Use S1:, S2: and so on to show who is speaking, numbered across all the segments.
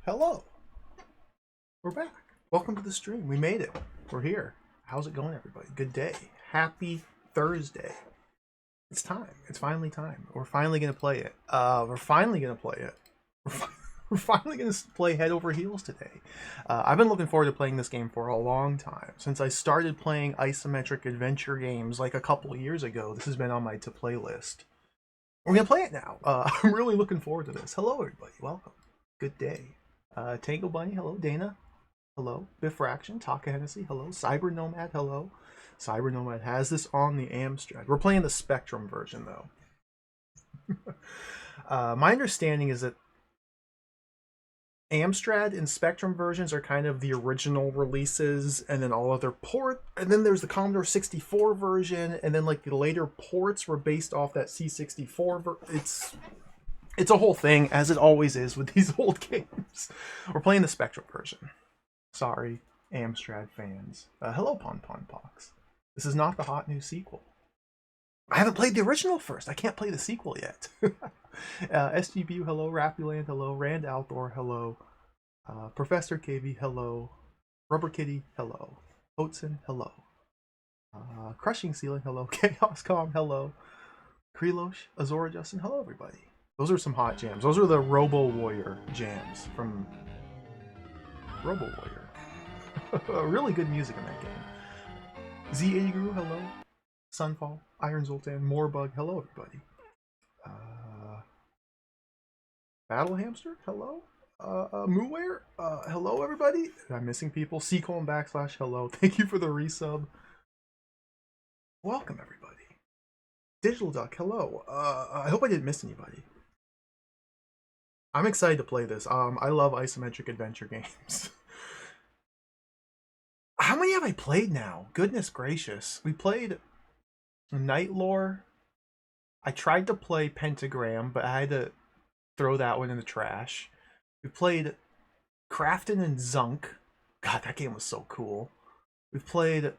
S1: Hello. We're back. Welcome to the stream. We made it. We're here. How's it going, everybody? Good day. Happy Thursday. It's time. It's finally time. We're finally going to play it. We're finally going to play it. We're finally going to play Head Over Heels today. I've been looking forward to playing this game for a long time. Since I started playing isometric adventure games like a couple of years ago, this has been on my to-play list. We're going to play it now. I'm really looking forward to this. Hello, everybody. Welcome. Good day. Tango Bunny, hello. Dana, hello. Biffraction, Taka Hennessy, hello. Cyber Nomad, hello. Cyber Nomad has this on the Amstrad. We're playing the Spectrum version, though. My understanding is that Amstrad and Spectrum versions are kind of the original releases, and then all other and then there's the Commodore 64 version, and then like the later ports were based off that C64 it's a whole thing, as it always is with these old games. We're playing the Spectrum version. Sorry, Amstrad fans. Hello, Pon Pon Pox. This is not the hot new sequel. I haven't played the original first. I can't play the sequel yet. SGBU, hello. Rapuland, hello. Rand Althor, hello. Professor KV, hello. Rubber Kitty, hello. Oatson, hello. Crushing Ceiling, hello. Chaos Com, hello. Krelosh, Azora Justin, hello, everybody. Those are some hot jams. Those are the Robo Warrior jams from Robo Warrior. Really good music in that game. Z80 Guru, hello. Sunfall, Iron Zoltan, Moorbug, hello everybody. Battle Hamster, hello. Mooware, hello everybody. I'm missing people. Ccolon / hello. Thank you for the resub. Welcome everybody. Digital Duck, hello. I hope I didn't miss anybody. I'm excited to play this. I love isometric adventure games. How many have I played now? Goodness gracious. We played Night Lore. I tried to play Pentagram, but I had to throw that one in the trash. We played Crafton and Zunk. God, that game was so cool. We played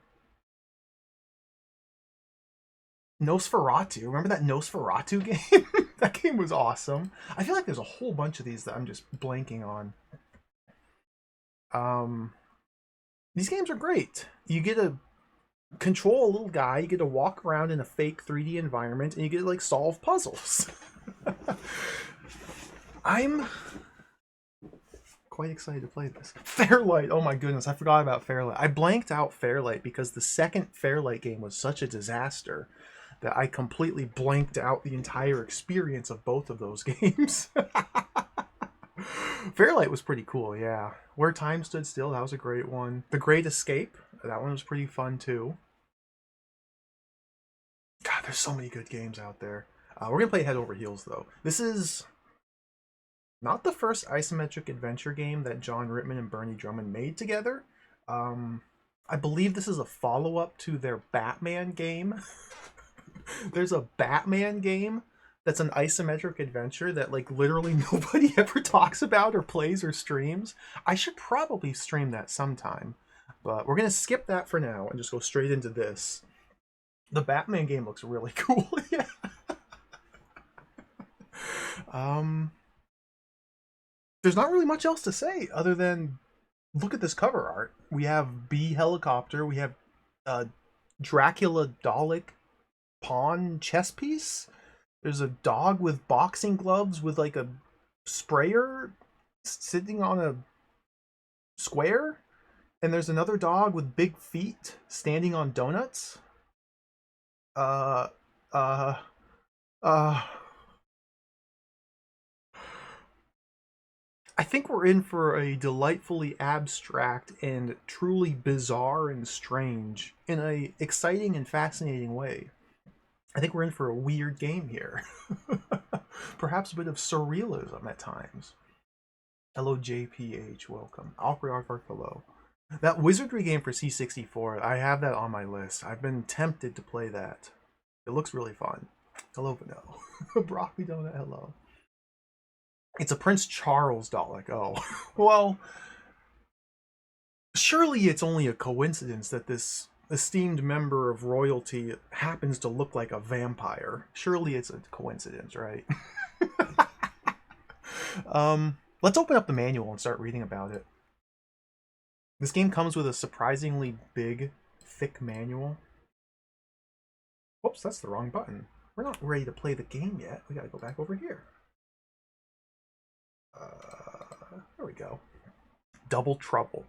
S1: Nosferatu. Remember that Nosferatu game? That game was awesome. I feel like there's a whole bunch of these that I'm just blanking on. These games are great. You get to control a little guy, you get to walk around in a fake 3D environment, and you get to like solve puzzles. I'm quite excited to play this. Fairlight, oh my goodness, I forgot about Fairlight. I blanked out Fairlight because the second Fairlight game was such a disaster that I completely blanked out the entire experience of both of those games. Fairlight was pretty cool, yeah. Where Time Stood Still, that was a great one. The Great Escape, that one was pretty fun too. God, there's so many good games out there. We're going to play Head Over Heels, though. This is not the first isometric adventure game that John Rittman and Bernie Drummond made together. I believe this is a follow-up to their Batman game. There's a Batman game that's an isometric adventure that like literally nobody ever talks about or plays or streams. I should probably stream that sometime, but we're going to skip that for now and just go straight into this. The Batman game looks really cool. Yeah. There's not really much else to say other than look at this cover art. We have B helicopter. We have Dracula Dalek pawn chess piece. There's a dog with boxing gloves with like a sprayer sitting on a square. And there's another dog with big feet standing on donuts. I think we're in for a delightfully abstract and truly bizarre and strange in a exciting and fascinating way. I think we're in for a weird game here. Perhaps a bit of surrealism at times. Hello JPH, welcome. Alfred Ark, hello. That Wizardry game for C64, I have that on my list. I've been tempted to play that. It looks really fun. Hello Vano. Broccoli Donut, hello. It's a Prince Charles Dalek. Oh, well, surely it's only a coincidence that this esteemed member of royalty happens to look like a vampire. Surely it's a coincidence, right? Let's open up the manual and start reading about it. This game comes with a surprisingly big, thick manual. Whoops, that's the wrong button. We're not ready to play the game yet. We gotta go back over here. There we go. Double Trouble.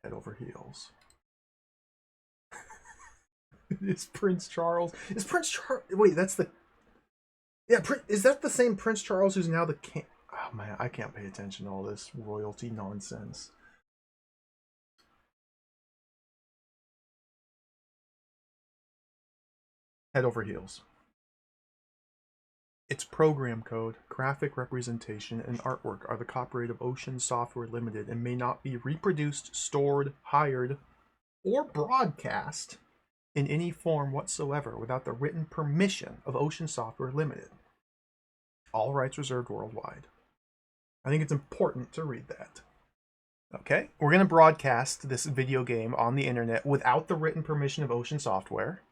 S1: Head over heels. Is Prince Charles? Is Prince Charles? Wait, that's the. Yeah, is that the same Prince Charles who's now the king? Oh man, I can't pay attention to all this royalty nonsense. Head over heels. Its program code, graphic representation, and artwork are the copyright of Ocean Software Limited and may not be reproduced, stored, hired, or broadcast in any form whatsoever without the written permission of Ocean Software Limited. All rights reserved worldwide. I think it's important to read that. Okay, we're going to broadcast this video game on the internet without the written permission of Ocean Software.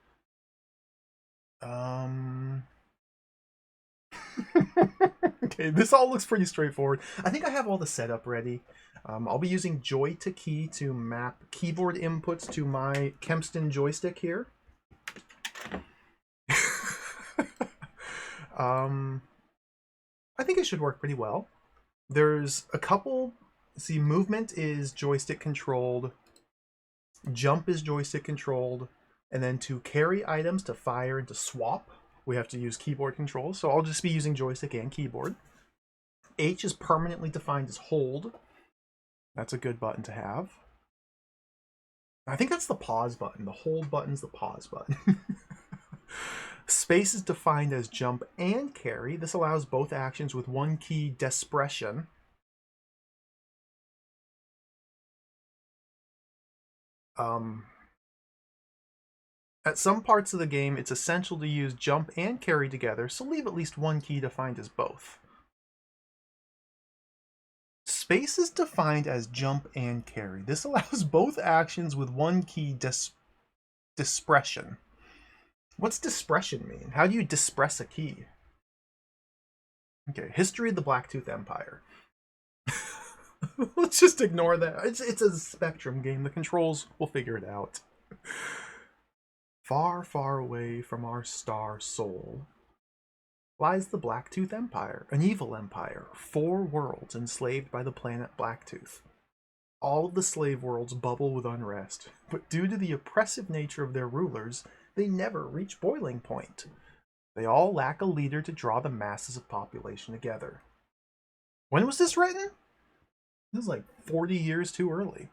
S1: Okay, this all looks pretty straightforward. I think I have all the setup ready. I'll be using Joy to Key to map keyboard inputs to my Kempston joystick here. I think it should work pretty well. There's a couple. See, movement is joystick controlled, jump is joystick controlled, and then to carry items, to fire, and to swap, we have to use keyboard controls. So I'll just be using joystick and keyboard. H is permanently defined as hold. That's a good button to have. I think that's the pause button. The hold button's the pause button. Space is defined as jump and carry. This allows both actions with one key discretion. At some parts of the game, it's essential to use jump and carry together, so leave at least one key defined as both. Space is defined as jump and carry. This allows both actions with one key discretion. What's discretion mean? How do you dispress a key? Okay, history of the Blacktooth Empire. Let's just ignore that. It's a Spectrum game. The controls, we'll figure it out. Far, far away from our star Sol lies the Blacktooth Empire, an evil empire, 4 worlds enslaved by the planet Blacktooth. All of the slave worlds bubble with unrest, but due to the oppressive nature of their rulers, they never reach boiling point. They all lack a leader to draw the masses of population together. When was this written? This is like 40 years too early.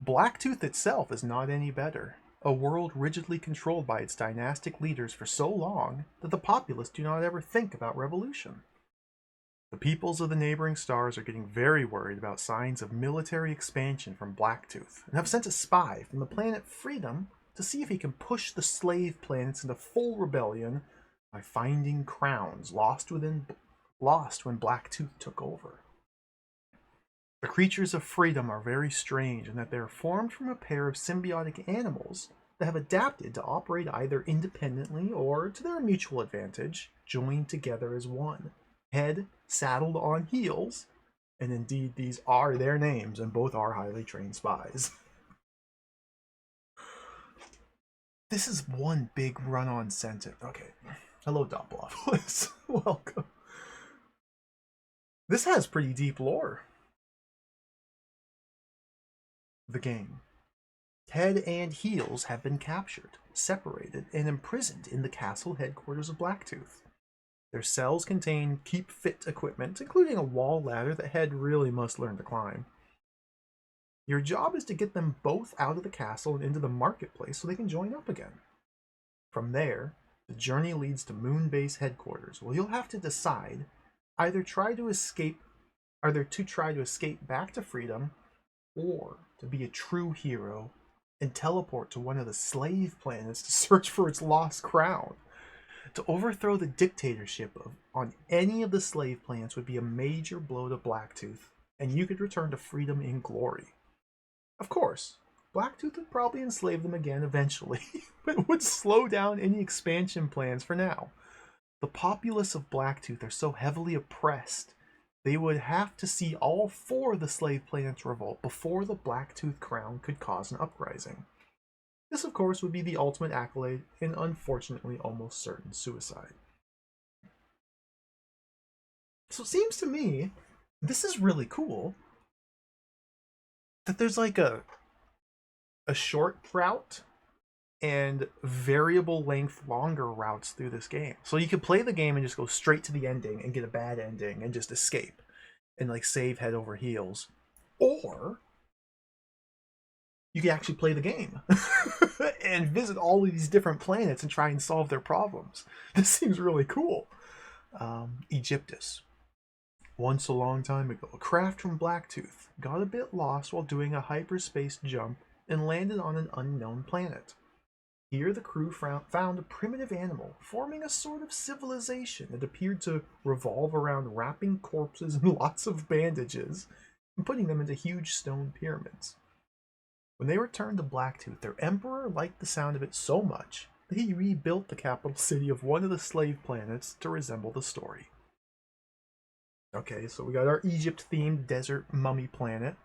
S1: Blacktooth itself is not any better. A world rigidly controlled by its dynastic leaders for so long that the populace do not ever think about revolution. The peoples of the neighboring stars are getting very worried about signs of military expansion from Blacktooth and have sent a spy from the planet Freedom to see if he can push the slave planets into full rebellion by finding crowns lost when Blacktooth took over. The creatures of freedom are very strange in that they are formed from a pair of symbiotic animals that have adapted to operate either independently or, to their mutual advantage, joined together as one, head saddled on heels, and indeed these are their names and both are highly trained spies. This is one big run-on sentence. Okay, hello Doppelopoulos. Welcome. This has pretty deep lore. The game. Head and Heels have been captured, separated, and imprisoned in the castle headquarters of Blacktooth. Their cells contain keep fit equipment, including a wall ladder that Head really must learn to climb. Your job is to get them both out of the castle and into the marketplace so they can join up again. From there, the journey leads to Moonbase headquarters, where you'll have to decide either to try to escape back to freedom, or to be a true hero and teleport to one of the slave planets to search for its lost crown. To overthrow the dictatorship on any of the slave planets would be a major blow to Blacktooth, and you could return to freedom in glory. Of course, Blacktooth would probably enslave them again eventually, but would slow down any expansion plans for now. The populace of Blacktooth are so heavily oppressed They would have to see all 4 of the slave planets revolt before the Blacktooth Crown could cause an uprising. This, of course, would be the ultimate accolade and unfortunately almost certain suicide. So it seems to me, this is really cool that there's like a short route and variable length longer routes through this game. So you could play the game and just go straight to the ending and get a bad ending and just escape and like save head over heels. Or you can actually play the game and visit all of these different planets and try and solve their problems. This seems really cool. Egyptus. Once a long time ago, a craft from Blacktooth got a bit lost while doing a hyperspace jump and landed on an unknown planet. Here the crew found a primitive animal forming a sort of civilization that appeared to revolve around wrapping corpses in lots of bandages and putting them into huge stone pyramids. When they returned to Blacktooth, their emperor liked the sound of it so much that he rebuilt the capital city of one of the slave planets to resemble the story. Okay, so we got our Egypt-themed desert mummy planet,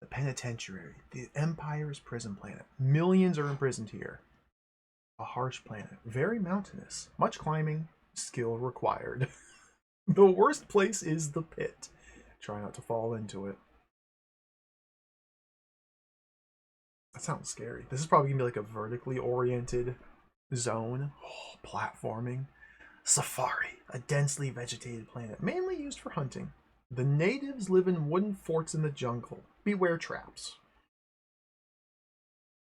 S1: the penitentiary, the Empire's prison planet. Millions are imprisoned here. A harsh planet, very mountainous, much climbing, skill required. The worst place is the pit. Try not to fall into it. That sounds scary. This is probably gonna be like a vertically oriented zone. Oh, platforming. Safari, a densely vegetated planet, mainly used for hunting. The natives live in wooden forts in the jungle. Beware traps.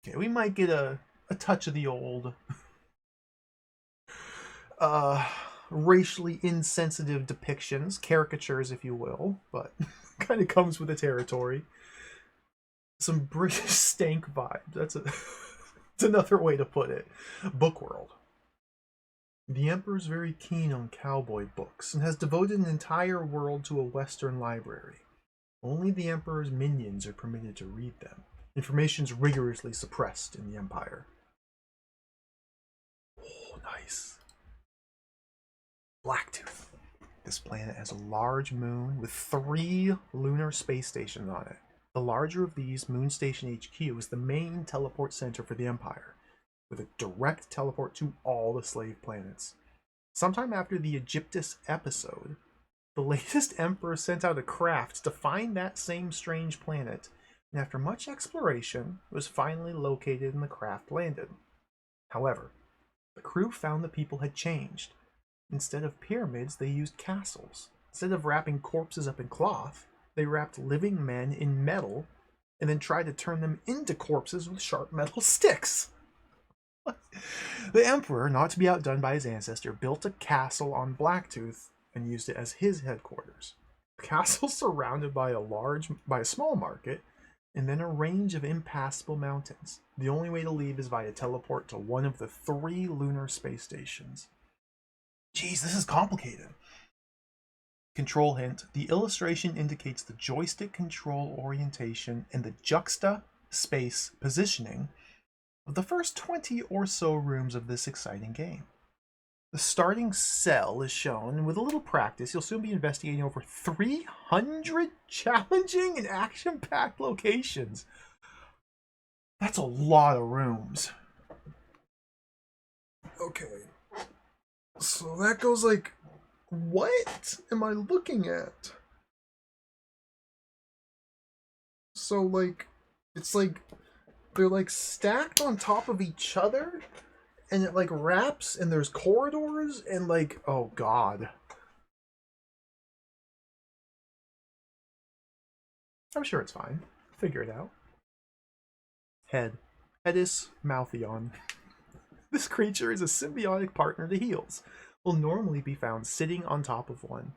S1: Okay, we might get a touch of the old racially insensitive depictions, caricatures if you will, but kind of comes with the territory. Some British stank vibe. That's another way to put it. Bookworld. The Emperor's very keen on cowboy books and has devoted an entire world to a Western library. Only the Emperor's minions are permitted to read them. Information's rigorously suppressed in the Empire. Oh, nice. Blacktooth. This planet has a large moon with 3 lunar space stations on it. The larger of these, Moon Station HQ, is the main teleport center for the Empire, with a direct teleport to all the slave planets. Sometime after the Egyptus episode, the latest Emperor sent out a craft to find that same strange planet, and after much exploration, it was finally located and the craft landed. However, the crew found the people had changed. Instead of pyramids, they used castles. Instead of wrapping corpses up in cloth, they wrapped living men in metal and then tried to turn them into corpses with sharp metal sticks. The Emperor, not to be outdone by his ancestor, built a castle on Blacktooth and used it as his headquarters. The castle surrounded by a small market and then a range of impassable mountains. The only way to leave is via teleport to one of the 3 lunar space stations. Jeez, this is complicated. Control hint. The illustration indicates the joystick control orientation and the juxta space positioning of the first 20 or so rooms of this exciting game. The starting cell is shown, and with a little practice, you'll soon be investigating over 300 challenging and action-packed locations. That's a lot of rooms. Okay. So that goes like, what am I looking at? So like, it's like, they're like stacked on top of each other, and it like wraps, and there's corridors, and like, oh god. I'm sure it's fine. Figure it out. Head. Hedis Malthion. This creature is a symbiotic partner to Heels. Will normally be found sitting on top of one.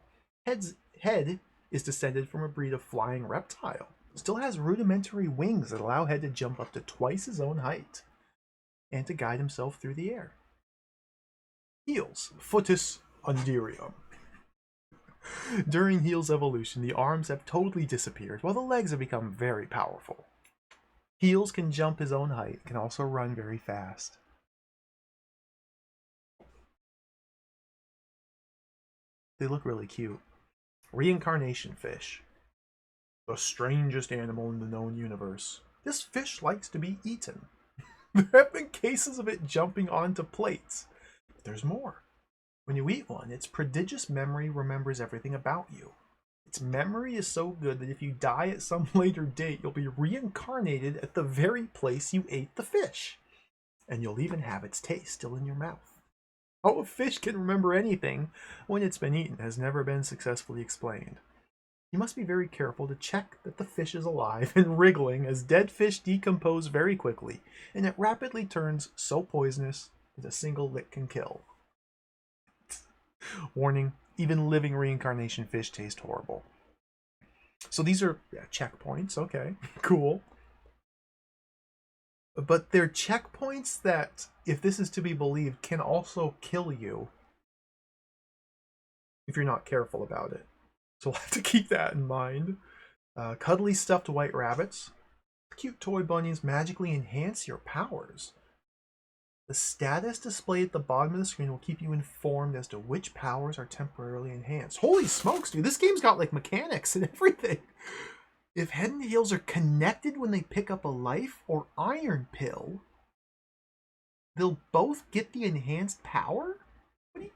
S1: Head's head is descended from a breed of flying reptile. Still has rudimentary wings that allow Head to jump up to twice his own height and to guide himself through the air. Heels. Footus Undirium. During Heel's evolution, the arms have totally disappeared, while the legs have become very powerful. Heels can jump his own height, can also run very fast. They look really cute. Reincarnation fish. The strangest animal in the known universe. This fish likes to be eaten. There have been cases of it jumping onto plates. But there's more. When you eat one, its prodigious memory remembers everything about you. Its memory is so good that if you die at some later date, you'll be reincarnated at the very place you ate the fish. And you'll even have its taste still in your mouth. How a fish can remember anything when it's been eaten has never been successfully explained. You must be very careful to check that the fish is alive and wriggling, as dead fish decompose very quickly, and it rapidly turns so poisonous that a single lick can kill. Warning, even living reincarnation fish taste horrible. So these are checkpoints, okay, cool. But they're checkpoints that, if this is to be believed, can also kill you if you're not careful about it. So we'll have to keep that in mind. Cuddly stuffed white rabbits. Cute toy bunnies magically enhance your powers. The status displayed at the bottom of the screen will keep you informed as to which powers are temporarily enhanced. Holy smokes, dude. This game's got like mechanics and everything. If Head and Heels are connected when they pick up a life or Iron Pill, they'll both get the enhanced power? What do you...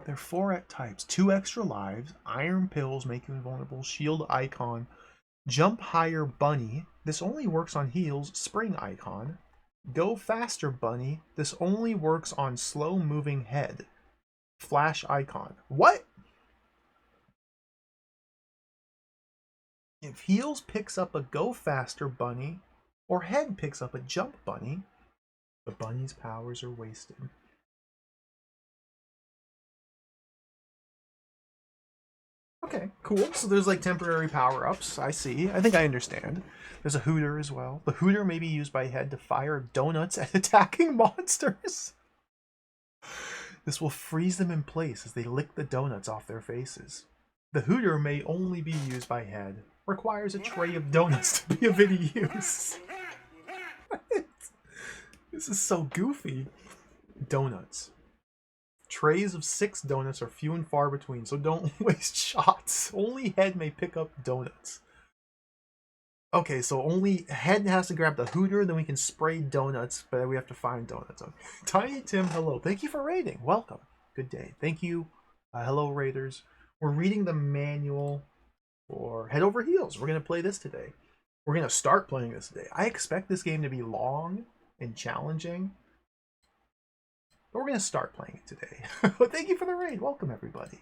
S1: There are 4 types. 2 extra lives. Iron Pills make you invulnerable. Shield Icon. Jump Higher Bunny. This only works on heels. Spring Icon. Go Faster Bunny. This only works on slow moving head. Flash Icon. What? If Heels picks up a Go Faster Bunny, or Head picks up a Jump Bunny, the bunny's powers are wasted. Okay, cool. So there's like temporary power-ups. I see. I think I understand. There's a Hooter as well. The Hooter may be used by Head to fire donuts at attacking monsters. This will freeze them in place as they lick the donuts off their faces. The Hooter may only be used by Head. Requires a tray of donuts to be of any use. This is so goofy. Donuts. Trays of 6 donuts are few and far between, so don't waste shots. Only Head may pick up donuts. Okay, so only Head has to grab the Hooter, then we can spray donuts, but we have to find donuts. Okay. Tiny Tim, hello. Thank you for raiding. Welcome. Good day. Thank you. Hello, raiders. We're reading the manual for Head Over Heels. We're going to play this today. We're going to start playing this today. I expect this game to be long and challenging, but we're going to start playing it today. But thank you for the raid. Welcome, everybody.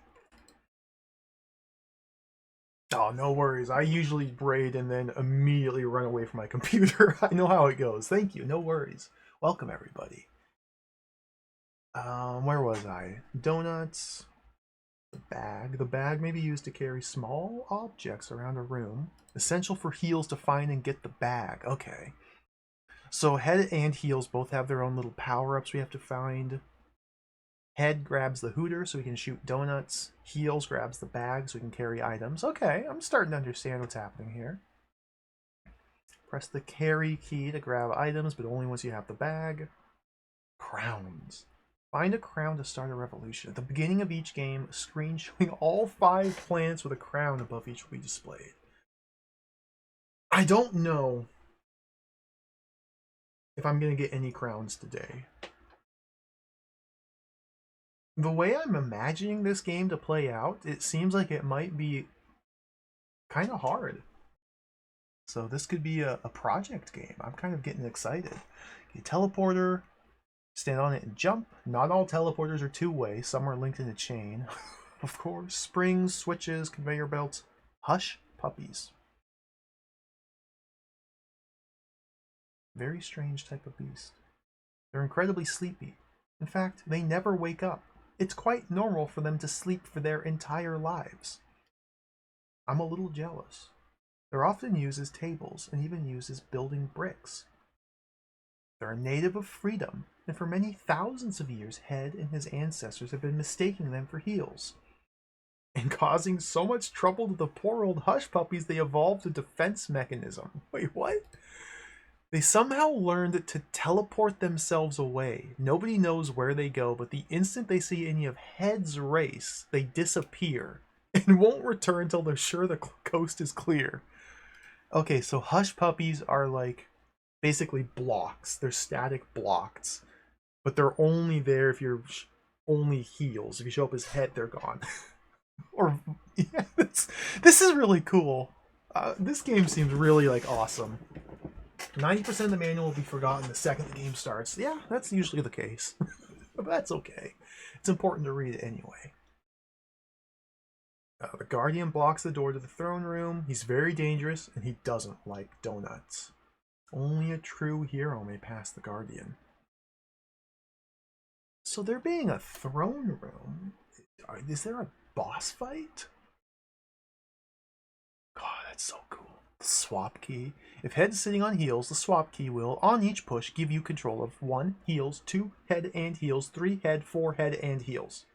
S1: Oh, no worries. I usually raid and then immediately run away from my computer. I know how it goes. Thank you. No worries. Welcome, everybody. Where was I? Donuts. The bag. The bag may be used to carry small objects around a room. Essential for Heels to find and get the bag. Okay. So Head and Heels both have their own little power-ups we have to find. Head grabs the Hooter so we can shoot donuts. Heels grabs the bag so we can carry items. Okay, I'm starting to understand what's happening here. Press the carry key to grab items, but only once you have the bag. Crowns. Find a crown to start a revolution. At the beginning of each game, a screen showing all 5 planets with a crown above each will be displayed. I don't know if I'm going to get any crowns today. The way I'm imagining this game to play out, it seems like it might be kind of hard. So this could be a project game. I'm kind of getting excited. Okay, teleporter. Stand on it and jump. Not all teleporters are 2-way. Some are linked in a chain. Of course. Springs, switches, conveyor belts. Hush puppies. Very strange type of beast. They're incredibly sleepy. In fact, they never wake up. It's quite normal for them to sleep for their entire lives. I'm a little jealous. They're often used as tables and even used as building bricks. They're a native of freedom, and for many thousands of years, Head and his ancestors have been mistaking them for Heels. And causing so much trouble to the poor old hush puppies, they evolved a defense mechanism. Wait, what? They somehow learned to teleport themselves away. Nobody knows where they go, but the instant they see any of Head's race, they disappear. and won't return until they're sure the coast is clear. Okay, so hush puppies are like basically blocks. They're static blocks, but they're only there if you're only heals. If you show up as head, they're gone. Or yeah, this is really cool. This game seems really like awesome. 90% of the manual will be forgotten the second the game starts. Yeah, that's usually the case. But that's okay. It's important to read it anyway. The Guardian blocks the door to the throne room. He's very dangerous, and he doesn't like donuts. Only a true hero may pass the Guardian. So there being a throne room, is there a boss fight? God, that's so cool. The swap key. If head's sitting on heals, the swap key will, on each push, give you control of 1 heals, 2 head and heals, 3 head, 4 head and heals.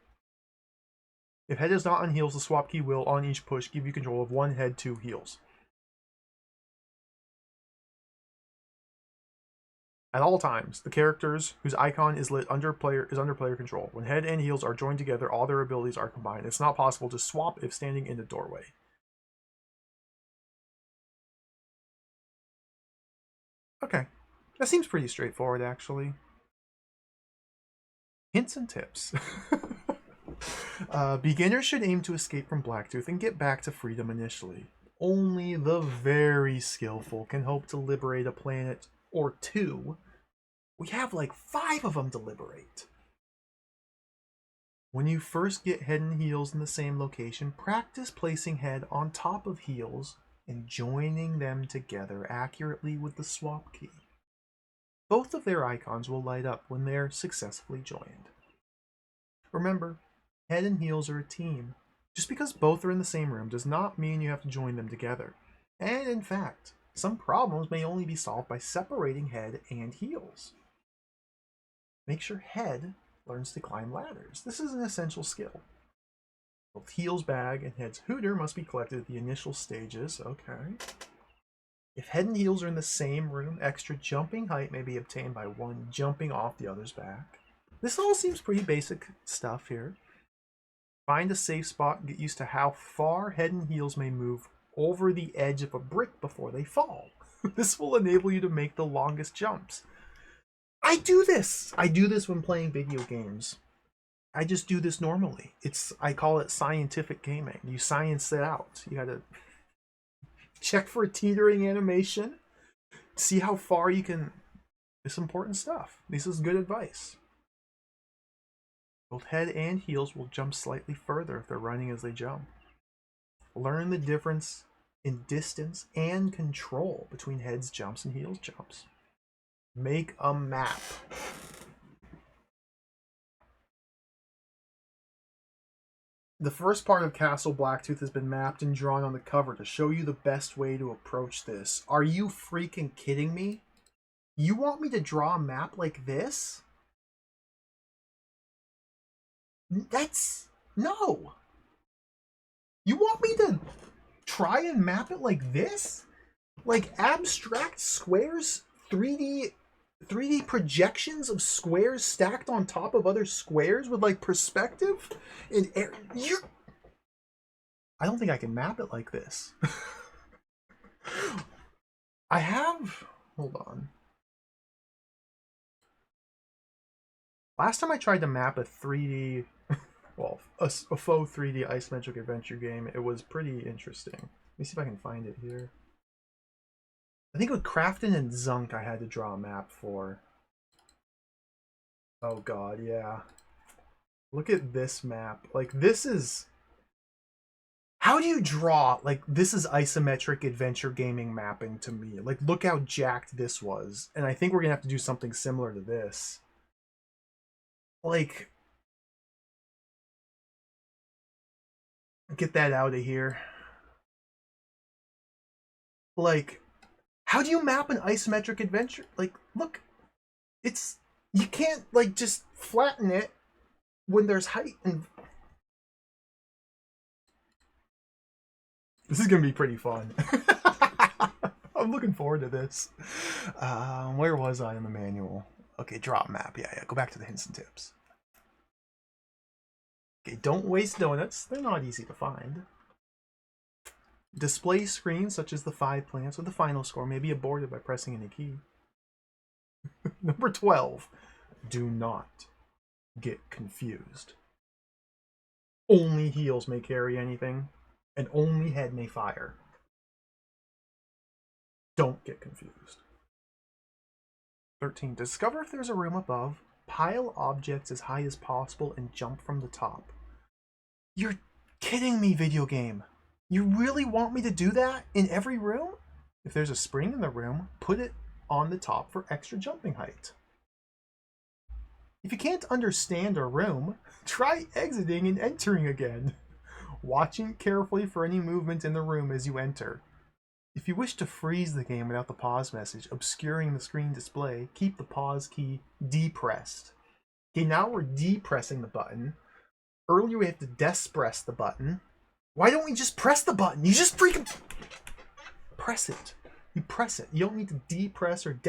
S1: If head is not on heals, the swap key will, on each push, give you control of 1 head, 2 heals. At all times, the characters whose icon is lit under player control. When head and heals are joined together, all their abilities are combined. It's not possible to swap if standing in the doorway. Okay, that seems pretty straightforward, actually. Hints and tips. Beginners should aim to escape from Blacktooth and get back to freedom initially. Only the very skillful can hope to liberate a planet or 2. We have like 5 of them to liberate. When you first get head and heals in the same location, practice placing head on top of heals and joining them together accurately with the swap key. Both of their icons will light up when they're successfully joined. Remember, head and heals are a team. Just because both are in the same room does not mean you have to join them together. And in fact, some problems may only be solved by separating head and heals. Make sure head learns to climb ladders. This is an essential skill. Both heals bag and head's hooter must be collected at the initial stages. Okay. If head and heals are in the same room, extra jumping height may be obtained by one jumping off the other's back. This all seems pretty basic stuff here. Find a safe spot and get used to how far head and heals may move over the edge of a brick before they fall. This will enable you to make the longest jumps. I do this when playing video games. I just do this normally. I call it scientific gaming. You science it out. You gotta check for a teetering animation, see how far you can. It's important stuff. This is good advice. Both head and heels will jump slightly further if they're running as they jump. Learn the difference in distance and control between heads jumps and heels jumps. Make a map. The first part of Castle Blacktooth has been mapped and drawn on the cover to show you the best way to approach this. Are you freaking kidding me? You want me to draw a map like this? No. You want me to try and map it like this? Like abstract squares? 3D projections of squares stacked on top of other squares with like perspective and air. I don't think I can map it like this. Hold on. Last time I tried to map a 3D, well, a faux 3D isometric adventure game, it was pretty interesting. Let me see if I can find it here. I think with Crafton and Zunk I had to draw a map for. Oh god, yeah. Look at this map. Like, this is... How do you draw? Like, this is isometric adventure gaming mapping to me. Like, look how jacked this was. And I think we're gonna have to do something similar to this. Like... Get that out of here. Like... How do you map an isometric adventure? Like, look, it's... You can't, like, just flatten it when there's height and... This is going to be pretty fun. I'm looking forward to this. Where was I in the manual? Okay, drop map. Yeah, go back to the hints and tips. Okay, don't waste donuts. They're not easy to find. Display screens such as the 5 plants or the final score may be aborted by pressing any key. Number 12. Do not get confused. Only heels may carry anything, and only head may fire. Don't get confused. 13. Discover if there's a room above. Pile objects as high as possible and jump from the top. You're kidding me, video game. You really want me to do that in every room? If there's a spring in the room, put it on the top for extra jumping height. If you can't understand a room, try exiting and entering again, watching carefully for any movement in the room as you enter. If you wish to freeze the game without the pause message obscuring the screen display, keep the pause key depressed. Okay, now we're depressing the button. Earlier we have to despress the button. Why don't we just press the button? You just freaking press it. You press it. You don't need to depress or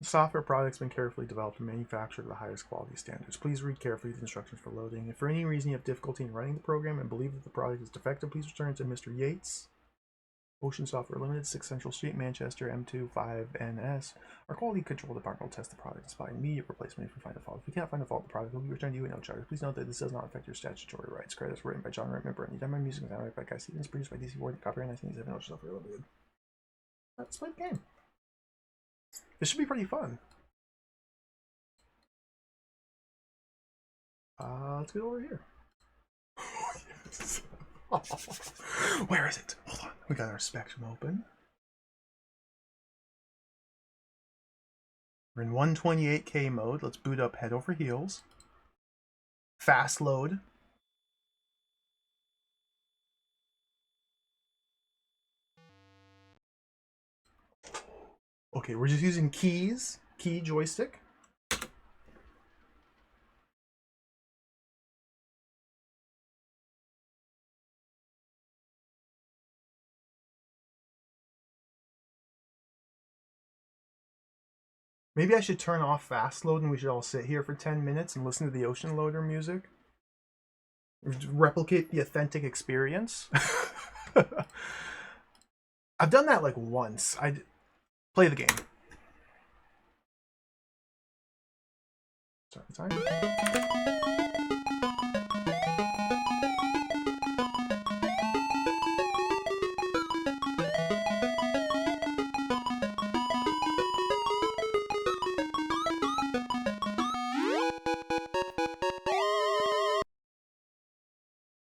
S1: Software products have been carefully developed and manufactured to the highest quality standards. Please read carefully the instructions for loading. If for any reason you have difficulty in running the program and believe that the product is defective, please return it to Mr. Yates, Ocean Software Limited, 6 Central Street, Manchester, M25NS. Our quality control department will test the product and supply immediate replacement if we find a fault. If we can't find a fault, the product will be returned to you at no charge. Please note that this does not affect your statutory rights. Credits written by John Wright, member. Anytime my music is not by Guy Stevens, produced by DC Ward, copyright 1987, Ocean Software Limited. Let's play the game. This should be pretty fun. Let's get over here. Yes. Where is it? Hold on. We got our Spectrum open. We're in 128K mode. Let's boot up head over heels. Fast load. Okay, we're just using keys. Key joystick. Maybe I should turn off fast load and we should all sit here for 10 minutes and listen to the Ocean Loader music. Replicate the authentic experience. I've done that like once. I play the game. Start the time.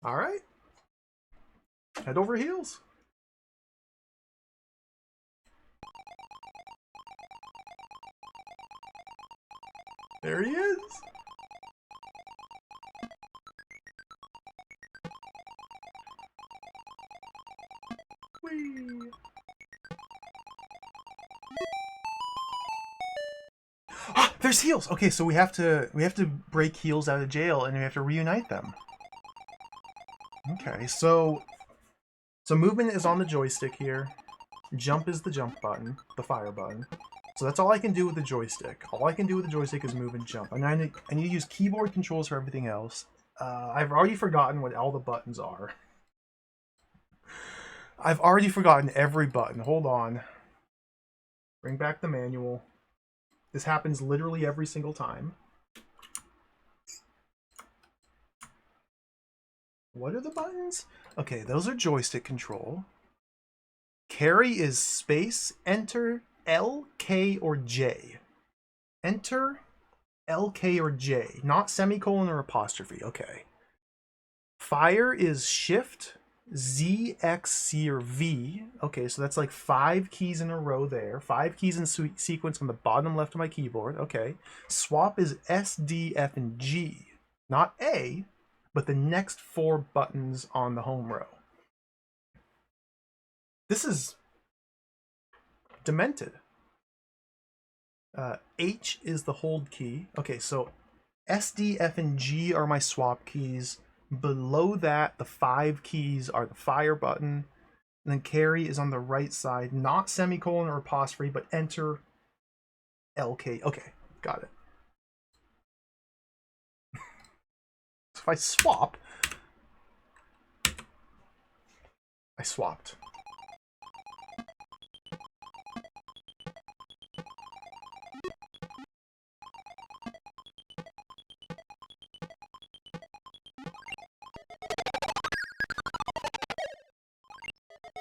S1: All right. Head over heels. There he is. Whee. Ah, there's heels. Okay, so we have to break heels out of jail and we have to reunite them. Okay, so movement is on the joystick here. Jump is the jump button, the fire button. So that's all I can do with the joystick. All I can do with the joystick is move and jump. And I need to use keyboard controls for everything else. I've already forgotten what all the buttons are. I've already forgotten every button. Hold on. Bring back the manual. This happens literally every single time. What are the buttons? Okay, those are joystick control. Carry is space, enter, L, K, or J. Enter, L, K, or J. Not semicolon or apostrophe. Okay. Fire is shift, Z, X, C, or V. Okay, so that's like 5 keys in a row there. 5 keys in sequence on the bottom left of my keyboard. Okay. Swap is S, D, F, and G. Not A, but the next 4 buttons on the home row. This is demented. H is the hold key. Okay, so S, D, F, and G are my swap keys. Below that, the 5 keys are the fire button. And then carry is on the right side, not semicolon or apostrophe, but enter, LK. Okay, got it. if I swap... I swapped.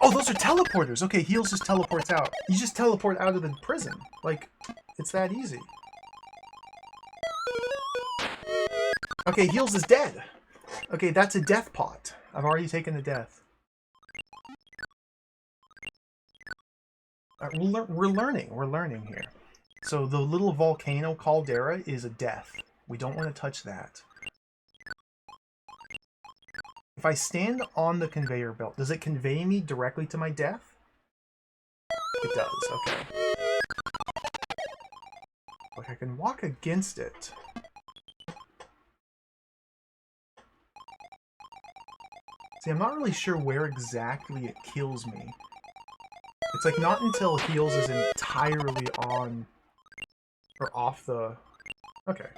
S1: Oh, those are teleporters. Okay, heals just teleports out. You just teleport out of the prison. Like, it's that easy. Okay, heals is dead. Okay, that's a death pot. I've already taken a death. We're learning here. So the little volcano caldera is a death. We don't want to touch that. If I stand on the conveyor belt, does it convey me directly to my death? It does, okay. Like I can walk against it. See, I'm not really sure where exactly it kills me. It's like not until heals is entirely on or off the... Okay.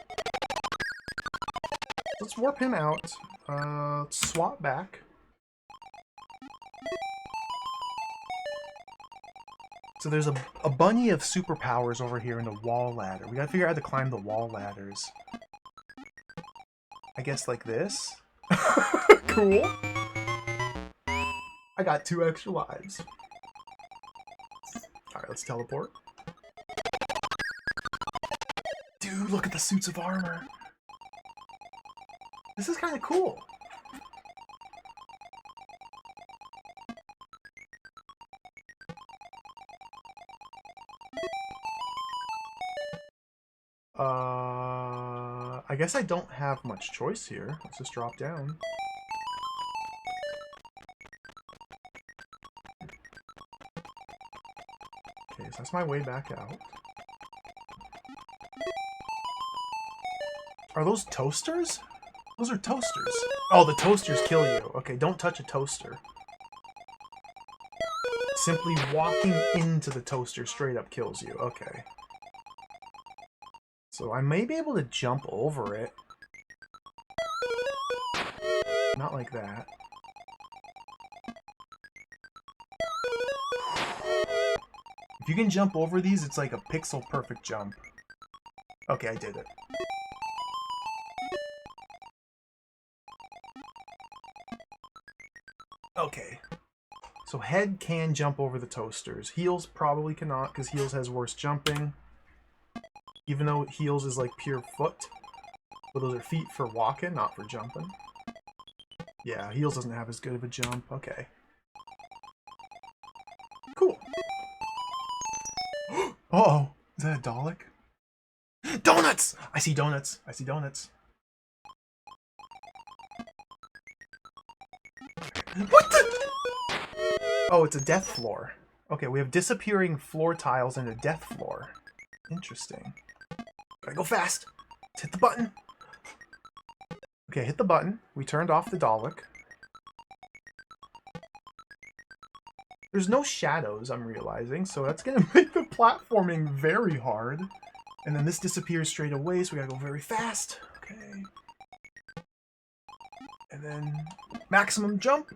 S1: Let's warp him out. Let's swap back. So there's a bunny of superpowers over here in the wall ladder. We gotta figure out how to climb the wall ladders. I guess like this. Cool. I got 2 extra lives. Alright, let's teleport. Dude, look at the suits of armor. This is kind of cool. I guess I don't have much choice here. Let's just drop down. Okay, so that's my way back out. Are those toasters? Those are toasters. Oh, the toasters kill you. Okay, don't touch a toaster. Simply walking into the toaster straight up kills you. Okay. So I may be able to jump over it. Not like that. If you can jump over these, it's like a pixel perfect jump. Okay, I did it. Okay. So head can jump over the toasters. Heels probably cannot, because Heels has worse jumping. Even though Heels is like pure foot. But those are feet for walking, not for jumping. Yeah, Heels doesn't have as good of a jump. Okay. Cool. Uh-oh. Is that a Dalek? Donuts! I see donuts. I see donuts. What the? Oh, it's a death floor. Okay, we have disappearing floor tiles and a death floor. Interesting. Gotta go fast. Let's hit the button. Okay, hit the button. We turned off the Dalek. There's no shadows, I'm realizing, so that's gonna make the platforming very hard. And then this disappears straight away, so we gotta go very fast. Okay. And then maximum jump.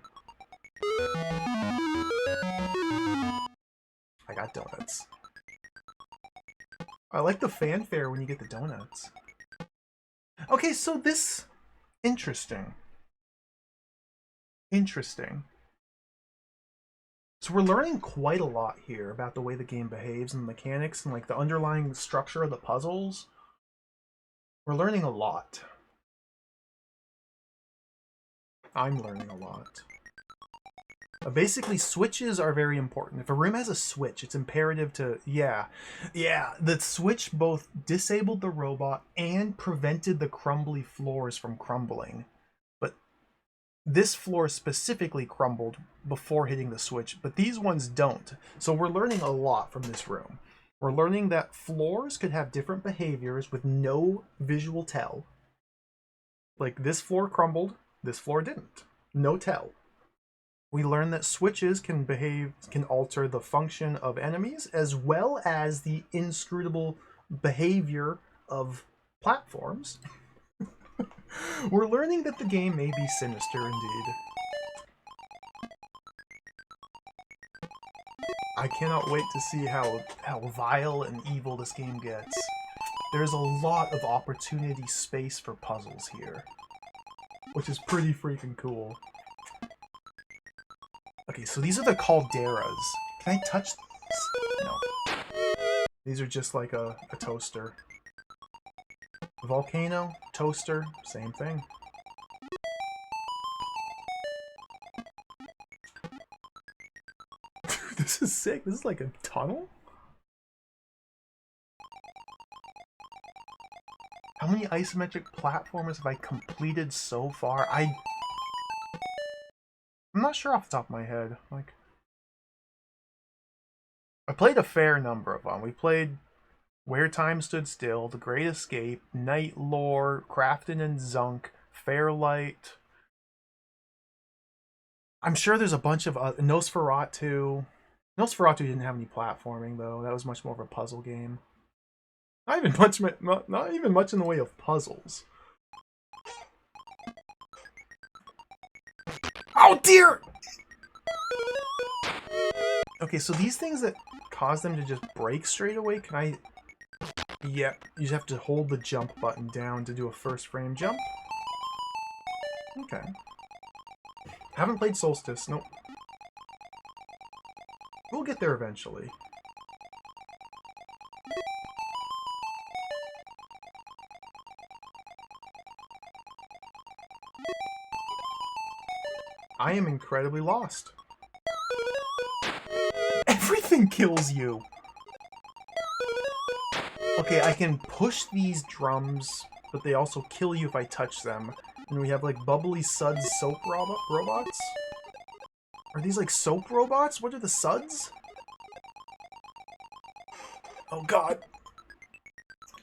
S1: I got donuts. I like the fanfare when you get the donuts. Okay, so this... Interesting. Interesting. So we're learning quite a lot here about the way the game behaves and the mechanics and like the underlying structure of the puzzles. We're learning a lot. I'm learning a lot. Basically, switches are very important. If a room has a switch, it's imperative to... Yeah, the switch both disabled the robot and prevented the crumbly floors from crumbling. But this floor specifically crumbled before hitting the switch, but these ones don't. So we're learning a lot from this room. We're learning that floors could have different behaviors with no visual tell. Like, this floor crumbled, this floor didn't. No tell. We learn that switches can alter the function of enemies as well as the inscrutable behavior of platforms. We're learning that the game may be sinister indeed. I cannot wait to see how vile and evil this game gets. There's a lot of opportunity space for puzzles here, which is pretty freaking cool. Okay, so these are the calderas. Can I touch these? No. These are just like a toaster. Volcano, toaster, same thing. This is sick. This is like a tunnel? How many isometric platformers have I completed so far? I'm not sure off the top of my head. Like, I played a fair number of them. We played Where Time Stood Still, The Great Escape, Night Lore, Crafton and Zunk, Fairlight. I'm sure there's a bunch of Nosferatu. Nosferatu didn't have any platforming though. That was much more of a puzzle game. Not even much in the way of puzzles. Oh dear! Okay, so these things that cause them to just break straight away, can I... Yeah, you just have to hold the jump button down to do a first frame jump. Okay. Haven't played Solstice, nope. We'll get there eventually. I am incredibly lost. Everything kills you! Okay, I can push these drums, but they also kill you if I touch them. And we have like bubbly suds soap robots? Are these like soap robots? What are the suds? Oh god.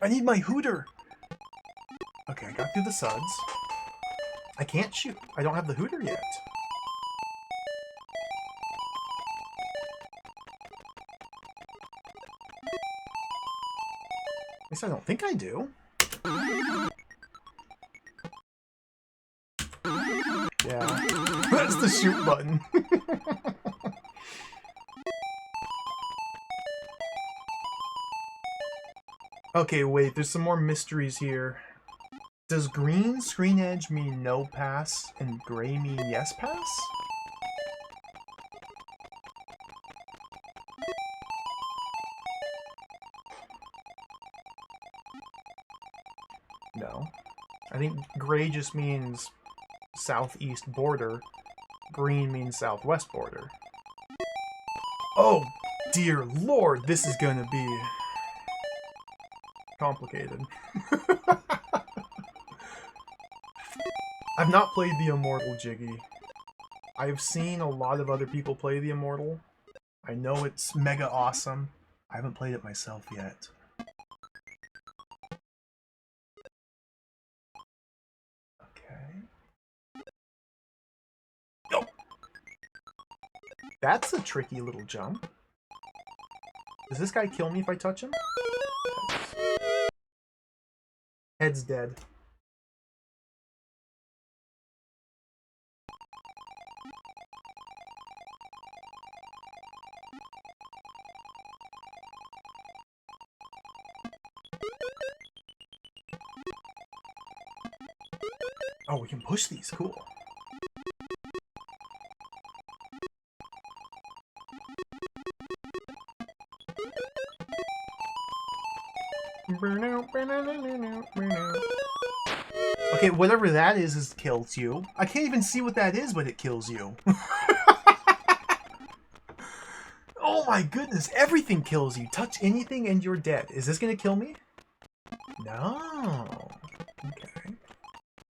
S1: I need my hooter! Okay, I got through the suds. I can't shoot. I don't have the hooter yet. At least I don't think I do. Yeah, that's the shoot button. Okay, wait, there's some more mysteries here. Does green screen edge mean no pass and gray mean yes pass? No. I think gray just means southeast border. Green means southwest border. Oh, dear lord, this is gonna be complicated. I've not played the Immortal Jiggy. I've seen a lot of other people play the Immortal. I know it's mega awesome. I haven't played it myself yet. Okay. Oh! That's a tricky little jump. Does this guy kill me if I touch him? Head's dead. Oh, we can push these. Cool. Okay, whatever that is kills you. I can't even see what that is, but it kills you. Oh my goodness, everything kills you. Touch anything and you're dead. Is this gonna kill me? No. Okay.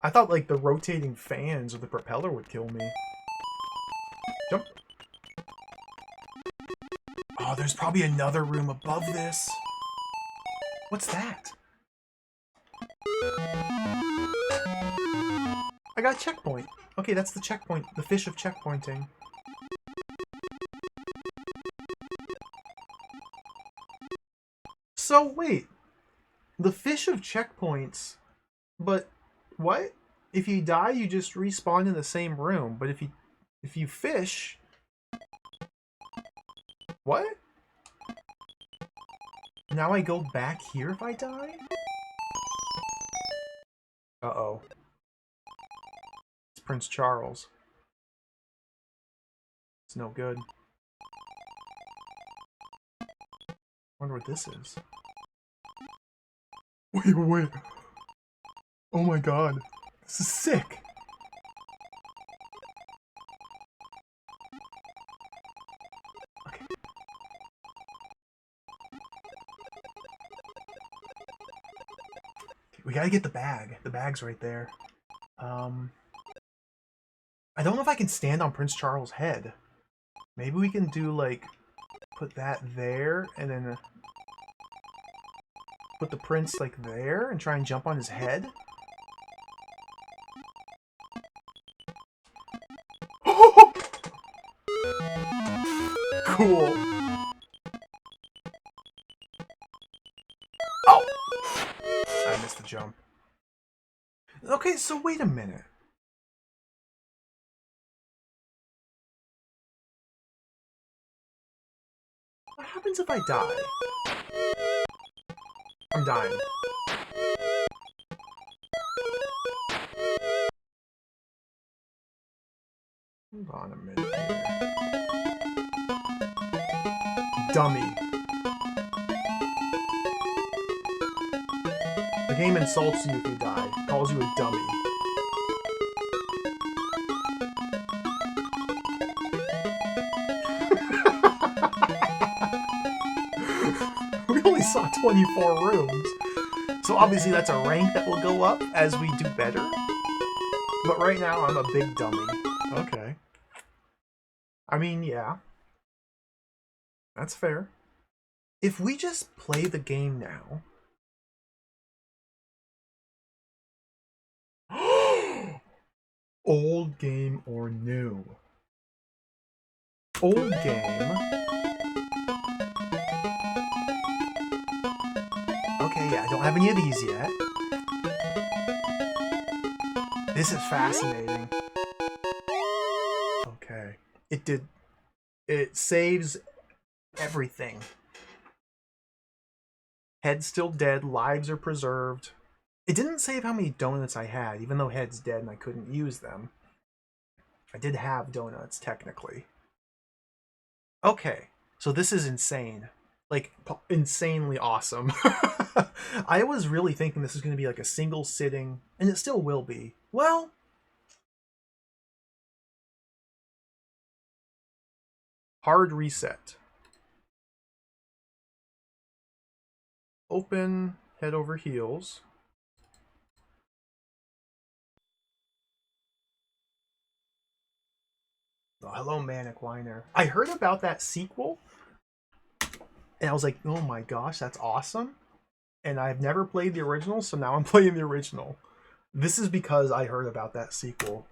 S1: I thought like the rotating fans or the propeller would kill me. Jump. Oh, there's probably another room above this. What's that? I got a checkpoint. Okay, that's the checkpoint. The fish of checkpointing. So, wait. The fish of checkpoints... But, what? If you die, you just respawn in the same room. But if you fish... What? Now I go back here if I die? Uh-oh. It's Prince Charles. It's no good. Wonder what this is. Wait. Oh my god. This is sick. Okay. We gotta get the bag. The bag's right there. I don't know if I can stand on Prince Charles' head. Maybe we can do, like, put that there, and then put the prince, like, there, and try and jump on his head? Cool. Oh! I missed the jump. Okay, so wait a minute. What happens if I die? I'm dying. Hold on a minute here. Dummy. The game insults you if you die. Calls you a dummy. We only saw 24 rooms. So obviously that's a rank that will go up as we do better. But right now I'm a big dummy. Okay. I mean, yeah. That's fair. If we just play the game now... Old game or new? Old game... Okay, yeah, I don't have any of these yet. This is fascinating. Okay. It saves everything. Head's still dead, lives are preserved. It didn't save how many donuts I had, even though Head's dead and I couldn't use them. I did have donuts, technically. Okay, so this is insane. Like, insanely awesome. I was really thinking this is going to be like a single sitting, and it still will be. Well... Hard reset. Open, head over heels. Oh, hello, Manic Whiner. I heard about that sequel, and I was like, oh my gosh, that's awesome. And I've never played the original, so now I'm playing the original. This is because I heard about that sequel.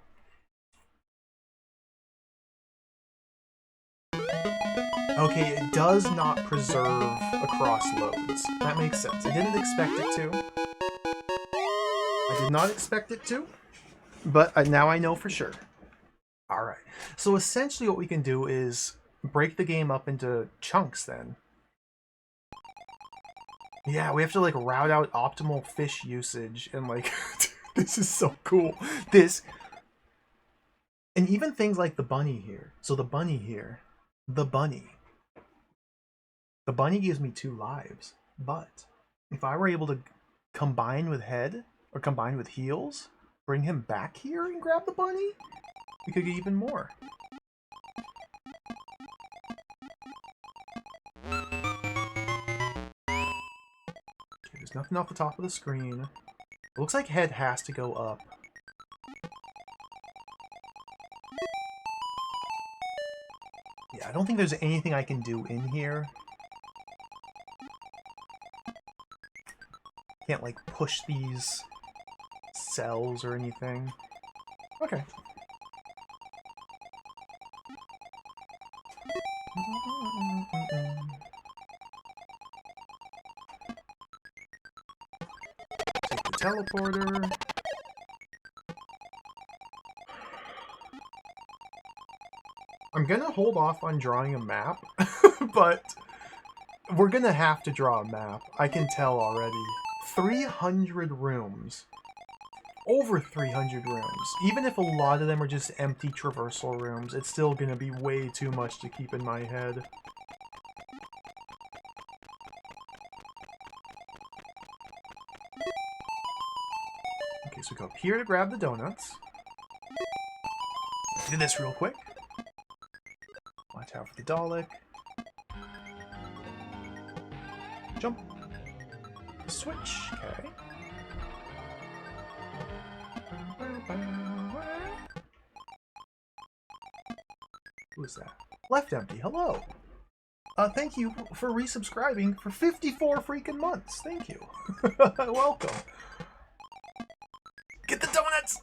S1: Okay, it does not preserve across loads. That makes sense. I didn't expect it to. I did not expect it to, but now I know for sure. Alright, so essentially what we can do is break the game up into chunks then. Yeah, we have to like route out optimal fish usage and like, this is so cool. And even things like the bunny here. So the bunny here, the bunny gives me 2 lives, but if I were able to combine with head or combine with heels, bring him back here and grab the bunny, we could get even more. Okay, there's nothing off the top of the screen. It looks like head has to go up. Yeah, I don't think there's anything I can do in here. Can't like push these cells or anything. Okay. Take the teleporter. I'm gonna hold off on drawing a map, but we're gonna have to draw a map. I can tell already. 300 rooms. Over 300 rooms. Even if a lot of them are just empty traversal rooms, it's still gonna be way too much to keep in my head. Okay, so we go up here to grab the donuts. Do this real quick. Watch out for the Dalek. Jump. Switch. Okay. Who's that? Left empty. Hello. Thank you for resubscribing for 54 freaking months. Thank you. Welcome. Get the donuts!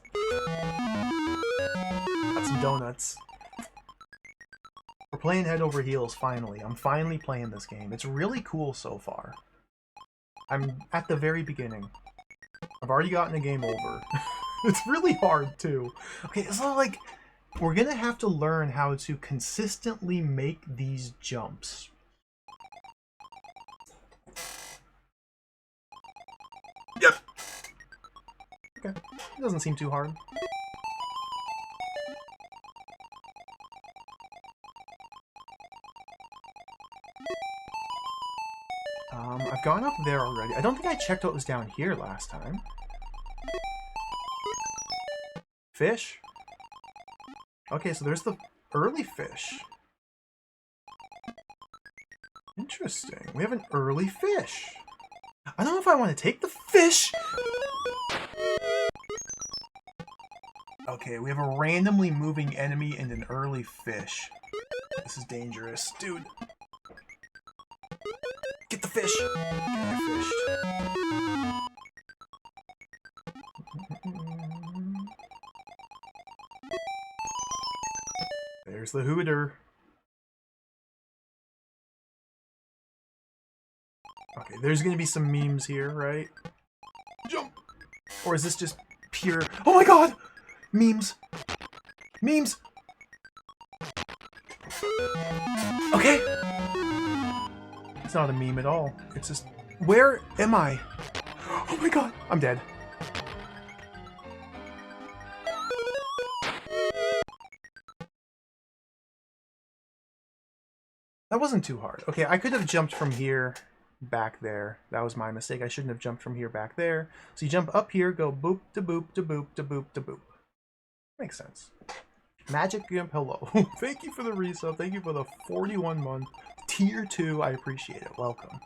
S1: Got some donuts. We're playing head over heels, finally. I'm finally playing this game. It's really cool so far. I'm at the very beginning. I've already gotten a game over. It's really hard, too. Okay, so, like, we're gonna have to learn how to consistently make these jumps. Yep. Okay, it doesn't seem too hard. I've gone up there already. I don't think I checked what was down here last time. Fish? Okay, so there's the early fish. Interesting. We have an early fish. I don't know if I want to take the fish. Okay, we have a randomly moving enemy and an early fish. This is dangerous. Dude. Get the fish! Okay, fished. There's the hooter. Okay, there's gonna be some memes here, right? Jump! Or is this just pure... Oh my god! Memes! Memes! Okay! It's not a meme at all. It's just... Where am I? Oh my god! I'm dead. That wasn't too hard. Okay, I could have jumped from here back there. That was my mistake. I shouldn't have jumped from here back there. So you jump up here, go boop to boop to boop to boop to boop. Makes sense. Magic Gimp, hello. Thank you for the resub. Thank you for the 41 month. Tier 2, I appreciate it. Welcome.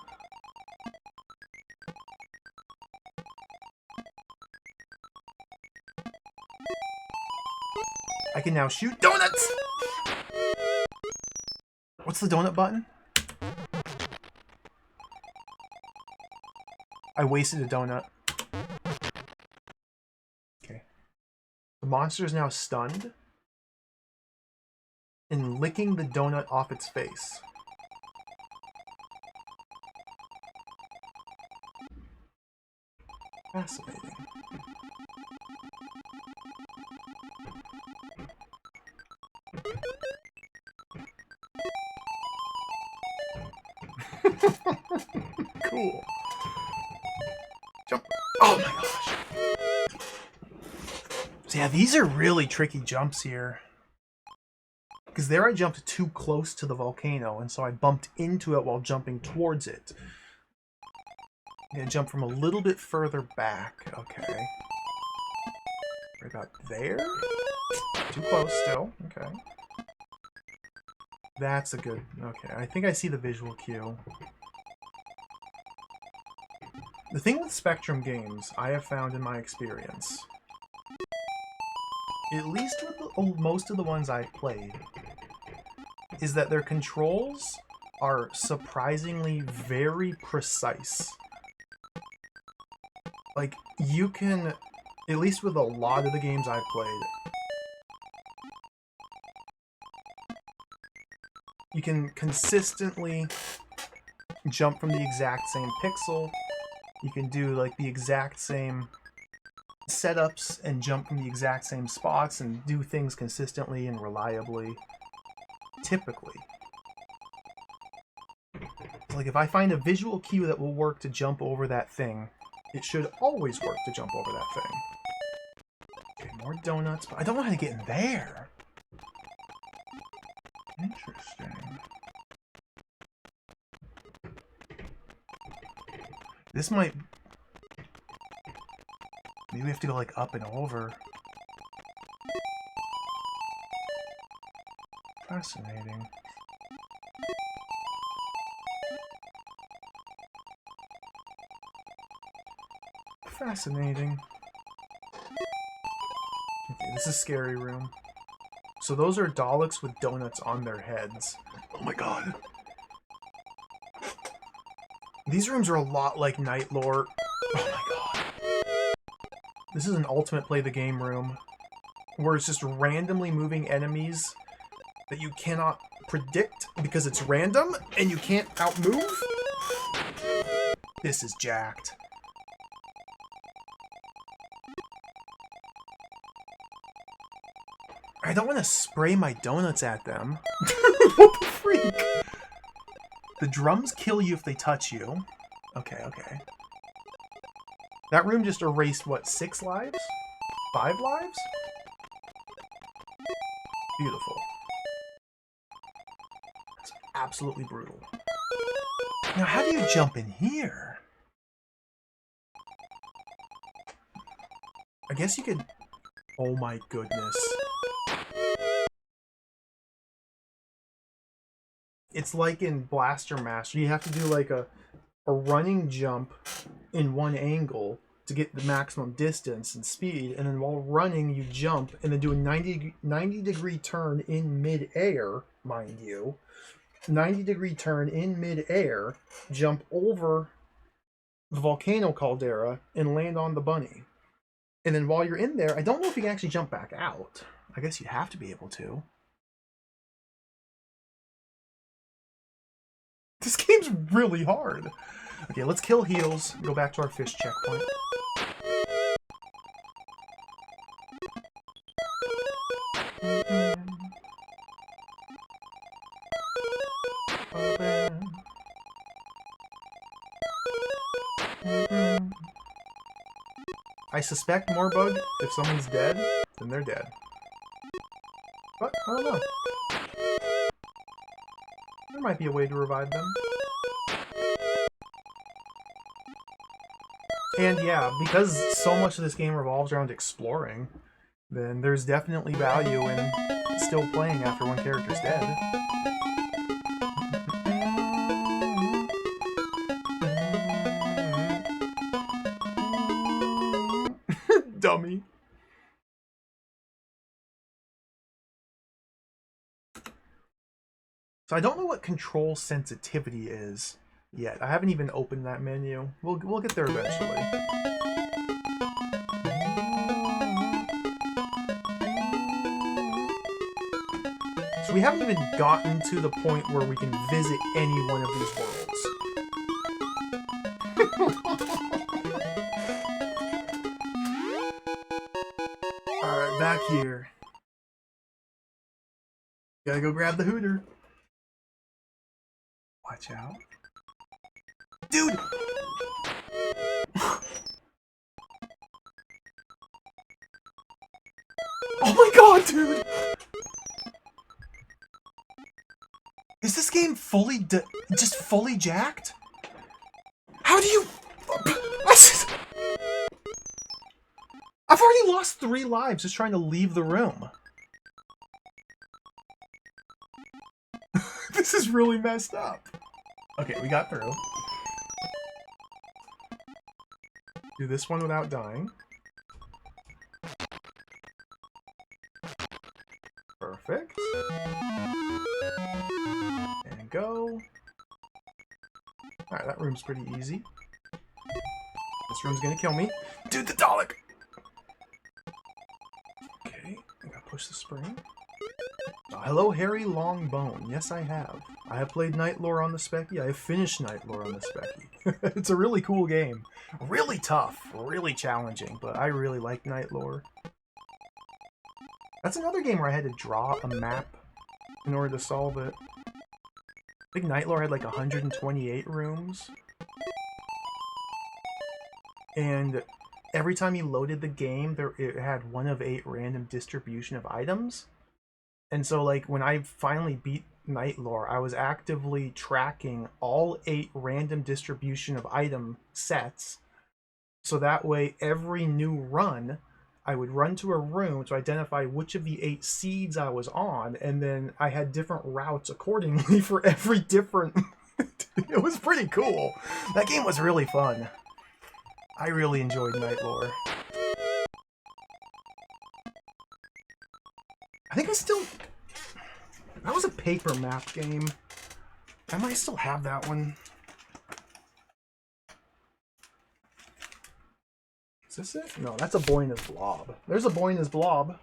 S1: I can now shoot donuts! What's the donut button? I wasted a donut. Okay. The monster is now stunned and licking the donut off its face. Fascinating. Cool. Jump. Oh my gosh. So yeah, these are really tricky jumps here. Because there I jumped too close to the volcano, and so I bumped into it while jumping towards it. I'm gonna jump from a little bit further back. Okay. Right about there? Too close still. Okay. That's a good... Okay, I think I see the visual cue. The thing with Spectrum games, I have found in my experience, at least with most of the ones I've played, is that their controls are surprisingly very precise. Like, you can, at least with a lot of the games I've played, you can consistently jump from the exact same pixel. You can do like the exact same setups and jump from the exact same spots and do things consistently and reliably. typically. Like, if I find a visual cue that will work to jump over that thing, it should always work to jump over that thing. Okay, more donuts, but I don't know how to get in there. Interesting. This might... Maybe we have to go, like, up and over. Fascinating. Fascinating. Okay, this is Scary Room. So those are Daleks with donuts on their heads. Oh my god. These rooms are a lot like Night Lore. Oh my god. This is an ultimate play the game room, where it's just randomly moving enemies that you cannot predict because it's random and you can't outmove. This is jacked. I don't want to spray my donuts at them. What the freak? The drums kill you if they touch you. Okay, okay. That room just erased, what, 6 lives? 5 lives? Beautiful. That's absolutely brutal. Now, how do you jump in here? I guess you could... Oh my goodness. It's like in Blaster Master. You have to do like a running jump in one angle to get the maximum distance and speed, and then while running you jump and then do a 90-degree turn in mid-air, mind you. 90-degree turn in mid-air, jump over the volcano caldera and land on the bunny. And then while you're in there, I don't know if you can actually jump back out. I guess you have to be able to. This game's really hard. Okay, let's kill heals. Go back to our fish checkpoint. I suspect Morbug, if someone's dead, then they're dead. But, I don't know. There might be a way to revive them. And yeah, because so much of this game revolves around exploring, then there's definitely value in still playing after one character's dead. Dummy. So I don't know what control sensitivity is yet. I haven't even opened that menu. We'll get there eventually. So we haven't even gotten to the point where we can visit any one of these worlds. Alright, back here. Gotta go grab the Hooter. Watch out. Dude! Oh my god, dude! Is this game fully just fully jacked? How do you... I've already lost 3 lives just trying to leave the room. This is really messed up. Okay, we got through. Do this one without dying. Perfect. And go. Alright, that room's pretty easy. This room's gonna kill me. Dude, the Dalek! Okay, I gotta push the spring. Oh, hello, Harry Longbone. Yes, I have. I have played Night Lore on the Specky. I have finished Night Lore on the Specky. It's a really cool game. Really tough. Really challenging, but I really like Night Lore. That's another game where I had to draw a map in order to solve it. I think Night Lore had like 128 rooms. And every time you loaded the game, it had 1 of 8 random distribution of items. And so, like, when I finally beat Night Lore, I was actively tracking all 8 random distribution of item sets. So that way, every new run, I would run to a room to identify which of the 8 seeds I was on, and then I had different routes accordingly for every different... It was pretty cool. That game was really fun. I really enjoyed Night Lore. I think I still... That was a paper map game. I might still have that one. Is this it? No, that's a Boyna's Blob. There's a Boyna's Blob.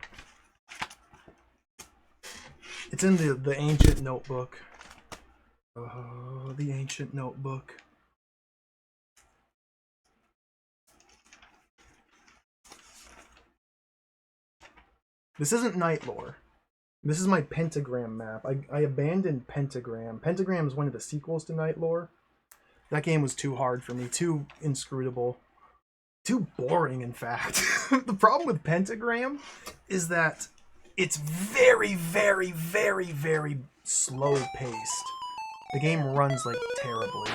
S1: It's in the ancient notebook. Oh, the ancient notebook. This isn't Night Lore. This is my Pentagram map. I abandoned Pentagram. Pentagram is one of the sequels to Night Lore. That game was too hard for me, too inscrutable. Too boring, in fact. The problem with Pentagram is that it's very, very, very, very slow paced. The game runs like terribly.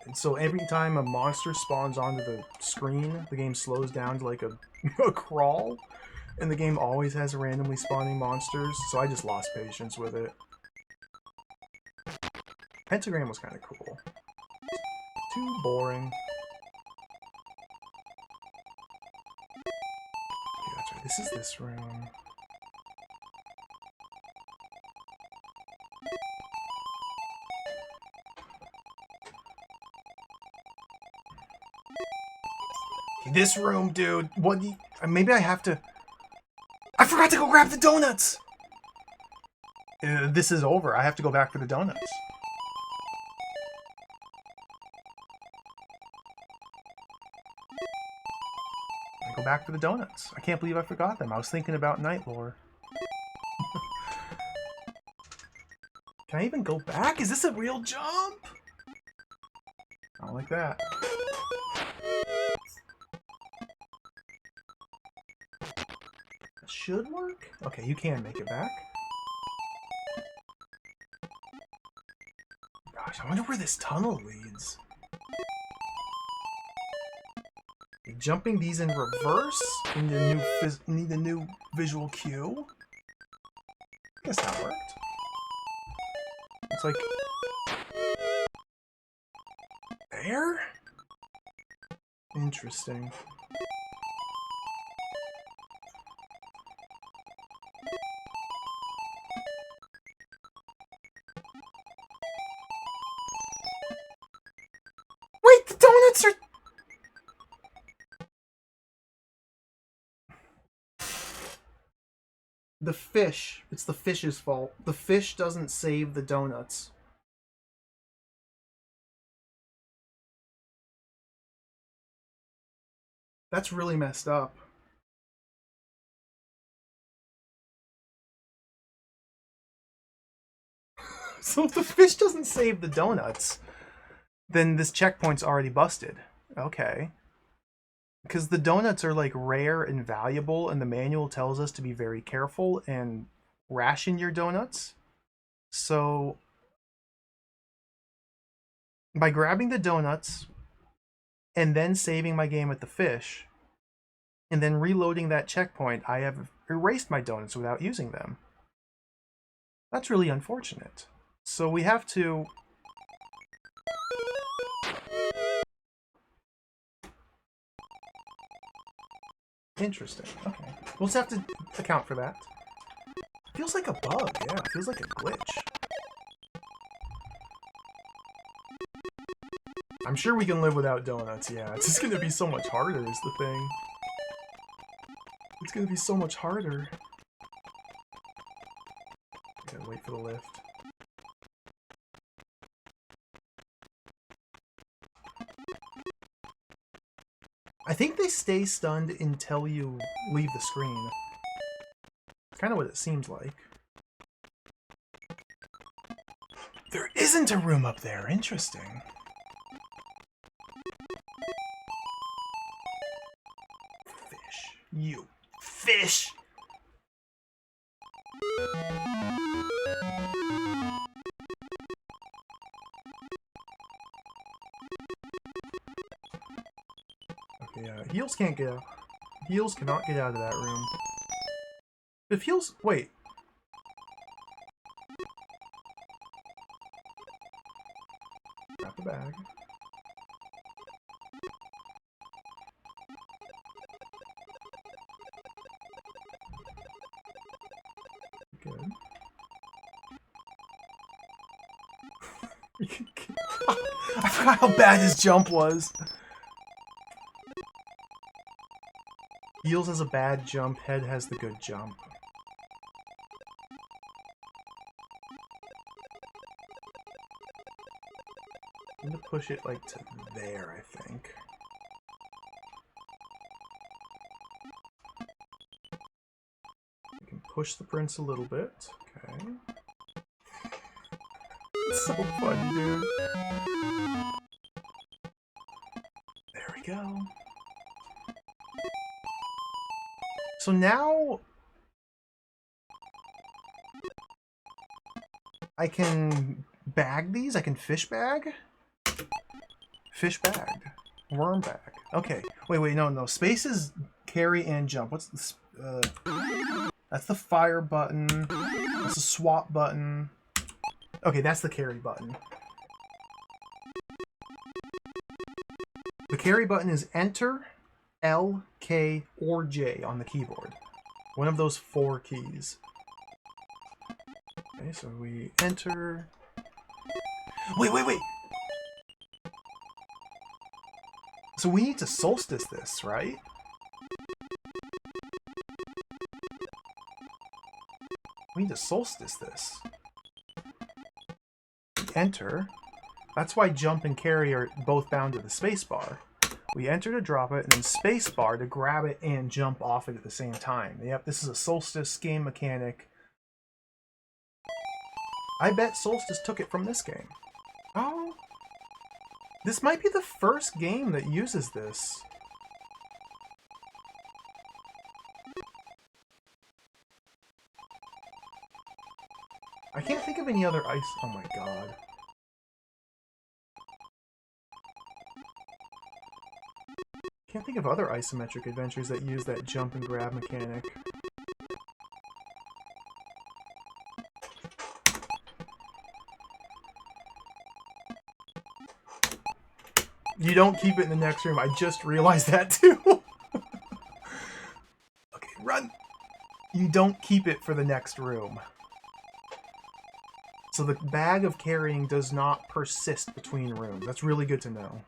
S1: And so every time a monster spawns onto the screen, the game slows down to like a crawl. And the game always has randomly spawning monsters, so I just lost patience with it. Pentagram was kind of cool. Too boring. Okay, that's right. This is this room. Okay, this room, dude. What? Maybe I have to... I forgot to go grab the donuts! This is over. I have to go back for the donuts. I go back for the donuts. I can't believe I forgot them. I was thinking about Night Lore. Can I even go back? Is this a real jump? I don't like that. That should work? Okay, you can make it back. Gosh, I wonder where this tunnel leads. Jumping these in reverse? Need a new visual cue? I guess that worked. It's like... there? Interesting. Wait, the donuts are... The fish. It's the fish's fault. The fish doesn't save the donuts. That's really messed up. So if the fish doesn't save the donuts, then this checkpoint's already busted. Okay. Because the donuts are like rare and valuable, and the manual tells us to be very careful and ration your donuts. So by grabbing the donuts and then saving my game with the fish and then reloading that checkpoint, I have erased my donuts without using them. That's really unfortunate. So we have to... Interesting. Okay. We'll just have to account for that. Feels like a bug, yeah. It feels like a glitch. I'm sure we can live without donuts, yeah. It's just gonna be so much harder is the thing. It's gonna be so much harder. Gotta wait for the lift. I think they stay stunned until you leave the screen. kind of what it seems like. There isn't a room up there. Interesting. Fish. You. Fish! Okay, Heels can't get out. Heels cannot get out of that room. If Heels... Wait. Grab the bag. Good. I forgot how bad his jump was. Heels has a bad jump, Head has the good jump. I'm gonna push it like to there, I think. We can push the prince a little bit. Okay. It's so funny, dude. There we go. So now I can bag these. I can fish bag. Fish bag. Worm bag. Okay. Wait, no. Space is carry and jump. What's this? That's the fire button. That's the swap button. Okay, that's the carry button. The carry button is enter, L, K, or J on the keyboard. One of those 4 keys. Okay, so we enter. Wait! So we need to solstice this, right? We need to solstice this. Enter. That's why jump and carry are both bound to the spacebar. We enter to drop it, and then spacebar to grab it and jump off it at the same time. Yep, this is a Solstice game mechanic. I bet Solstice took it from this game. Oh. This might be the first game that uses this. I can't think of any other ice... Oh my god. Can't think of other isometric adventures that use that jump and grab mechanic. You don't keep it in the next room. I just realized that too. Okay, run! You don't keep it for the next room. So the bag of carrying does not persist between rooms. That's really good to know.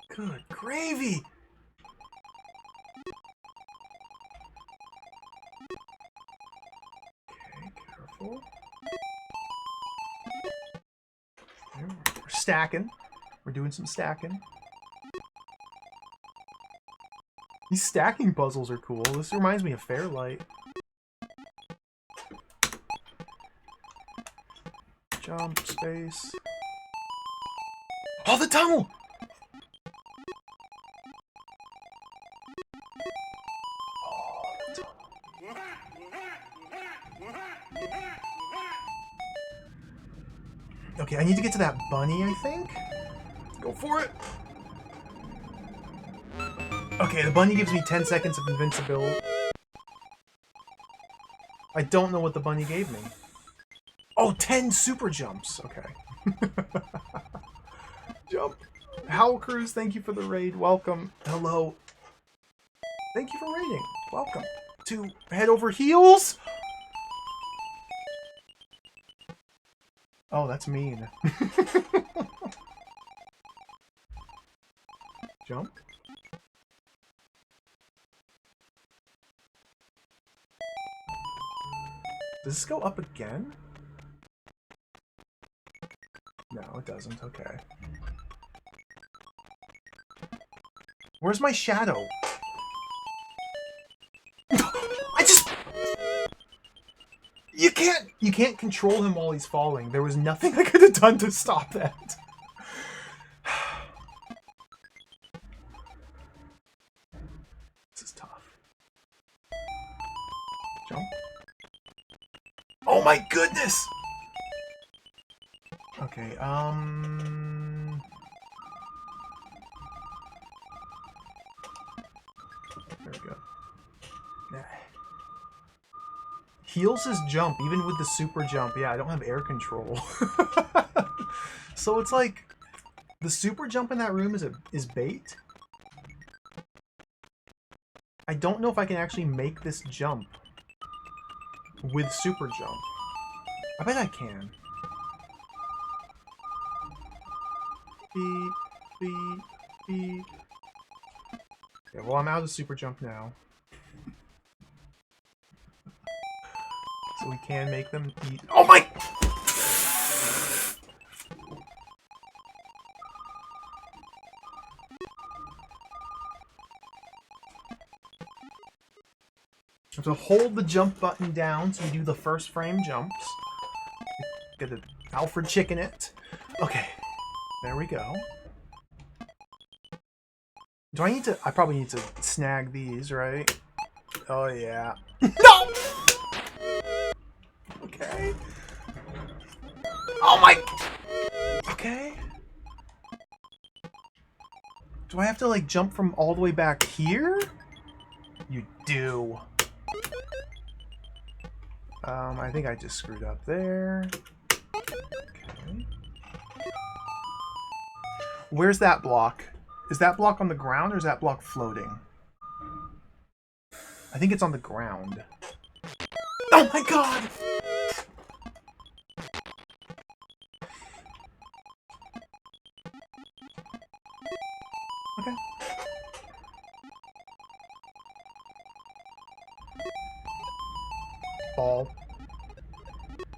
S1: Good gravy! Okay, careful. There, we're stacking. We're doing some stacking. These stacking puzzles are cool. This reminds me of Fairlight. Jump, space. Oh, the tunnel! Okay, I need to get to that bunny, I think. Go for it. Okay, the bunny gives me 10 seconds of invincibility. I don't know what the bunny gave me. Oh, 10 super jumps. Okay. Jump. Howl Cruise, thank you for the raid. Welcome. Hello. Thank you for raiding. Welcome to Head Over Heels. Oh, that's mean. Jump. Does this go up again? No, it doesn't. Okay. Where's my shadow? You can't control him while he's falling. There was nothing I could have done to stop that. This is tough. Jump. Oh my goodness! Okay, there we go. Heals his jump, even with the super jump. Yeah, I don't have air control. So it's like, the super jump in that room is bait? I don't know if I can actually make this jump with super jump. I bet I can. Beep, beep, beep. Yeah, well, I'm out of super jump now. So we can make them eat. Oh my! I have to hold the jump button down so we do the first frame jumps. Get the Alfred chicken it. Okay, there we go. Do I need to? I probably need to snag these, right? Oh yeah. No! Okay. Oh my! Okay. Do I have to like jump from all the way back here? You do. I think I just screwed up there. Okay. Where's that block? Is that block on the ground or is that block floating? I think it's on the ground. Oh my god! Okay. Ball.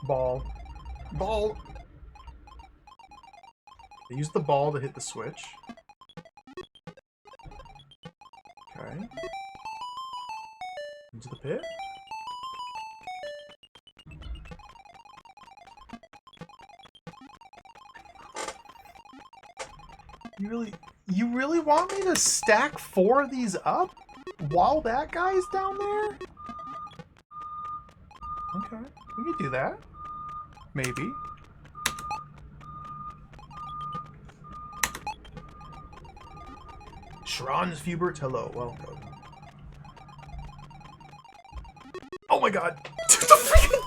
S1: Ball. Ball! I use the ball to hit the switch. Okay. Into the pit. You really want me to stack 4 of these up while that guy's down there? Okay, we can do that. Maybe. Schron's Fubert, hello, welcome. Oh my god! The freaking...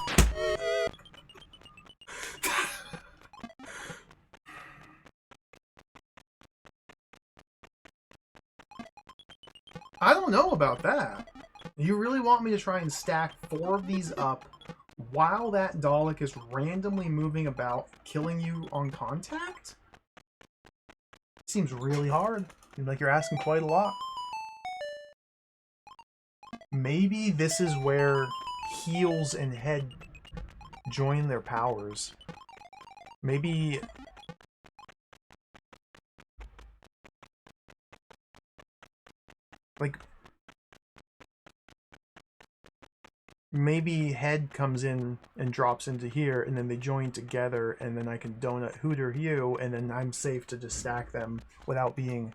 S1: I don't know about that. You really want me to try and stack 4 of these up while that Dalek is randomly moving about, killing you on contact? Seems really hard. Seems like you're asking quite a lot. Maybe this is where Heels and Head join their powers. Maybe... like... maybe Head comes in and drops into here, and then they join together, and then I can donut Hooter Hugh, and then I'm safe to just stack them without being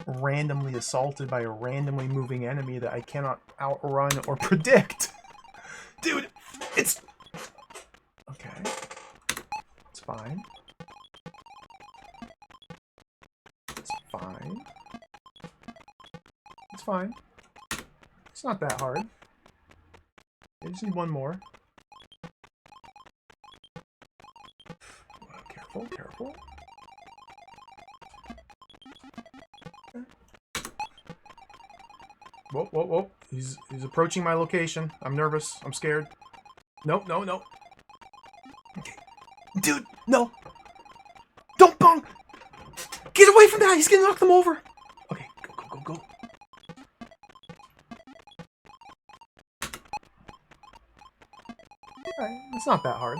S1: randomly assaulted by a randomly moving enemy that I cannot outrun or predict. Dude, it's... okay. It's fine. It's fine. It's fine. It's not that hard. I just need one more. Careful, careful. Okay. Whoa, whoa, whoa. He's approaching my location. I'm nervous. I'm scared. No, no, no. Okay. Dude, no. Don't bong! Get away from that! He's gonna knock them over! Okay, go, go, go, go. Alright, it's not that hard.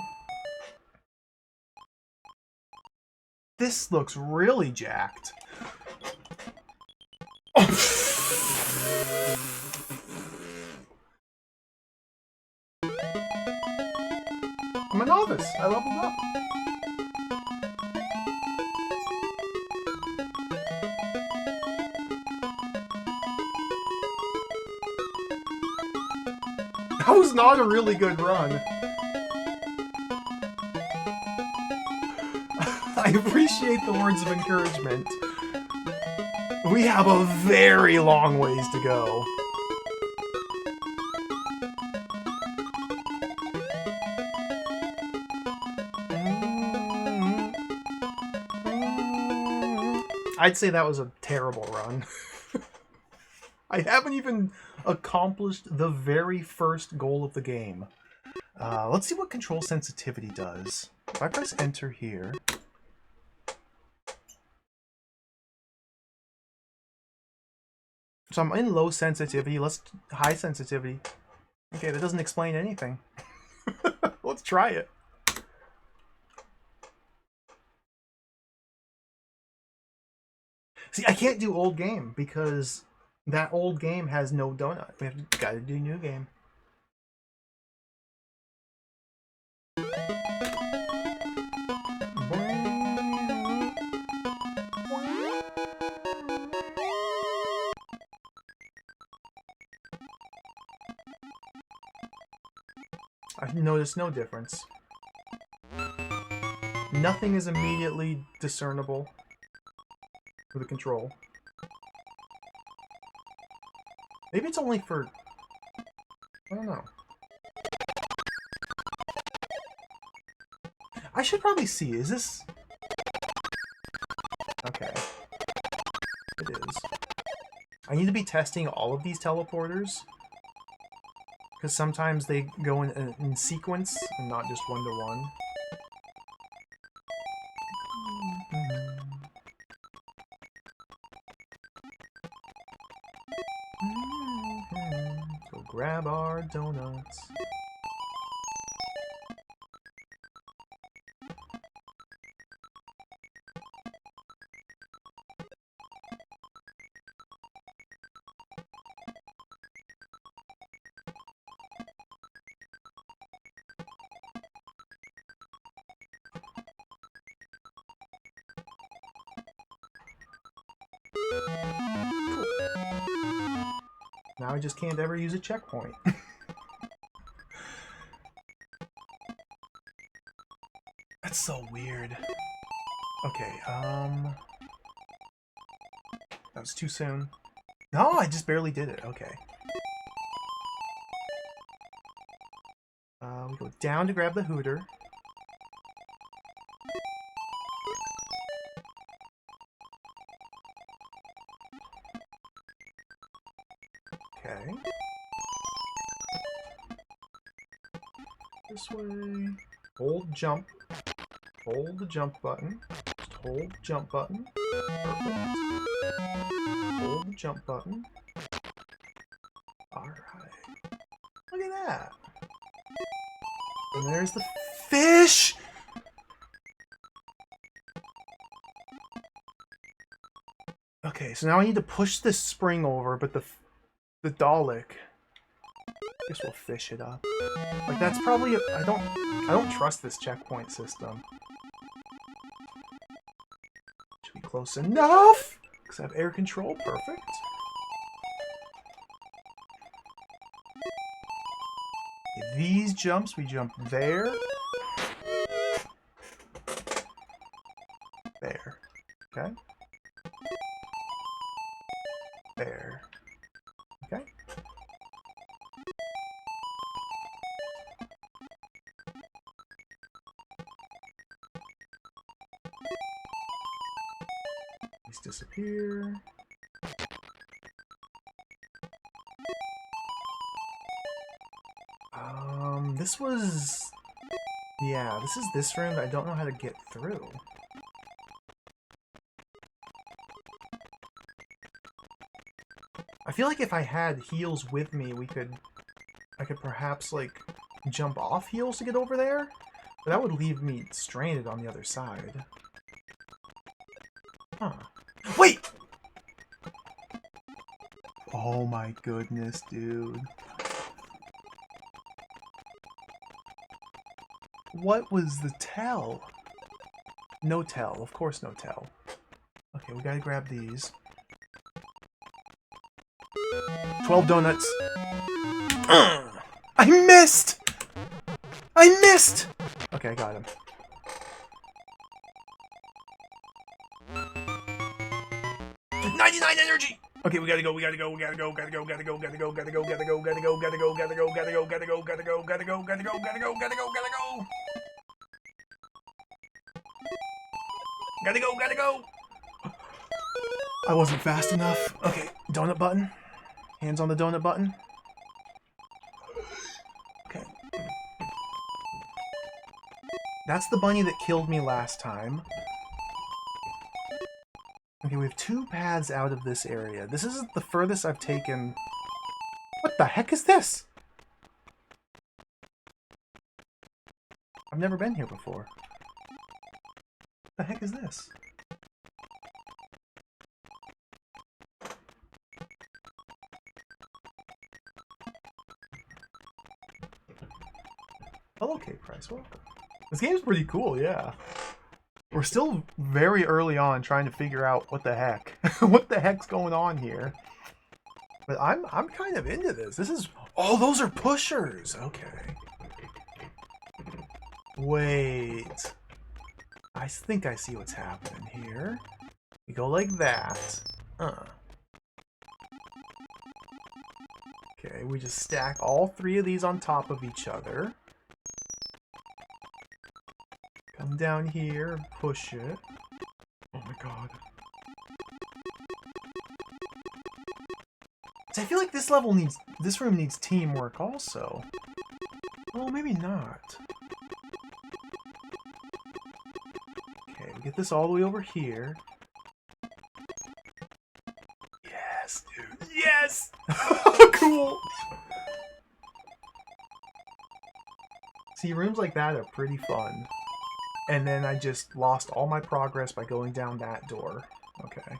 S1: This looks really jacked. Oh I'm a novice. I leveled up. That was not a really good run. I appreciate the words of encouragement. We have a very long ways to go. I'd say that was a terrible run. I haven't even accomplished the very first goal of the game. Let's see what control sensitivity does. If I press enter here... So I'm in low sensitivity, let's high sensitivity. Okay, that doesn't explain anything. Let's try it. See, I can't do old game because that old game has no donut. We've got to do new game. I've noticed no difference. Nothing is immediately discernible for the control. Maybe it's only for... I don't know. I should probably see. Is this... Okay. It is. I need to be testing all of these teleporters. Because sometimes they go in sequence and not just one-to-one. Go grab our donuts. Now I just can't ever use a checkpoint. That's so weird. Okay, that was too soon. No, I just barely did it. Okay. We go down to grab the Hooter. Okay. This way. Hold jump. Hold the jump button. Just hold the jump button. Perfect. Hold the jump button. Alright. Look at that. And there's the fish! Okay, so now I need to push this spring over, but the Dalek... I guess we'll fish it up. Like, that's probably... I don't trust this checkpoint system. Should be close enough! Because I have air control. Perfect. These jumps, we jump there. There. Okay. There. Okay. These disappear. This was... Yeah, this is this room that I don't know how to get through. I feel like if I had heals with me, I could perhaps, like, jump off heals to get over there? But that would leave me stranded on the other side. Huh. Wait! Oh my goodness, dude. What was the tell? No tell. Of course no tell. Okay, we gotta grab these. 12 donuts. I missed! I missed! Okay, I got him. Energy! Okay, we gotta go, we gotta go, we gotta go, gotta go, gotta go, gotta go, gotta go, gotta go, gotta go, gotta go, gotta go, gotta go, gotta go, gotta go, gotta go, gotta go, gotta go, gotta go, gotta go. Gotta go, gotta go! I wasn't fast enough. Okay, donut button. Hands on the donut button. Okay. That's the bunny that killed me last time. Okay, we have 2 paths out of this area. This isn't the furthest I've taken... What the heck is this? I've never been here before. What the heck is this? Oh, okay, Price, welcome. This game's pretty cool, yeah. We're still very early on trying to figure out what the heck. What the heck's going on here? But I'm kind of into this. This is... Oh, those are pushers! Okay. Wait. I think I see what's happening here. We go like that. Okay, we just stack all 3 of these on top of each other. Come down here and push it. Oh my god. So I feel like this room needs teamwork also. Oh, maybe not. Okay, we get this all the way over here. Yes, dude. Yes! Cool! See, rooms like that are pretty fun. And then I just lost all my progress by going down that door. Okay.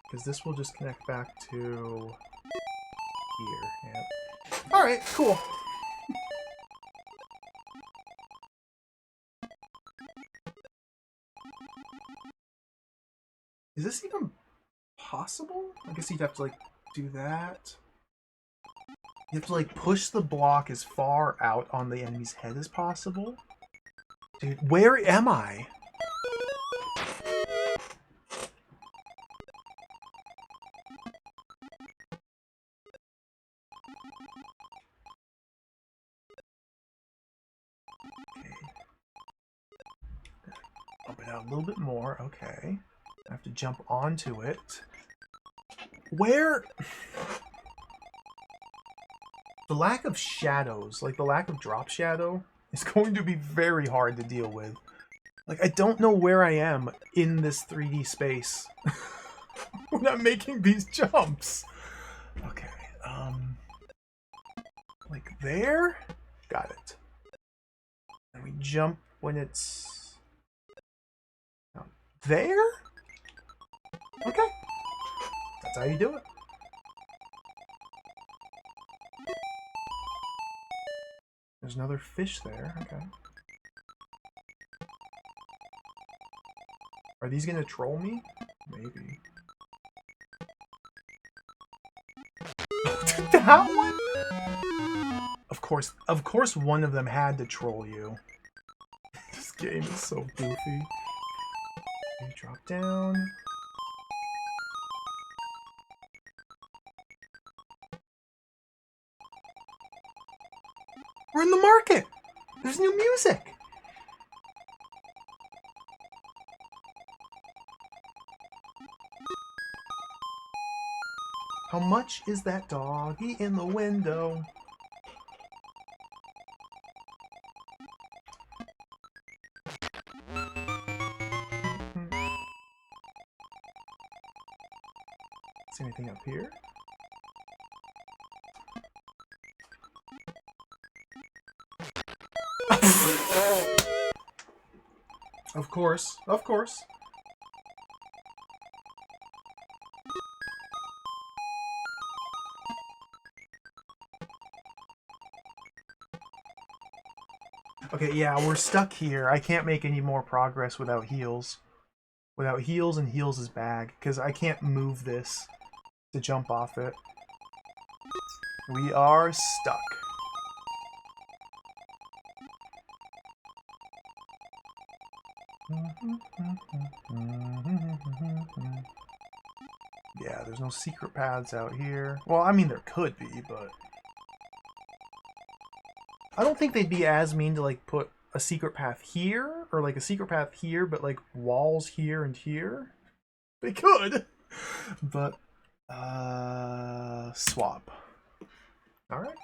S1: Because this will just connect back to here. Yep. Alright, cool. Is this even possible? I guess you'd have to, like, do that. You have to, like, push the block as far out on the enemy's head as possible. Dude, where am I? Okay. Bump it out a little bit more. Okay. I have to jump onto it. Where... The lack of shadows, like the lack of drop shadow, is going to be very hard to deal with. Like, I don't know where I am in this 3D space when I'm making these jumps. Okay, like there? Got it. And we jump when it's... there? Okay. That's how you do it. There's another fish there. Okay. Are these gonna troll me? Maybe. That one? Of course one of them had to troll you. This game is so goofy. Okay, drop down. We're in the market! There's new music! How much is that doggy in the window? See anything up here? Of course, of course. Okay, yeah, we're stuck here. I can't make any more progress without heals. Without heals and heals' bag, because I can't move this to jump off it. We are stuck. Yeah, there's no secret paths out here. Well, I mean, there could be, but I don't think they'd be as mean to, like, put a secret path here, or, like, a secret path here, but, like, walls here and here. They could! But, swap. Alright.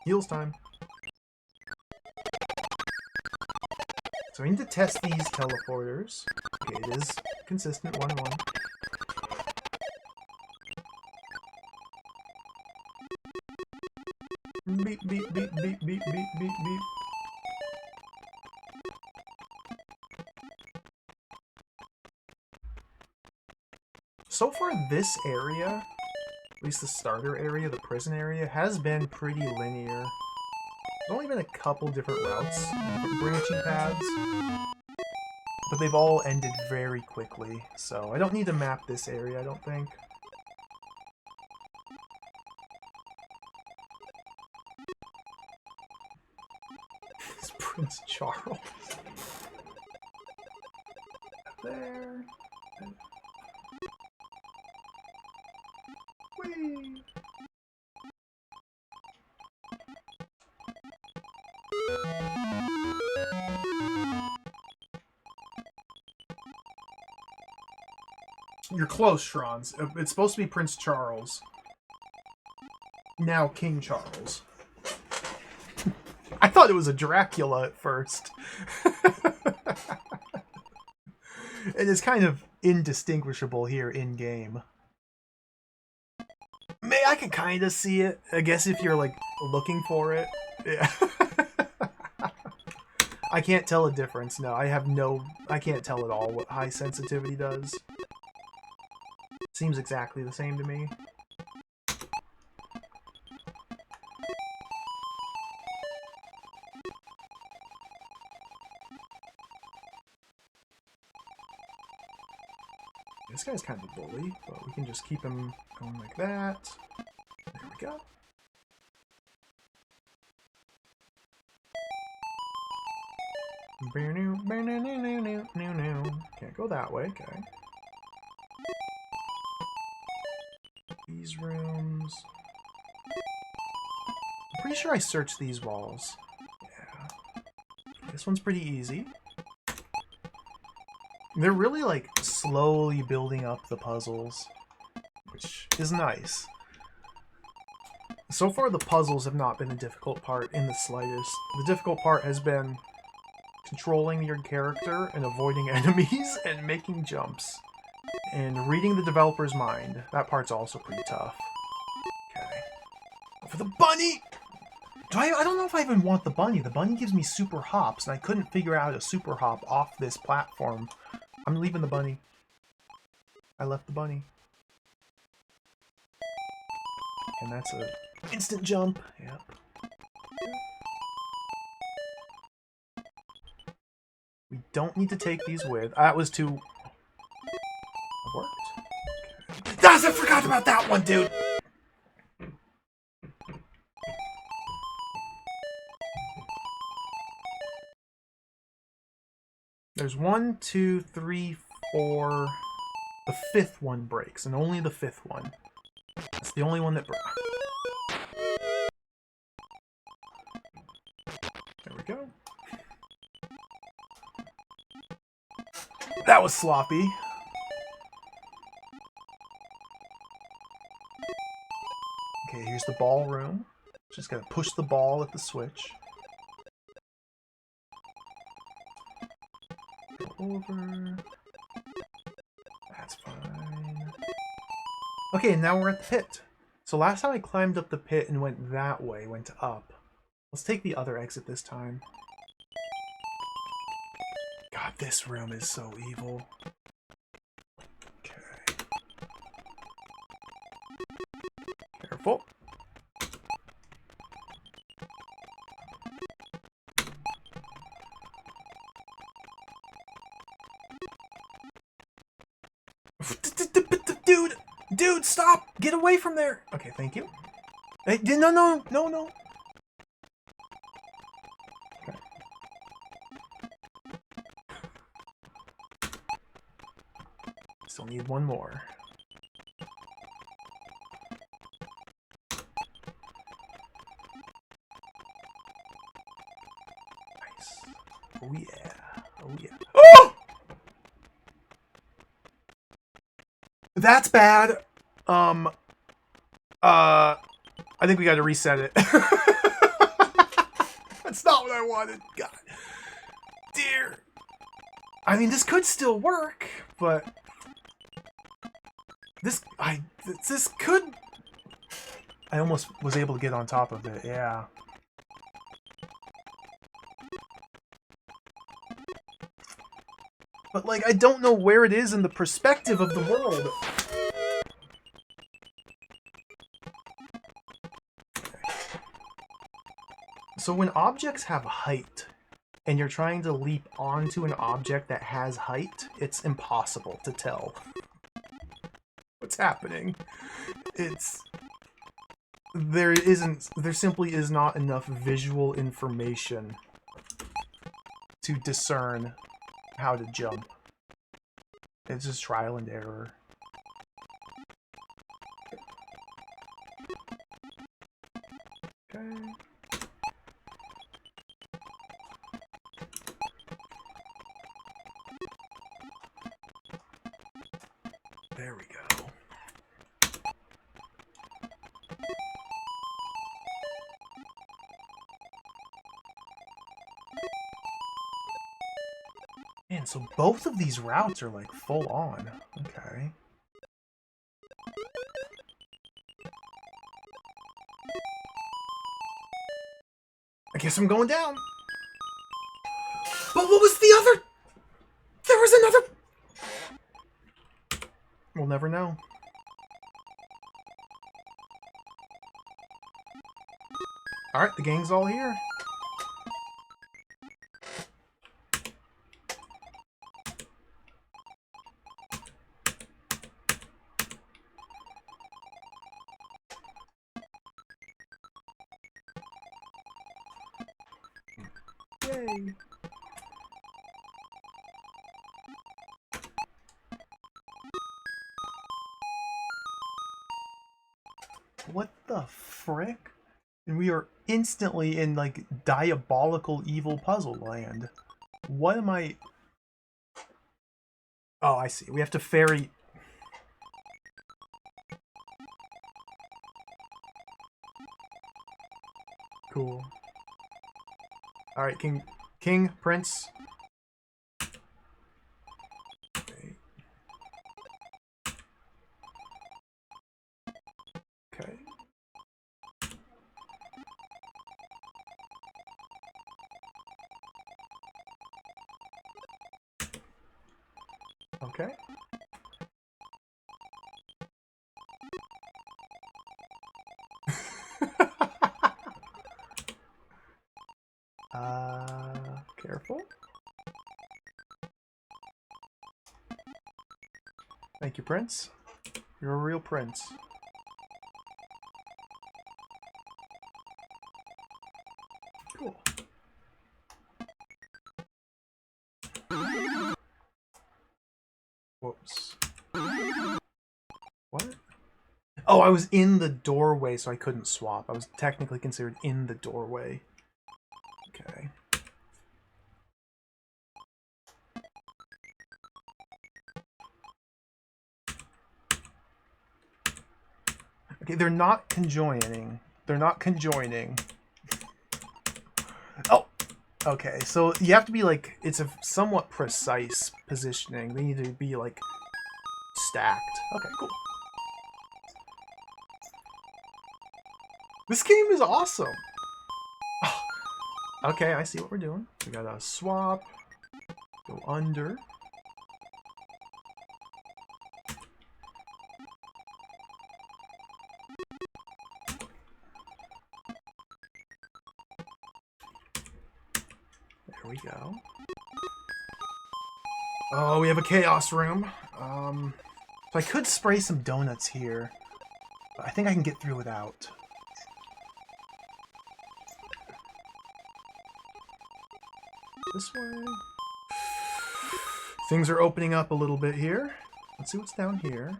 S1: Heals time. So I need to test these teleporters. Okay, it is consistent 1-1. Beep, beep, beep, beep, beep, beep, beep, beep. So far, this area, at least the starter area, the prison area, has been pretty linear. There's only been a couple different routes, different branching paths, but they've all ended very quickly, so I don't need to map this area, I don't think. It's Prince Charles. There. Whee! You're close, Franz. It's supposed to be Prince Charles. Now King Charles. I thought it was a Dracula at first. It is kind of indistinguishable here in-game. I can kind of see it. I guess if you're, like, looking for it. Yeah. I can't tell a difference. No, I can't tell at all what high sensitivity does. Seems exactly the same to me. This guy's kind of a bully, but we can just keep him going like that. There we go. Can't go that way, okay. These rooms. I'm pretty sure I searched these walls. Yeah. This one's pretty easy. They're really, like, slowly building up the puzzles, which is nice. So far, the puzzles have not been a difficult part in the slightest. The difficult part has been controlling your character and avoiding enemies and making jumps. And reading the developer's mind. That part's also pretty tough. Okay. For the bunny! I don't know if I even want the bunny. The bunny gives me super hops, and I couldn't figure out a super hop off this platform. I'm leaving the bunny. I left the bunny. And that's a instant jump. Yep. We don't need to take these with. That was too... It worked. Okay. I forgot about that one, dude! There's 1, 2, 3, 4... The fifth one breaks, and only the fifth one. It's the only one that breaks. There we go. That was sloppy. Okay, here's the ballroom. Just gotta push the ball at the switch. Go over. That's fine. Okay, now we're at the pit. So last time I climbed up the pit and went that way, went up. Let's take the other exit this time. God, this room is so evil. Okay. Careful. Dude, stop! Get away from there! Okay, thank you. Hey, no. Okay. Still need one more. Nice. Oh yeah. Oh yeah. Oh! That's bad. I think we got to reset it. That's not what I wanted. God. Dear. I mean, this could still work, but this could. I almost was able to get on top of it. Yeah. But like, I don't know where it is in the perspective of the world. So when objects have height, and you're trying to leap onto an object that has height, it's impossible to tell what's happening. There simply is not enough visual information to discern how to jump. It's just trial and error. Okay. There we go. Man, so both of these routes are like full on. Okay. I guess I'm going down. But what was the other? There was another. We'll never know. Alright, the gang's all here. Yay. What the frick? And we are instantly in, like, diabolical evil puzzle land. What am I... Oh, I see. We have to ferry... Cool. Alright, King, Prince. Okay. Okay. Okay. Careful. Thank you, Prince. You're a real prince. Cool. Whoops. What? Oh, I was in the doorway, so I couldn't swap. I was technically considered in the doorway. Okay. Okay, they're not conjoining. They're not conjoining. Oh! Okay, so you have to be like, it's a somewhat precise positioning. They need to be like stacked. Okay, cool. This game is awesome. Oh, okay, I see what we're doing. We got a swap. Go under. There we go. Oh, we have a chaos room. So I could spray some donuts here, but I think I can get through without. This way. Things are opening up a little bit here. Let's see what's down here.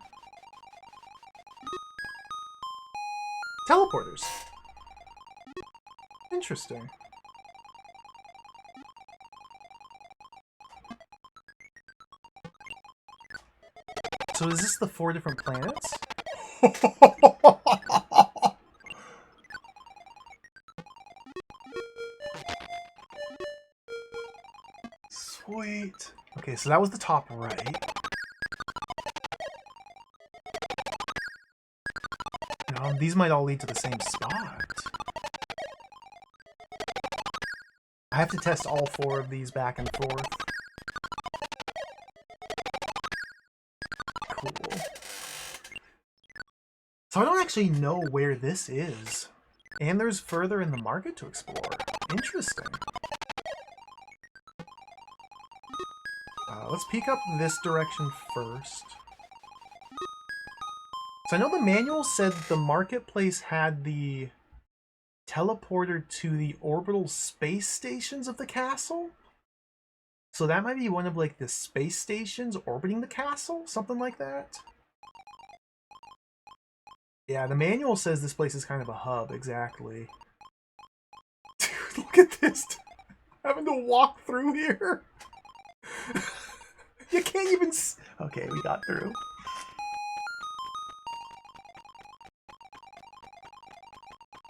S1: Teleporters. Interesting. So is this the 4 different planets? Sweet. Okay, so that was the top right. These might all lead to the same spot. I have to test all 4 of these back and forth. Cool. So I don't actually know where this is. And there's further in the market to explore. Interesting. Let's peek up this direction first. So I know the manual said the marketplace had the teleporter to the orbital space stations of the castle. So that might be one of like the space stations orbiting the castle, something like that. Yeah, the manual says this place is kind of a hub, exactly. Dude, look at this. Having to walk through here. You can't even... Okay, we got through.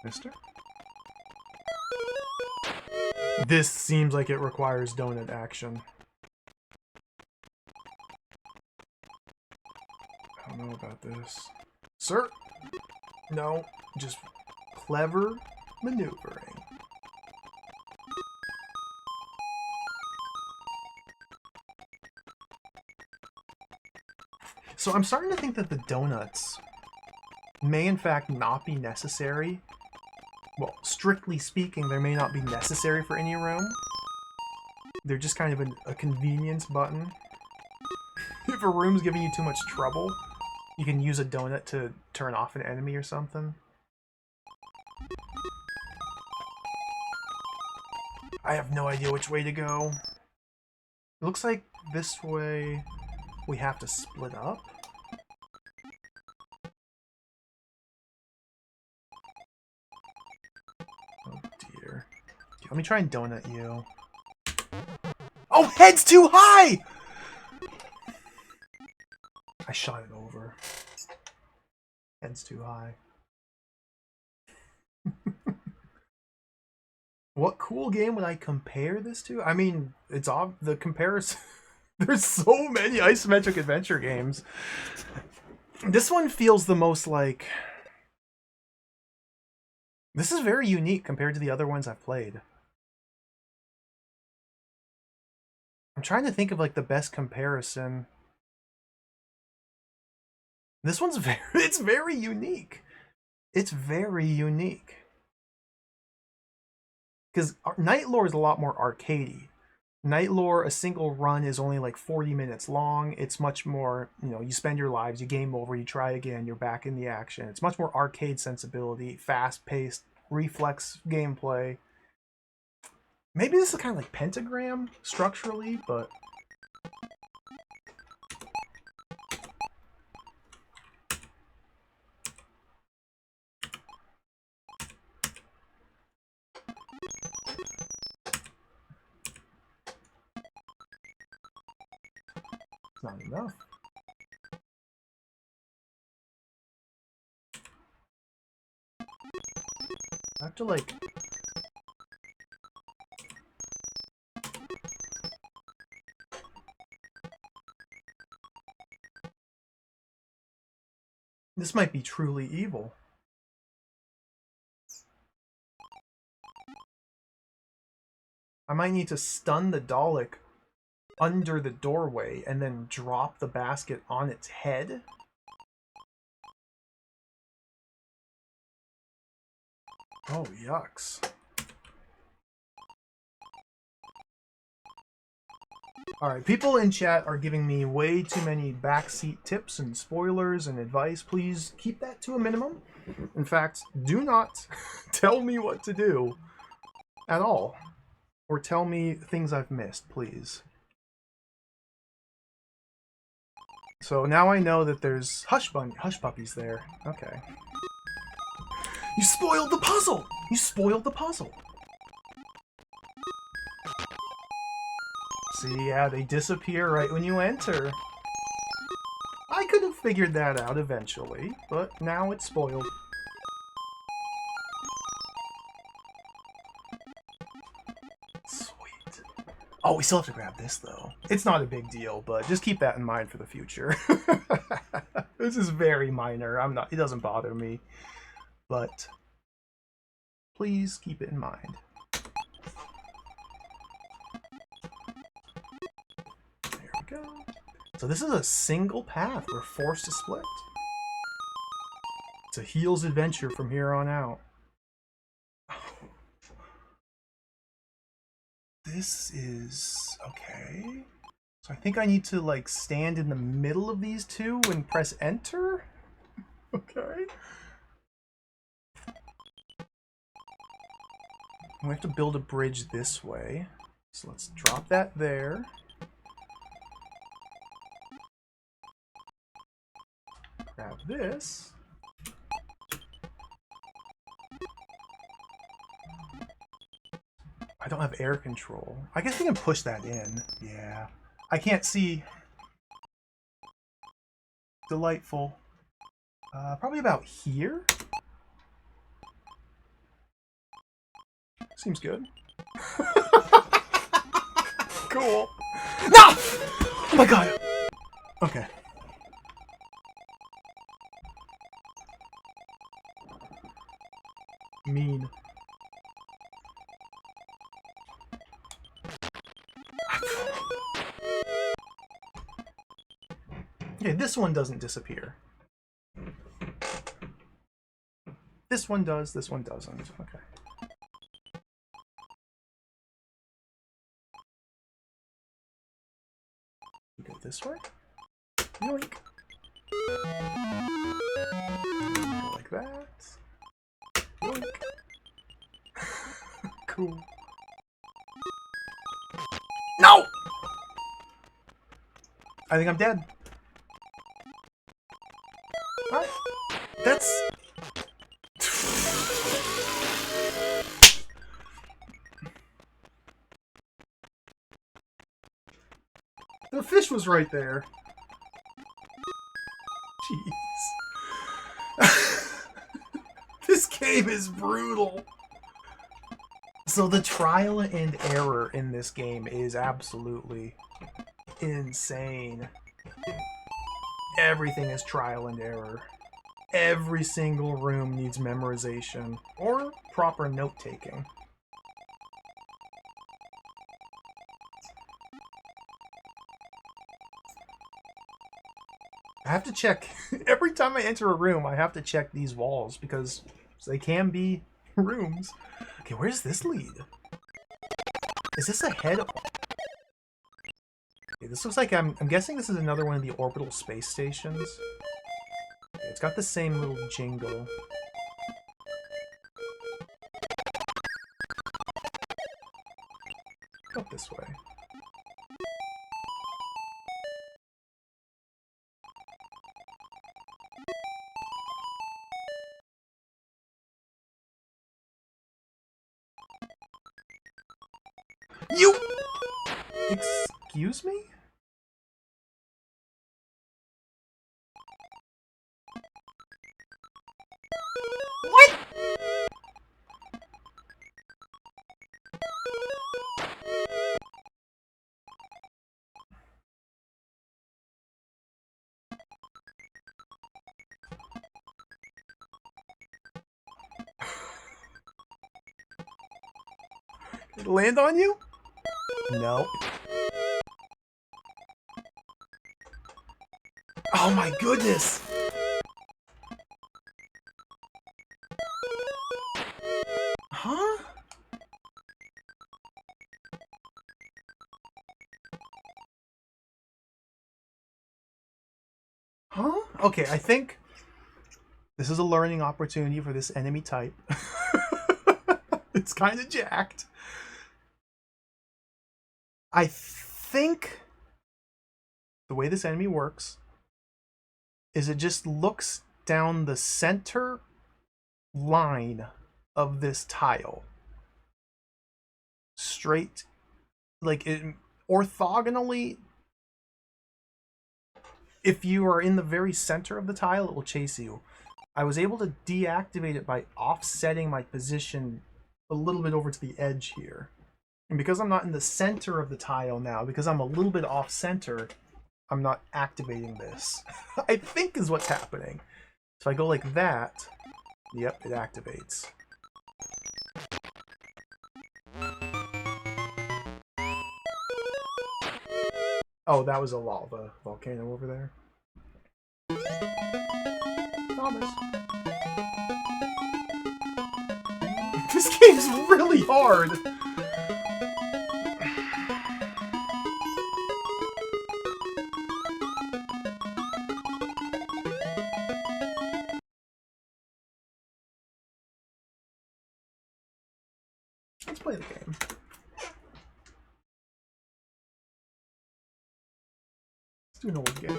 S1: Mister? This seems like it requires donut action. I don't know about this. Sir? No, just clever maneuvering. So I'm starting to think that the donuts may in fact not be necessary. Well, strictly speaking, they may not be necessary for any room. They're just kind of a convenience button. If a room's giving you too much trouble, you can use a donut to turn off an enemy or something. I have no idea which way to go. It looks like this way we have to split up. Oh dear. Okay, let me try and donut you. Oh, head's too high! I shot it over. Head's too high. What cool game would I compare this to? I mean, it's the comparison. There's so many isometric adventure games. This one feels the most like... This is very unique compared to the other ones I've played. I'm trying to think of like the best comparison. This one's it's very unique. It's very unique. Because Night Lore is a lot more arcadey. Night Lore, a single run is only like 40 minutes long. It's much more, you spend your lives, you game over, you try again, you're back in the action. It's much more arcade sensibility, fast-paced, reflex gameplay. Maybe this is kind of like Pentagram structurally, but... It's not enough. I have to like... This might be truly evil. I might need to stun the Dalek under the doorway and then drop the basket on its head? Oh, yucks. Alright, people in chat are giving me way too many backseat tips and spoilers and advice. Please keep that to a minimum. In fact, do not tell me what to do at all. Or tell me things I've missed, please. So now I know that there's hush puppies there. Okay. You spoiled the puzzle! You spoiled the puzzle! See, yeah, they disappear right when you enter. I could have figured that out eventually, but now it's spoiled. Sweet. Oh, we still have to grab this, though. It's not a big deal, but just keep that in mind for the future. This is very minor. It doesn't bother me. But please keep it in mind. There we go. So this is a single path. We're forced to split. It's a heels adventure from here on out. This is... okay. So I think I need to, like, stand in the middle of these two and press enter? Okay. We have to build a bridge this way. So let's drop that there. Grab this. I don't have air control. I guess we can push that in. Yeah. I can't see. Delightful. Probably about here? Seems good. Cool. No! Oh my god! Okay. Mean. Okay, this one doesn't disappear. This one does, this one doesn't. Okay. We go this way. Yoink. Go like that. Yoink. Cool. No! I think I'm dead. Alright. That's... The fish was right there. Jeez. This game is brutal. So the trial and error in this game is absolutely insane. Everything is trial and error. Every single room needs memorization or proper note-taking. I have to check, every time I enter a room, I have to check these walls because they can be rooms. Okay, where does this lead? Is this a head? Okay, this looks like, I'm guessing this is another one of the orbital space stations. Okay, it's got the same little jingle. Go this way. You... Excuse me? What? Land on you? No. Oh my goodness! Huh? Huh? Okay, I think this is a learning opportunity for this enemy type. It's kind of jacked. I think the way this enemy works is it just looks down the center line of this tile. Straight, like it, orthogonally, if you are in the very center of the tile, it will chase you. I was able to deactivate it by offsetting my position a little bit over to the edge here. And because I'm not in the center of the tile now, because I'm a little bit off center, I'm not activating this. I think is what's happening. So if I go like that, yep, it activates. Oh, that was a lava volcano over there. Thomas. This game's really hard. Let's play the game. Let's do an old game.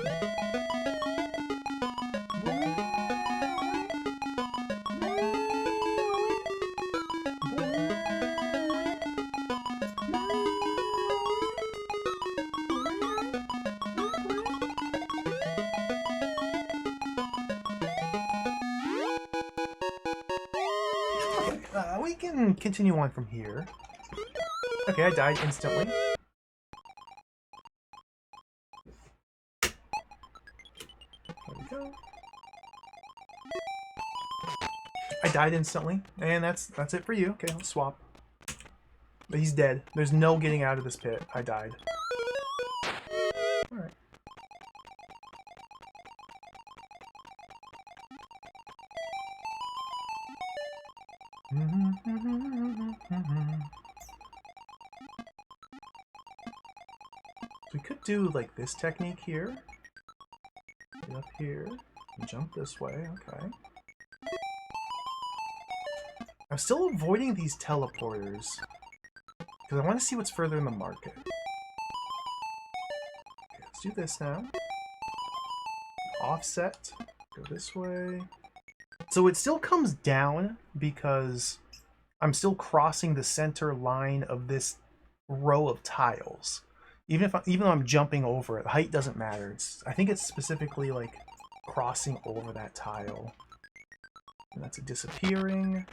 S1: We can continue on from here. Okay, I died instantly. There we go. I died instantly, and that's it for you. Okay, let's swap. But he's dead. There's no getting out of this pit. I died. Alright. We could do like this technique here. Get up here and jump this way. Okay. I'm still avoiding these teleporters because I want to see what's further in the market. Okay, let's do this now. Offset. Go this way. So it still comes down because I'm still crossing the center line of this row of tiles. Even though I'm jumping over it, the height doesn't matter. I think it's specifically like crossing over that tile. And that's a disappearing.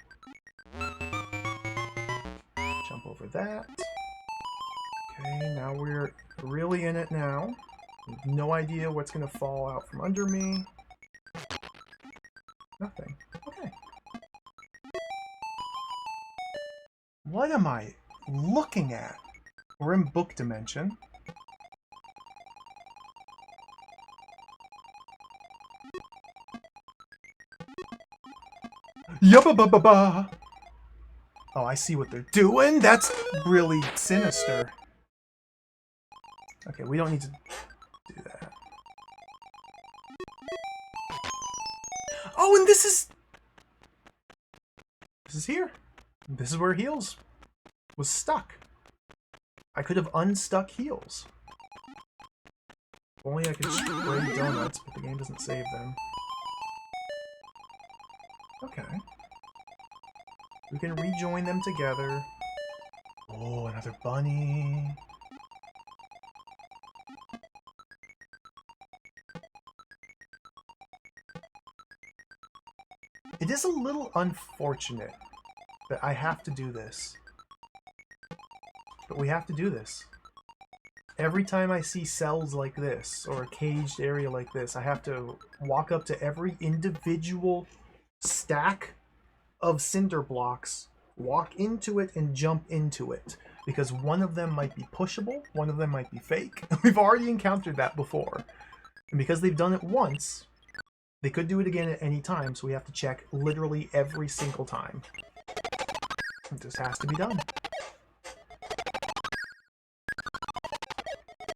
S1: Jump over that. Okay, now we're really in it now. No idea what's gonna fall out from under me. Nothing. Okay. What am I looking at? We're in book dimension. Yubba-ba-ba-ba! Oh, I see what they're doing. That's really sinister. Okay, we don't need to do that. Oh, and this is here. This is where Heels was stuck. I could have unstuck Heels. If only I could spray donuts, but the game doesn't save them. Okay. We can rejoin them together. Oh, another bunny. It is a little unfortunate that I have to do this. But we have to do this. Every time I see cells like this, or a caged area like this, I have to walk up to every individual stack of cinder blocks, walk into it, and jump into it. Because one of them might be pushable, one of them might be fake. We've already encountered that before. And because they've done it once, they could do it again at any time, so we have to check literally every single time. It just has to be done.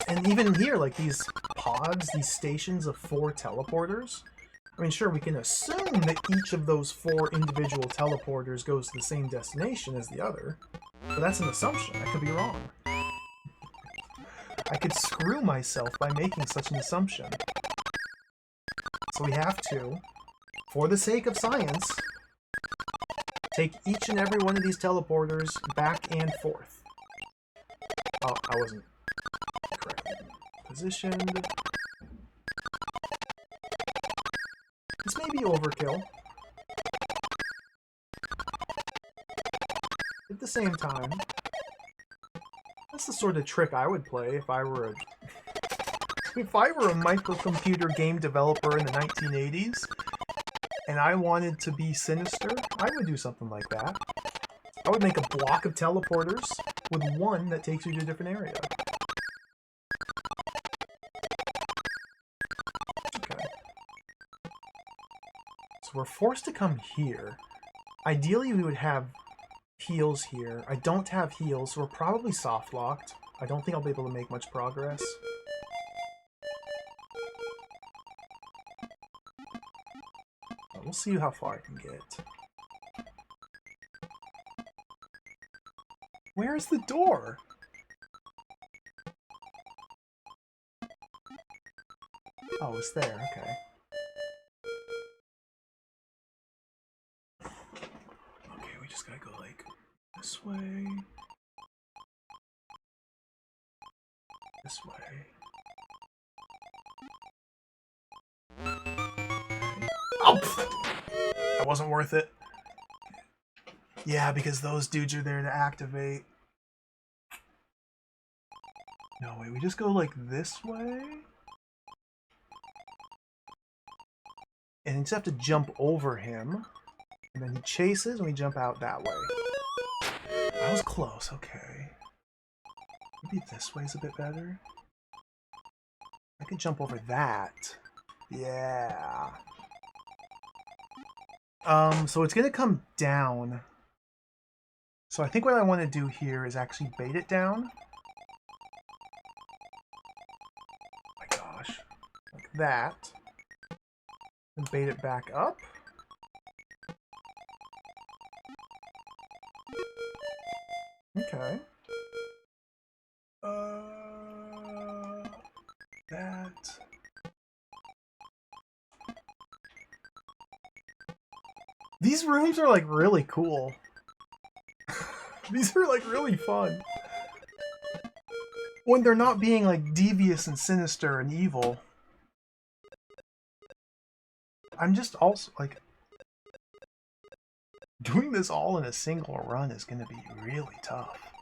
S1: And even here, like these pods, these stations of 4 teleporters, I mean, sure, we can assume that each of those 4 individual teleporters goes to the same destination as the other, but that's an assumption. I could be wrong. I could screw myself by making such an assumption. So we have to, for the sake of science, take each and every one of these teleporters back and forth. Oh, I wasn't correctly positioned. This may be overkill. At the same time, that's the sort of trick I would play if I were a microcomputer game developer in the 1980s and I wanted to be sinister. I would do something like that. I would make a block of teleporters with one that takes you to a different area. Okay. So we're forced to come here. Ideally, we would have heals here. I don't have heals, so we're probably soft locked. I don't think I'll be able to make much progress. But we'll see how far I can get. Where's the door? Oh, it's there, okay. Okay, we just gotta go like this way. This way. Oh! That wasn't worth it. Yeah, because those dudes are there to activate. No, wait, we just go like this way? And you just have to jump over him. And then he chases and we jump out that way. That was close, okay. Maybe this way's a bit better. I could jump over that. Yeah. So it's gonna come down. So I think what I want to do here is actually bait it down. Oh my gosh. Like that. And bait it back up. Okay. That. These rooms are like really cool. These are like really fun. When they're not being like devious and sinister and evil. I'm just also like... doing this all in a single run is going to be really tough.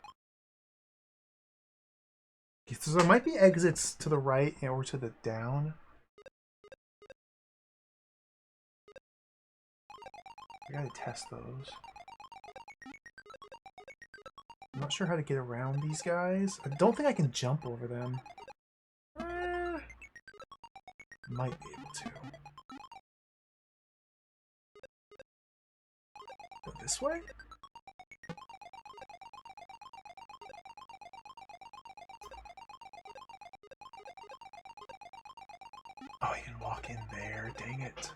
S1: So there might be exits to the right or to the down. I gotta test those. I'm not sure how to get around these guys. I don't think I can jump over them. Might be able to. Go this way? Oh, you can walk in there. Dang it.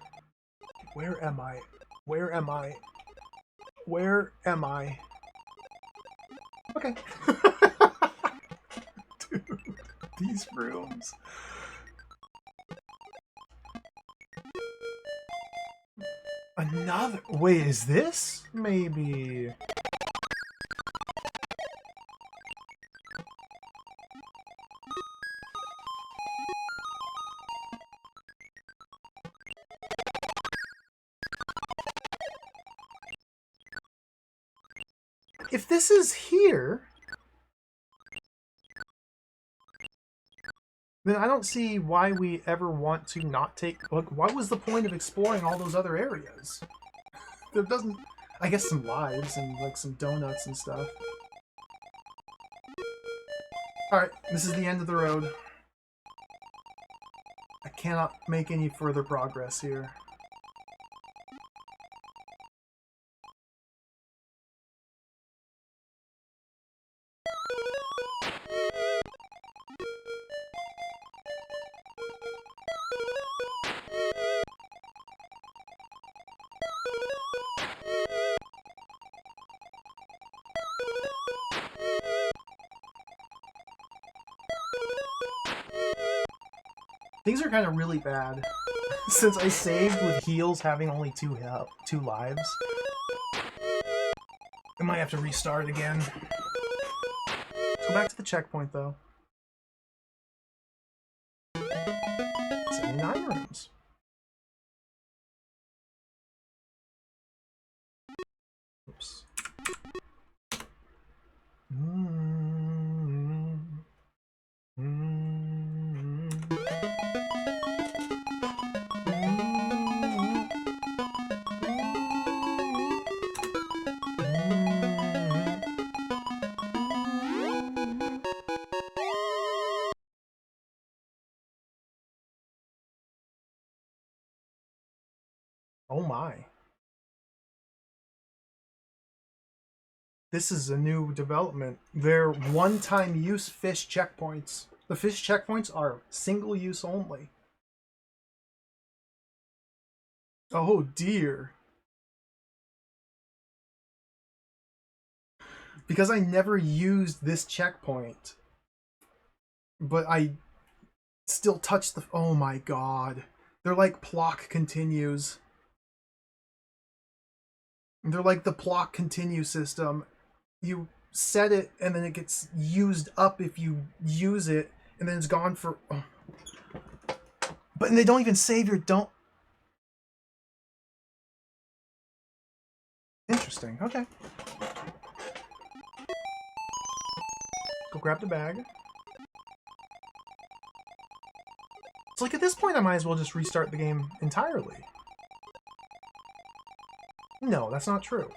S1: Where am I? Where am I? Where am I? Okay. Dude, these rooms. Another... Wait, is this? Maybe... If this is here, then I don't see why we ever want to not take... Like, what was the point of exploring all those other areas? There doesn't... I guess some lives and, like, some donuts and stuff. Alright, this is the end of the road. I cannot make any further progress here. Things are kind of really bad. Since I saved with heals having only two lives, I might have to restart again. Let's go back to the checkpoint, though. 79 rooms. Oops. Oh my. This is a new development. They're one-time use fish checkpoints. The fish checkpoints are single use only. Oh dear. Because I never used this checkpoint, but I still touched the... Oh my god. They're like Plock continues. They're like the Plock continue system. You set it, and then it gets used up if you use it, and then it's gone for... Oh. But they don't even save your... Don't... Interesting. Okay. Go grab the bag. It's like at this point I might as well just restart the game entirely. No, that's not true.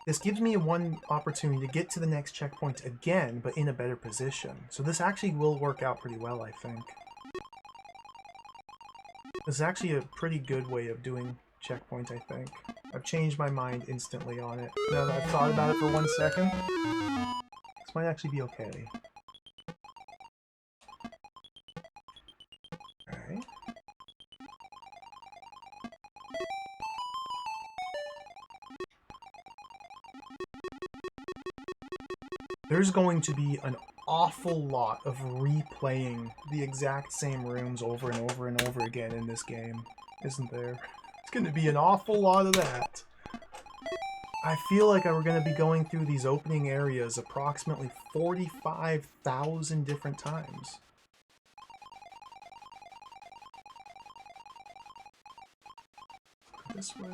S1: This gives me one opportunity to get to the next checkpoint again, but in a better position. So this actually will work out pretty well, I think. This is actually a pretty good way of doing checkpoint, I think. I've changed my mind instantly on it. Now that I've thought about it for 1 second, this might actually be okay. Alright. There's going to be an awful lot of replaying the exact same rooms over and over and over again in this game, isn't there? It's going to be an awful lot of that. I feel like we're going to be going through these opening areas approximately 45,000 different times. This way.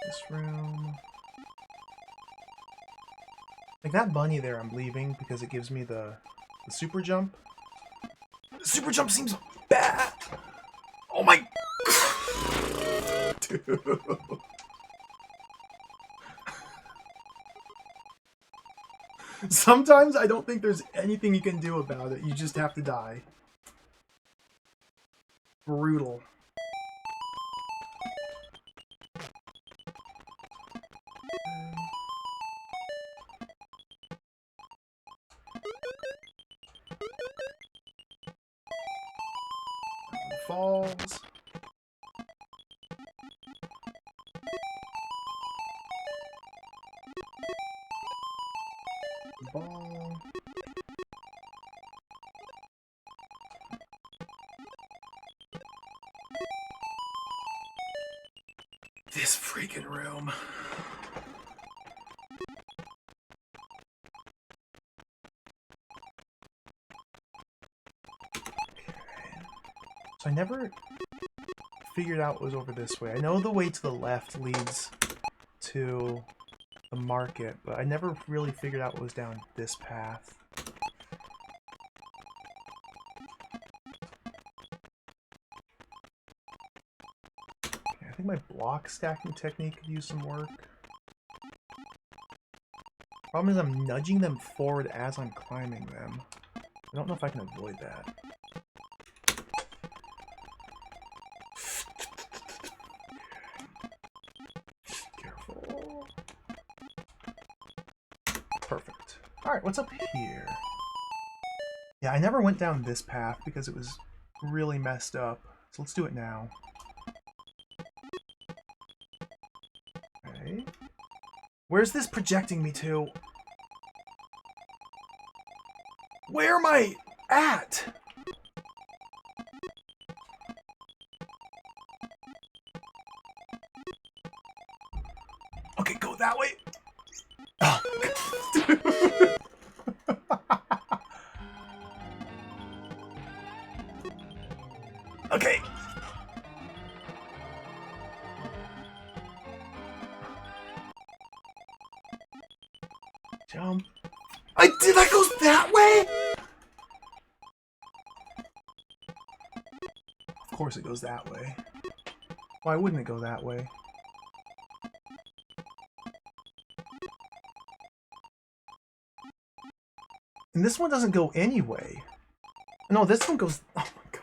S1: This room. Like that bunny there I'm leaving because it gives me the super jump. The super jump seems bad! Oh my... Dude. Sometimes I don't think there's anything you can do about it. You just have to die. Brutal. Falls. Ball. This freaking room. So I never figured out what was over this way. I know the way to the left leads to the market, but I never really figured out what was down this path. Okay, I think my block stacking technique could use some work. Problem is I'm nudging them forward as I'm climbing them. I don't know if I can avoid that. Careful. Perfect. Alright, what's up here? Yeah, I never went down this path because it was really messed up. So let's do it now. Okay. Where's this projecting me to? Where am I at? Okay, go that way. Oh, dude. Okay. Jump. That goes that way? Of course it goes that way. Why wouldn't it go that way? And this one doesn't go anyway. No, this one goes... Oh my god.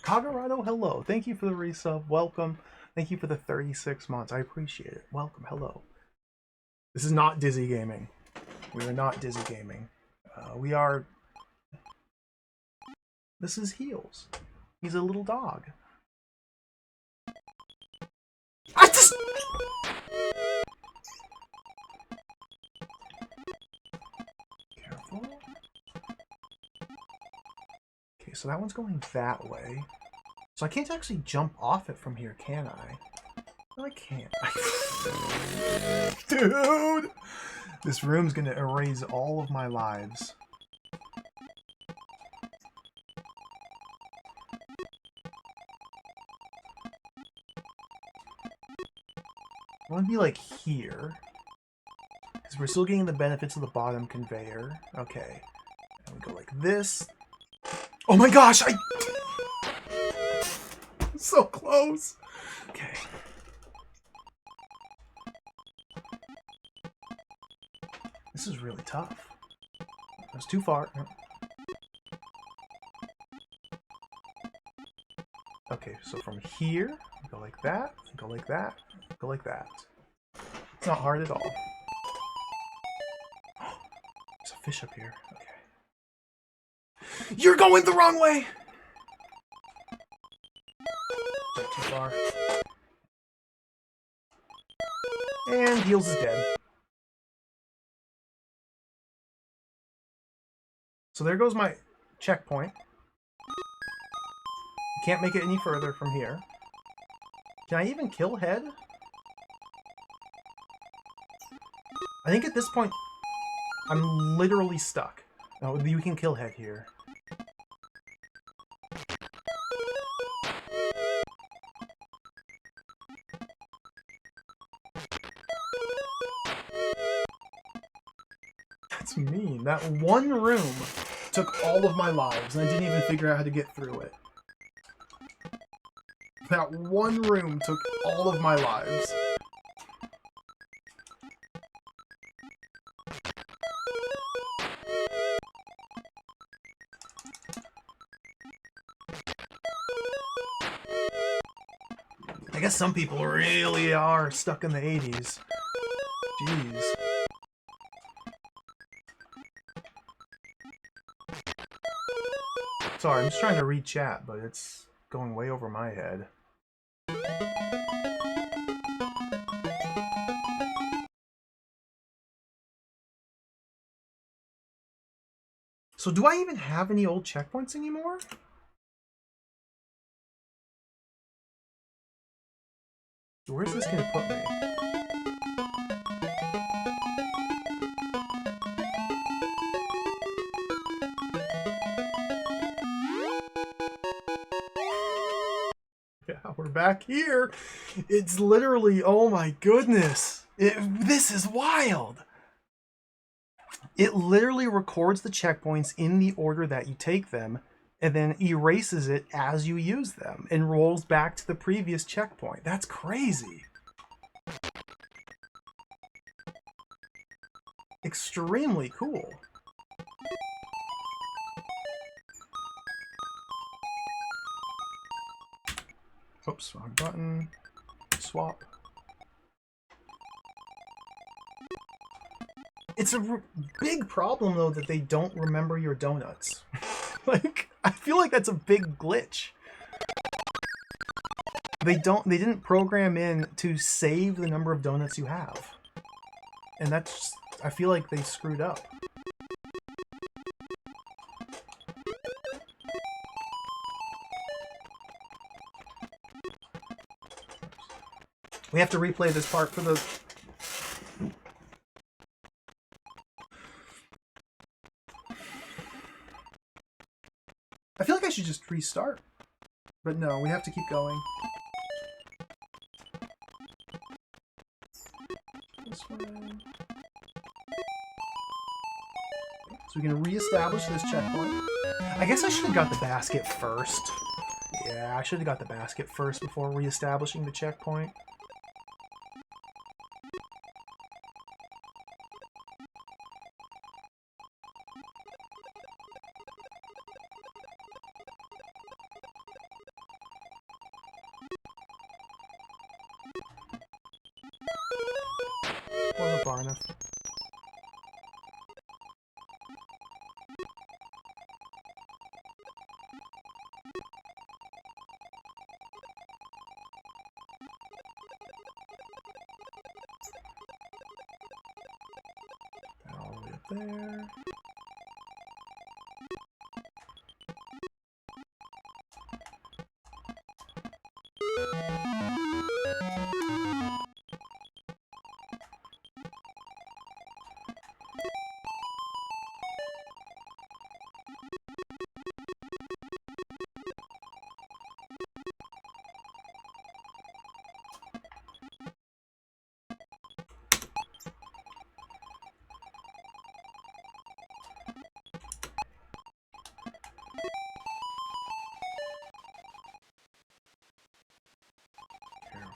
S1: Kagurado, hello. Thank you for the resub. Welcome. Thank you for the 36 months. I appreciate it. Welcome. Hello. This is not Dizzy Gaming. We are not Dizzy Gaming. We are... This is Heels. He's a little dog. I just... Careful. Okay, so that one's going that way. So I can't actually jump off it from here, can I? No, I can't. Dude! This room's gonna erase all of my lives. I want to be like here. Because we're still getting the benefits of the bottom conveyor. Okay. And we go like this. Oh my gosh! So close! Okay. This is really tough. That's too far. Okay, so from here, go like that, go like that, go like that. It's not hard at all. There's a fish up here. Okay. You're going the wrong way! Not too far. And Heels is dead. So there goes my checkpoint. Can't make it any further from here. Can I even kill Head? I think at this point, I'm literally stuck. No, you can kill Head here. That's mean. That one room took all of my lives, and I didn't even figure out how to get through it. That one room took all of my lives. I guess some people really are stuck in the 80s. Jeez. Sorry, I'm just trying to read chat, but it's going way over my head. So do I even have any old checkpoints anymore? Where's this gonna put me? We're back here. It's literally, oh my goodness. This is wild. It literally records the checkpoints in the order that you take them, and then erases it as you use them, and rolls back to the previous checkpoint. That's crazy. Extremely cool. Oops, wrong button. Swap. It's a big problem, though, that they don't remember your donuts. Like, I feel like that's a big glitch. They didn't program in to save the number of donuts you have. And that's, I feel like they screwed up. We have to replay this part for the... I feel like I should just restart. But no, we have to keep going. This way. So we can reestablish this checkpoint. I guess I should have got the basket first. Yeah, I should have got the basket first before reestablishing the checkpoint. Wasn't far enough. All the way up there.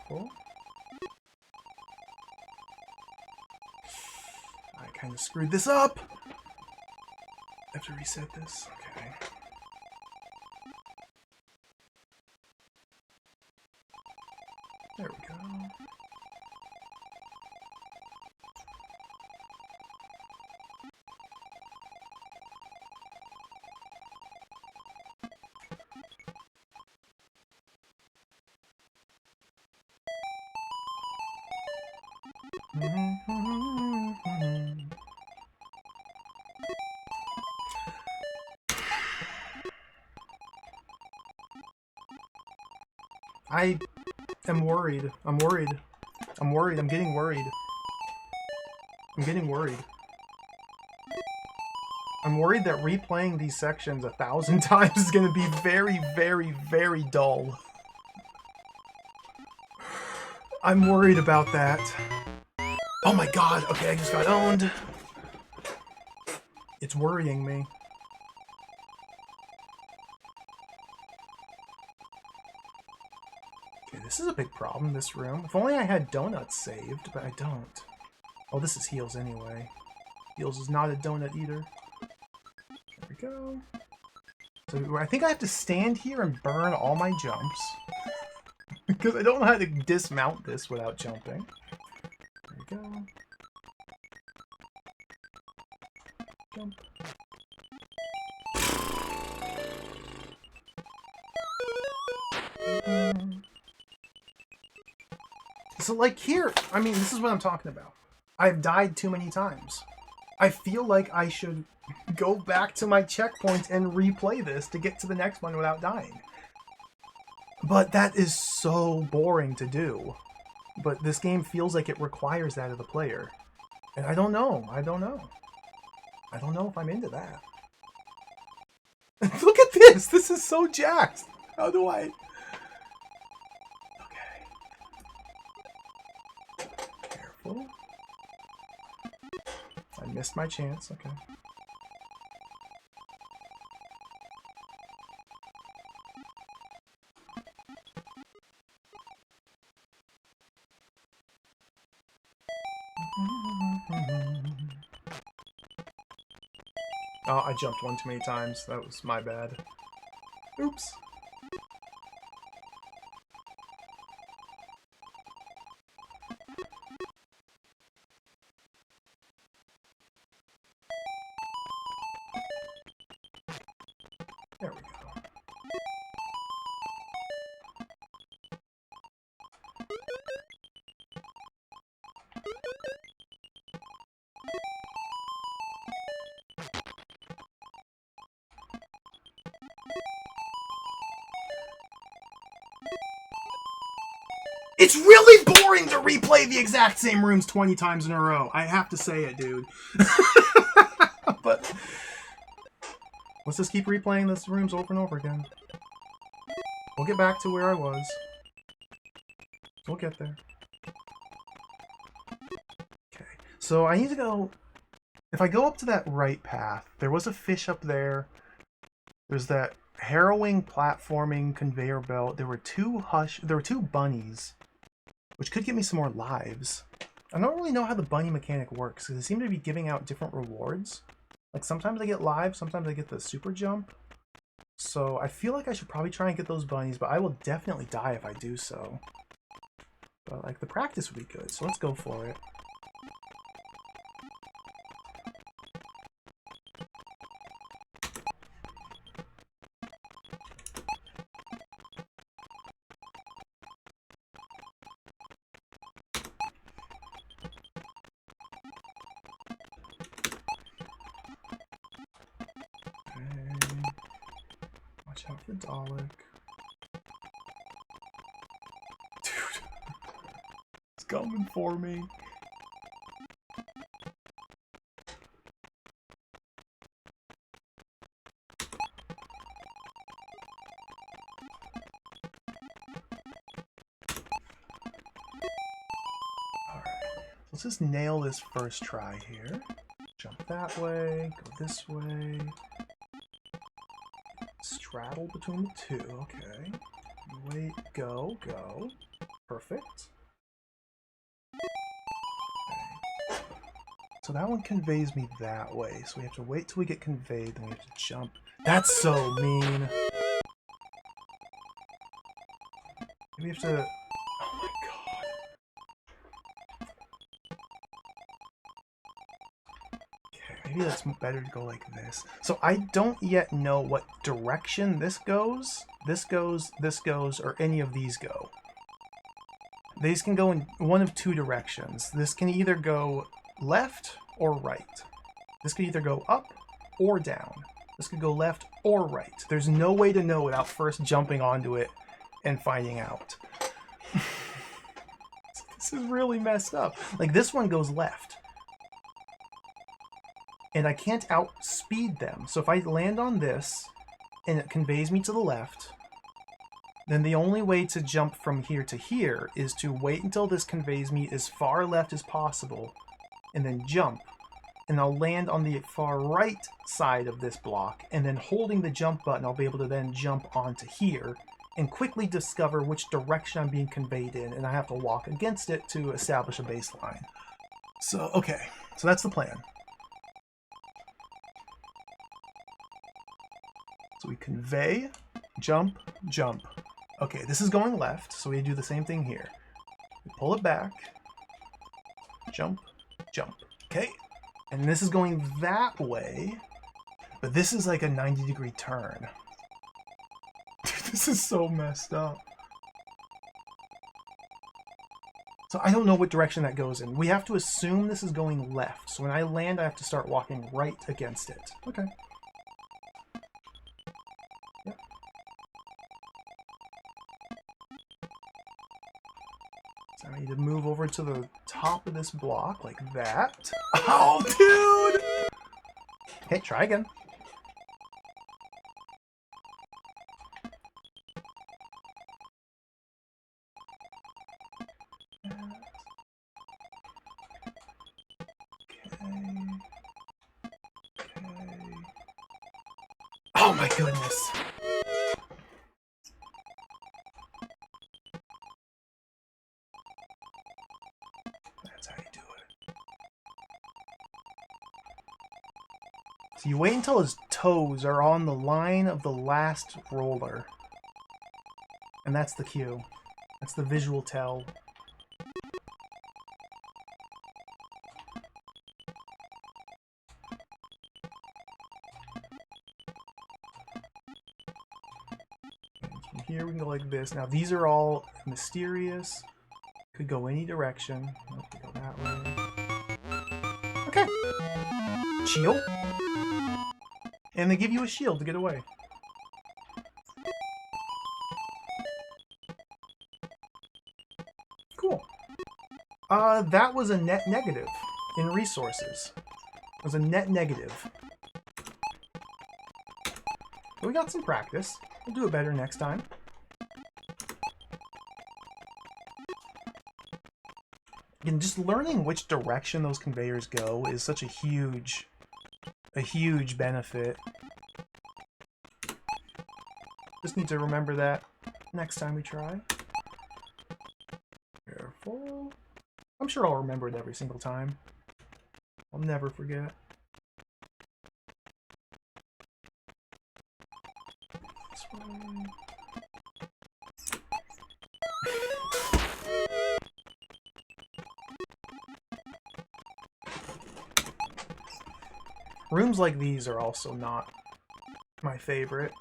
S1: Careful. I kind of screwed this up. I have to reset this. Okay. There we go. I am worried. I'm worried. I'm worried. I'm getting worried. I'm getting worried. I'm worried that replaying these sections 1,000 times is going to be very, very, very dull. I'm worried about that. Oh my god, okay, I just got owned. It's worrying me. Okay, this is a big problem, this room. If only I had donuts saved, but I don't. Oh, this is heals anyway. Heals is not a donut either. There we go. So I think I have to stand here and burn all my jumps. Because I don't know how to dismount this without jumping. There we go. Jump. So like here, I mean, this is what I'm talking about. I've died too many times. I feel like I should go back to my checkpoints and replay this to get to the next one without dying. But that is so boring to do. But this game feels like it requires that of the player. And I don't know. I don't know. I don't know if I'm into that. Look at this! This is so jacked! How do I... missed my chance. Okay. Oh, I jumped one too many times. That was my bad. Oops. There we go. It's really boring to replay the exact same rooms 20 times in a row. I have to say it, dude. But let's just keep replaying this rooms over and over again. We'll get back to where I was. We'll get there. Okay, so I need to go... If I go up to that right path, there was a fish up there. There's that harrowing platforming conveyor belt. There were two bunnies, which could get me some more lives. I don't really know how the bunny mechanic works, because they seem to be giving out different rewards. Like, sometimes I get lives, sometimes I get the super jump. So I feel like I should probably try and get those bunnies, but I will definitely die if I do so. But, like, the practice would be good, so let's go for it. Watch out for Dalek. Dude. It's coming for me. Alright. Let's just nail this first try here. Jump that way, go this way. Straddle between the two, okay. Wait, go, go. Perfect. Okay. So that one conveys me that way, so we have to wait till we get conveyed, then we have to jump. That's so mean! We have to... Oh my god. Okay, maybe that's better to go like this. So I don't yet know what direction this goes, or any of these go. These can go in one of two directions. This can either go left or right. This could either go up or down. This could go left or right. There's no way to know without first jumping onto it and finding out. This is really messed up. Like, this one goes left. And I can't outspeed them. So if I land on this and it conveys me to the left, then the only way to jump from here to here is to wait until this conveys me as far left as possible and then jump. And I'll land on the far right side of this block, and then holding the jump button, I'll be able to then jump onto here and quickly discover which direction I'm being conveyed in, and I have to walk against it to establish a baseline. So, okay, so that's the plan. So we convey, jump, jump. Okay, this is going left, so we do the same thing here. We pull it back, jump, jump. Okay, and this is going that way, but this is like a 90-degree turn. Dude, this is so messed up. So I don't know what direction that goes in. We have to assume this is going left. So when I land, I have to start walking right against it. Okay. Yep. So I need to move over to the top of this block like that. Oh, dude! Okay, try again. Okay. Oh my goodness. That's how you do it. So you wait until his toes are on the line of the last roller. And that's the cue. That's the visual tell. From here we can go like this. Now these are all mysterious. Could go any direction. Nope, go that way. Okay. Shield. And they give you a shield to get away. Cool. That was a net negative in resources. It was a net negative. But we got some practice. We'll do it better next time. And just learning which direction those conveyors go is such a huge benefit. Just need to remember that next time we try. Careful. I'm sure I'll remember it every single time. I'll never forget. This way. Rooms like these are also not my favorite,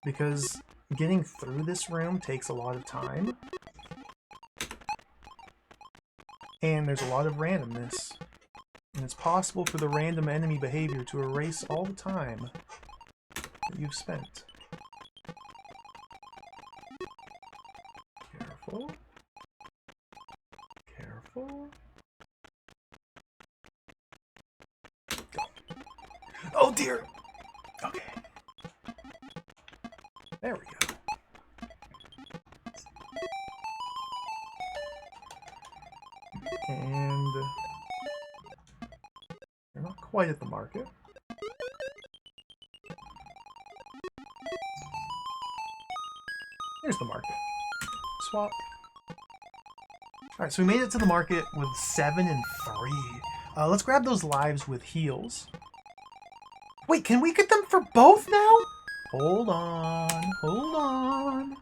S1: because getting through this room takes a lot of time. And there's a lot of randomness. And it's possible for the random enemy behavior to erase all the time that you've spent. Careful. Careful. Go. Oh dear! Okay. There we go. And they're not quite at the market. Here's the market. Swap. Alright, so we made it to the market with 7 and 3. Let's grab those lives with heals. Wait, can we get them for both now? Hold on, hold on.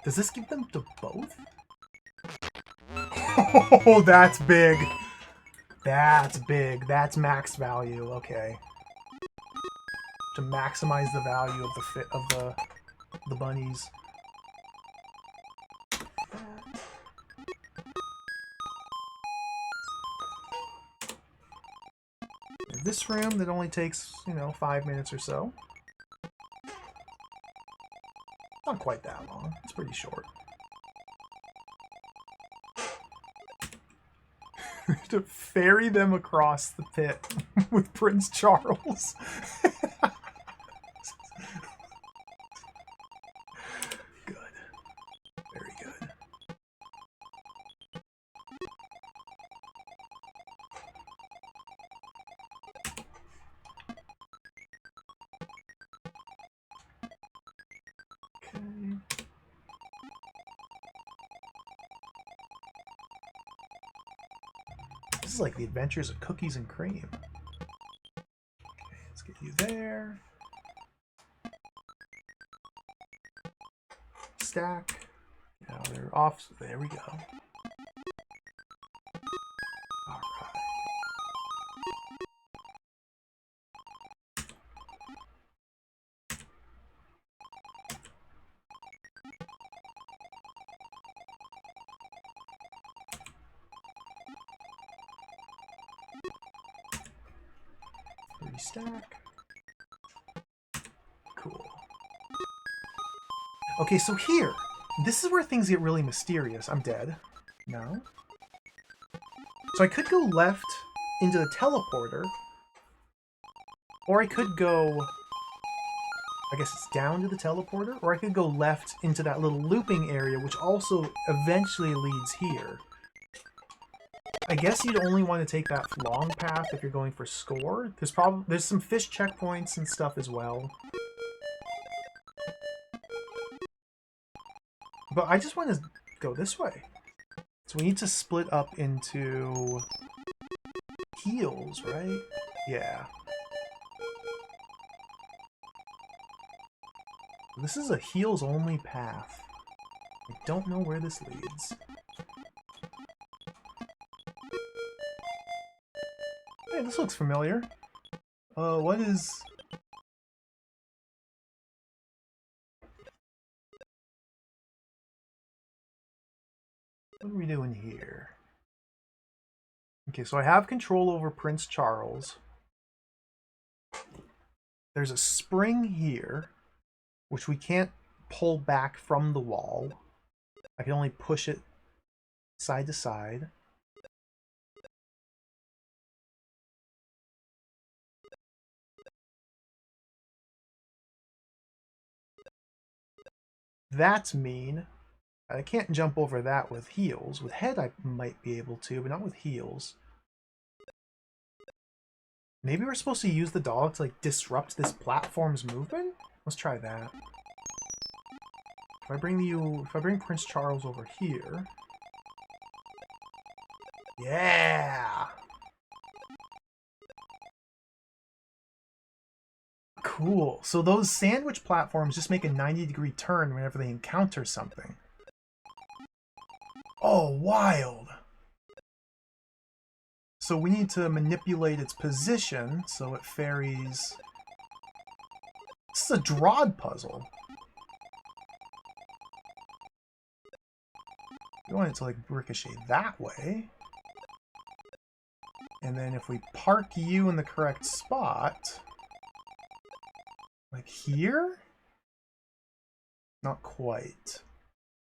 S1: Does this give them to both? Oh, that's big. That's big. That's max value. Okay. To maximize the value of the bunnies. This room that only takes, 5 minutes or so. Not quite that long. It's pretty short. To ferry them across the pit with Prince Charles. Good. Very good. Okay. This is like the adventures of cookies and cream. Okay, let's get you there. Stack. Now they're off. There we go. All right. Stack. Cool. Okay, so here, this is where things get really mysterious. I'm dead. No. So I could go left into the teleporter, or I could go, I guess it's down to the teleporter, or I could go left into that little looping area, which also eventually leads here. I guess you'd only want to take that long path if you're going for score. There's some fish checkpoints and stuff as well. But I just want to go this way. So we need to split up into heels, right? Yeah. This is a heels only path. I don't know where this leads. Hey, this looks familiar. What is... What are we doing here? Okay, so I have control over Prince Charles. There's a spring here, which we can't pull back from the wall. I can only push it side to side. That's mean. I can't jump over that with heels. With head I might be able to, but not with heels. Maybe we're supposed to use the dog to like disrupt this platform's movement? Let's try that. If I bring Prince Charles over here. Yeah! Cool. So those sandwich platforms just make a 90-degree turn whenever they encounter something. Oh, wild! So we need to manipulate its position so it ferries... This is a Drod puzzle. We want it to like ricochet that way. And then if we park you in the correct spot... Like here? Not quite.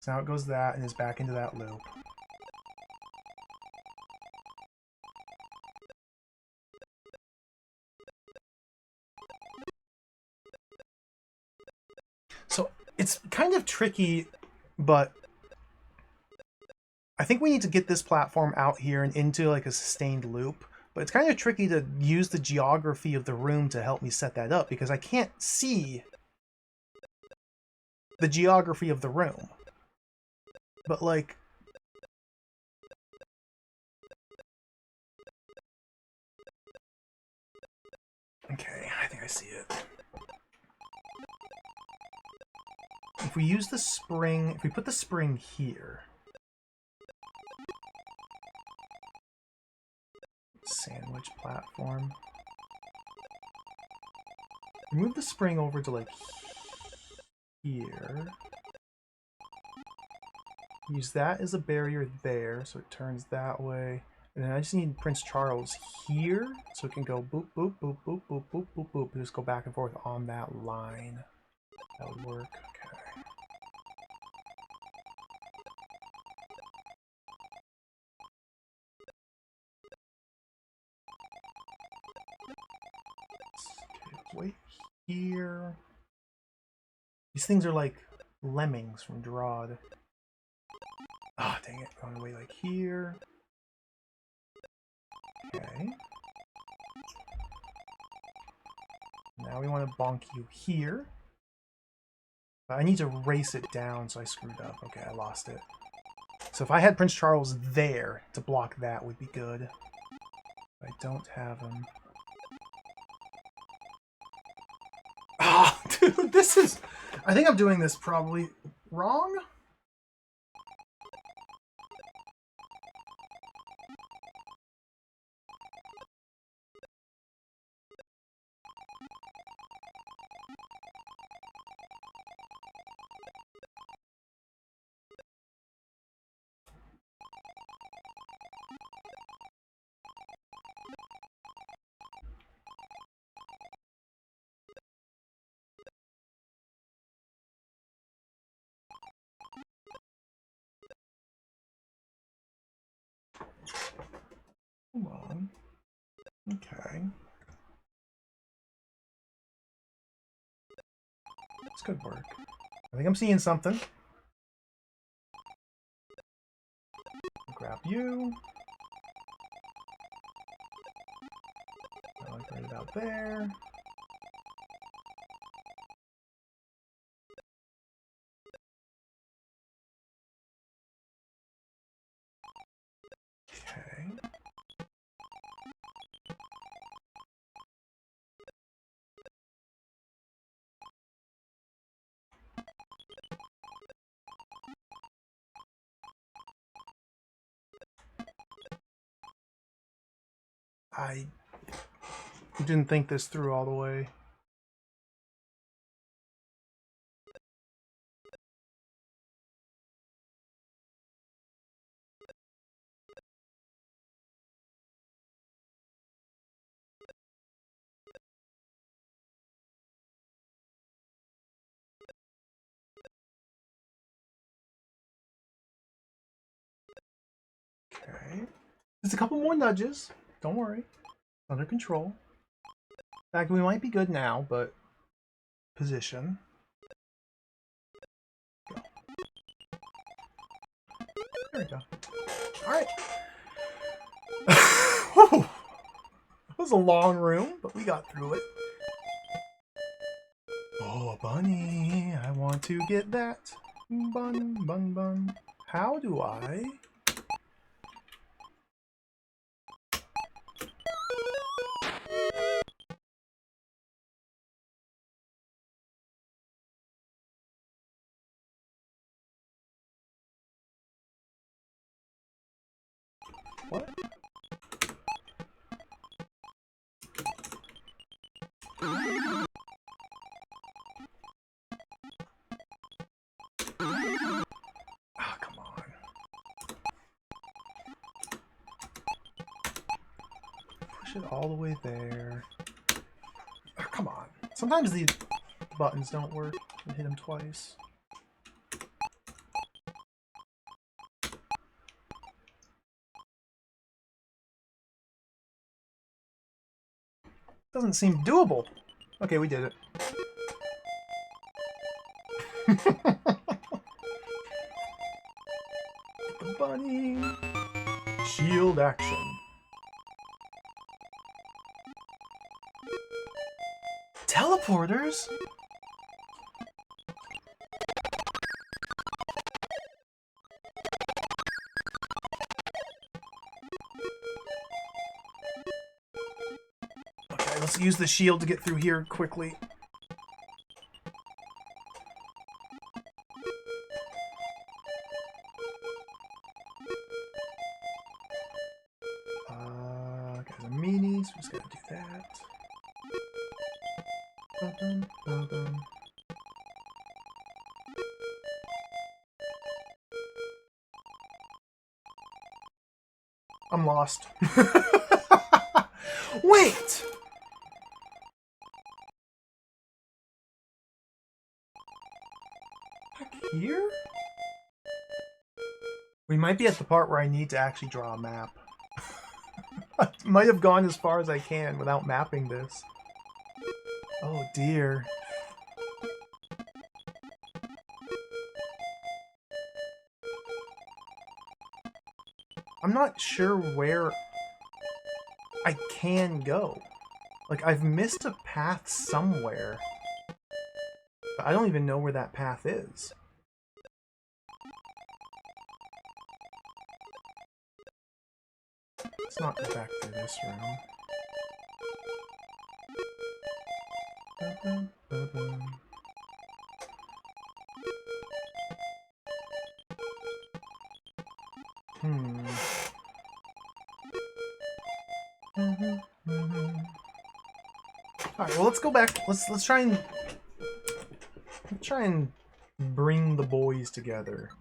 S1: So now it goes that and is back into that loop. So it's kind of tricky, but I think we need to get this platform out here and into like a sustained loop. But it's kind of tricky to use the geography of the room to help me set that up because I can't see the geography of the room. But like... Okay, I think I see it. If we use the spring, if we put the spring here... Sandwich platform. Move the spring over to like here. Use that as a barrier there, so it turns that way. And then I just need Prince Charles here, so it can go boop, boop, boop, boop, boop, boop, boop, boop, and just go back and forth on that line. That would work. Okay. Wait here. These things are like lemmings from Drod. Ah, dang it. Going away like here. Okay. Now we want to bonk you here. I need to race it down, so I screwed up. Okay, I lost it. So if I had Prince Charles there to block that would be good. But I don't have him. Ah, dude, this is... I think I'm doing this probably wrong. Come on. Okay. This could work. I think I'm seeing something. Grab you. Right about there. Okay. I didn't think this through all the way. Okay. There's a couple more nudges. Don't worry. Under control. In fact, we might be good now, but position. Go. There we go. Alright. It was a long room, but we got through it. Oh, a bunny. I want to get that. Bun, bun, bun. How do I... What? Ah, come on. Push it all the way there. Oh, come on. Sometimes these buttons don't work. I hit them twice. Doesn't seem doable. Okay, we did it. The bunny. Shield action. Teleporters? Okay, let's use the shield to get through here quickly. Okay, the meanies, we just gotta do that. Ba-dum, ba-dum. I'm lost. Wait! Back here? We might be at the part where I need to actually draw a map. I might have gone as far as I can without mapping this. Oh dear. I'm not sure where I can go. Like, I've missed a path somewhere. But I don't even know where that path is. Let's not go back through this room. Ba-bum, ba-bum. Alright, well, let's go back. Let's try and bring the boys together.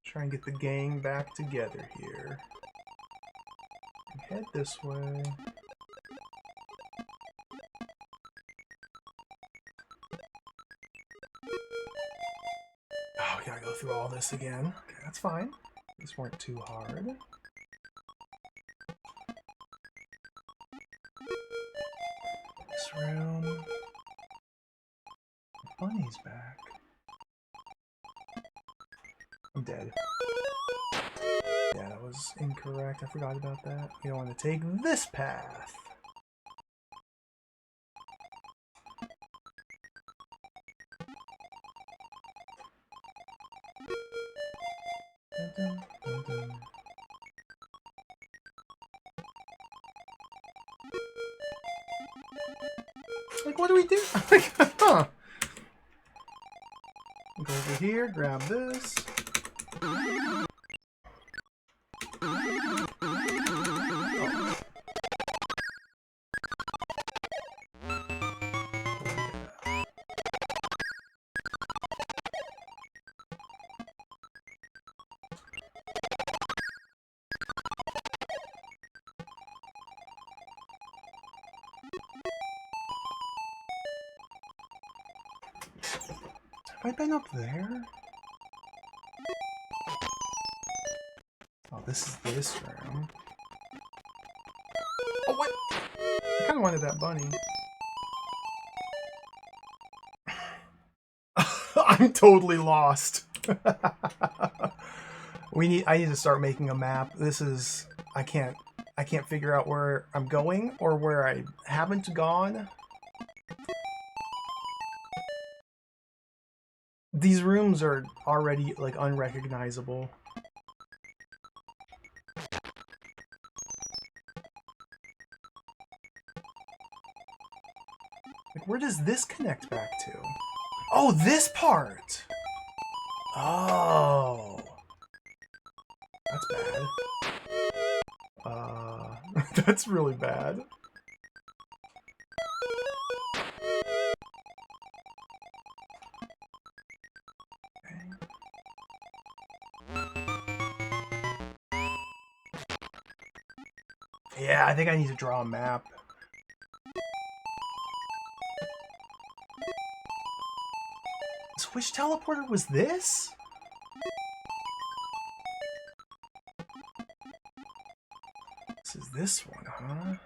S1: Try and get the gang back together here. Head this way. Oh, we gotta go through all this again. Okay, that's fine. These weren't too hard. This room. The bunny's back. I'm dead. Yeah, that was incorrect. I forgot about that. We don't want to take this path. Dun, dun, dun, dun. Like, what do we do? Huh. Go over here, grab this. Oh. Have I been up there? Oh, this is this room. Oh, what? I kind of wanted that bunny. I'm totally lost. I need to start making a map. This is, I can't figure out where I'm going or where I haven't gone. These rooms are already like unrecognizable. Like, where does this connect back to? Oh, this part! Oh. That's bad. That's really bad. Yeah, I think I need to draw a map. So which teleporter was this? This is this one, huh?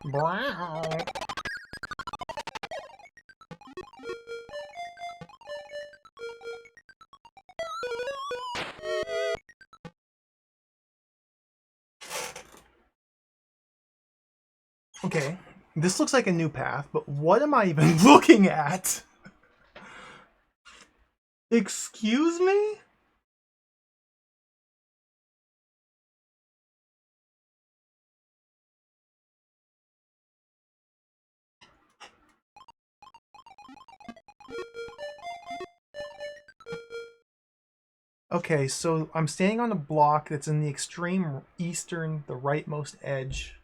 S1: Wow. Okay, this looks like a new path, but what am I even looking at? Excuse me? Okay, so I'm standing on a block that's in the extreme eastern, the rightmost edge,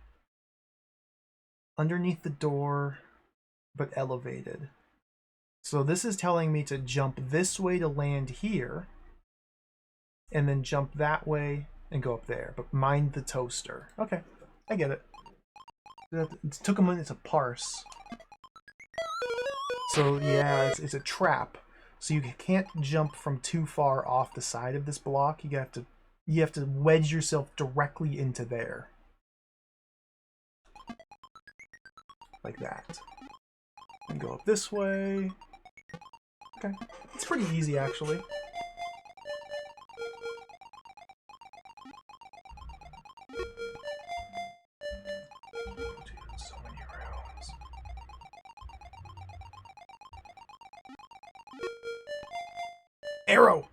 S1: underneath the door, but elevated. So this is telling me to jump this way to land here, and then jump that way and go up there, but mind the toaster. Okay, I get it. It took a minute to parse. So yeah, it's a trap. So you can't jump from too far off the side of this block. You have to wedge yourself directly into there. Like that. And go up this way. Okay. It's pretty easy actually. Dude, so many rooms. Arrow!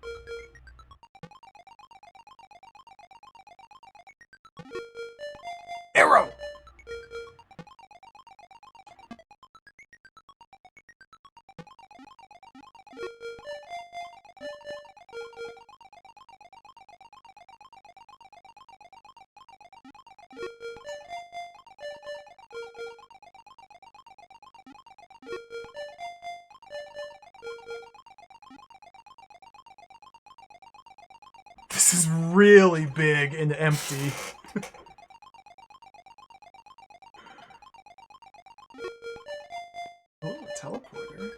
S1: Arrow! This is really big and empty. Oh, a teleporter.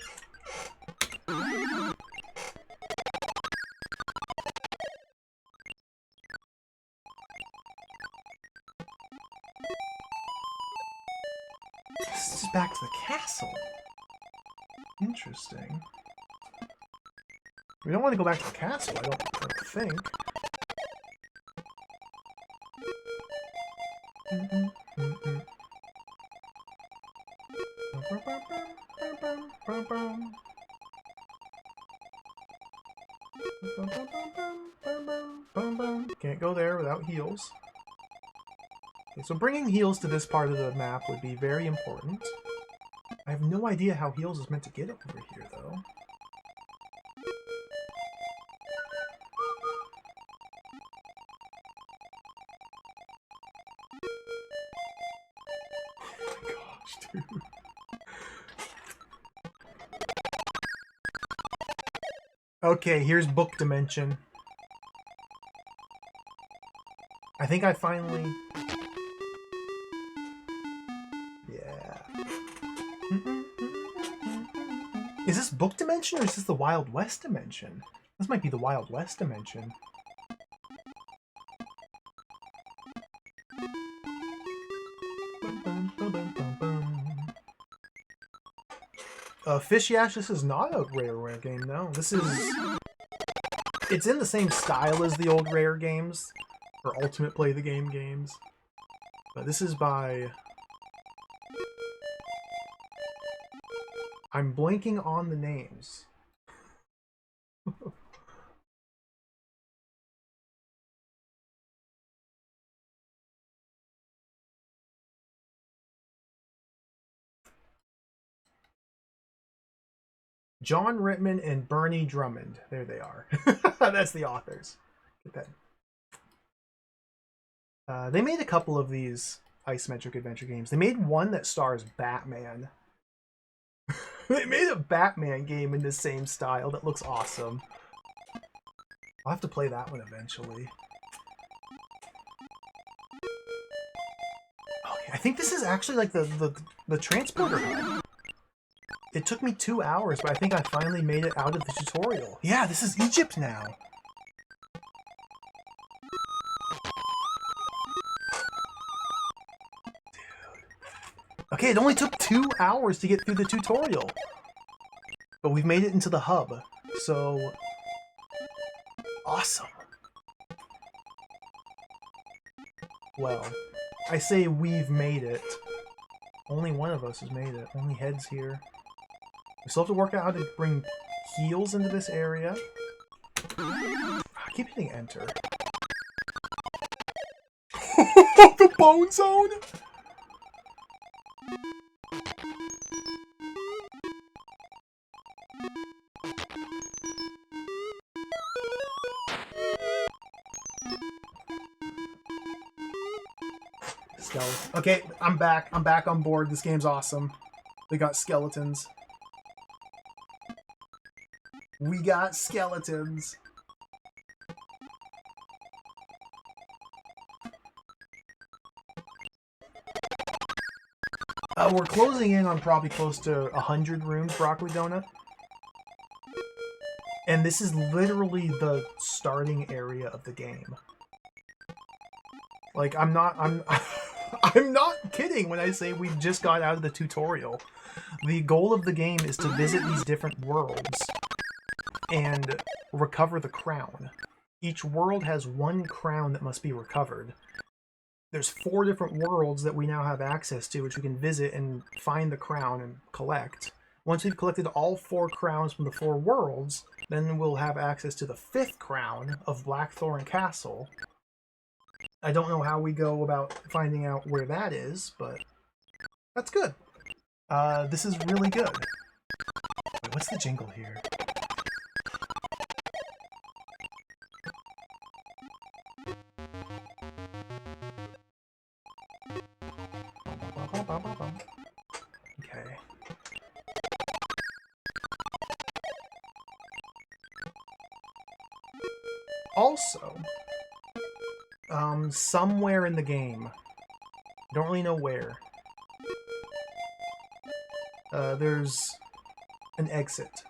S1: this is back to the castle. Interesting. We don't want to go back to the castle, I don't think. Can't go there without heals. Okay, so bringing heals to this part of the map would be very important. I have no idea how heals is meant to get over here, though. Oh my gosh, dude. Okay, here's book dimension. I think I finally... Yeah. Is this book dimension or is this the Wild West dimension? This might be the Wild West dimension. Fish Yash, this is not a rare game, no. This is... It's in the same style as the old Rare games, or Ultimate Play the Game games. But this is by... I'm blanking on the names. John Rittman and Bernie Drummond. There they are. That's the authors. Get that. They made a couple of these isometric adventure games. They made one that stars Batman. They made a Batman game in the same style that looks awesome. I'll have to play that one eventually. Okay, I think this is actually like the transporter hub. It took me 2 hours, but I think I finally made it out of the tutorial. Yeah, this is Egypt now. Dude. Okay, it only took 2 hours to get through the tutorial. But we've made it into the hub, so... Awesome. Well, I say we've made it. Only one of us has made it. Only Head's here. We still have to work out how to bring heals into this area. I keep hitting enter. The bone zone? Skeleton. Okay, I'm back. I'm back on board. This game's awesome. They got skeletons. We got skeletons. We're closing in on probably close to 100 rooms, Broccoli Donut. And this is literally the starting area of the game. Like, I'm not kidding when I say we just got out of the tutorial. The goal of the game is to visit these different worlds and recover the crown. Each world has one crown that must be recovered. There's 4 different worlds that we now have access to, which we can visit and find the crown and collect. Once we've collected all 4 crowns from the 4 worlds, then we'll have access to the 5th crown of Blackthorn Castle. I don't know how we go about finding out where that is, but that's good. This is really good. Wait, what's the jingle here? Okay. Also, somewhere in the game, don't really know where, there's an exit.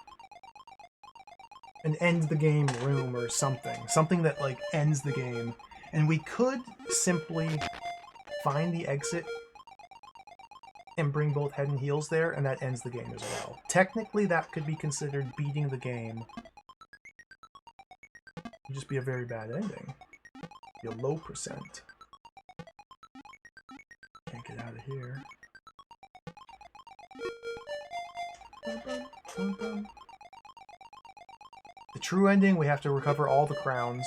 S1: An end the game room or something. Something that, like, ends the game. And we could simply find the exit and bring both head and heels there, and that ends the game as well. Technically, that could be considered beating the game. It would just be a very bad ending. Be a low percent. Can't get out of here. The true ending, we have to recover all the crowns.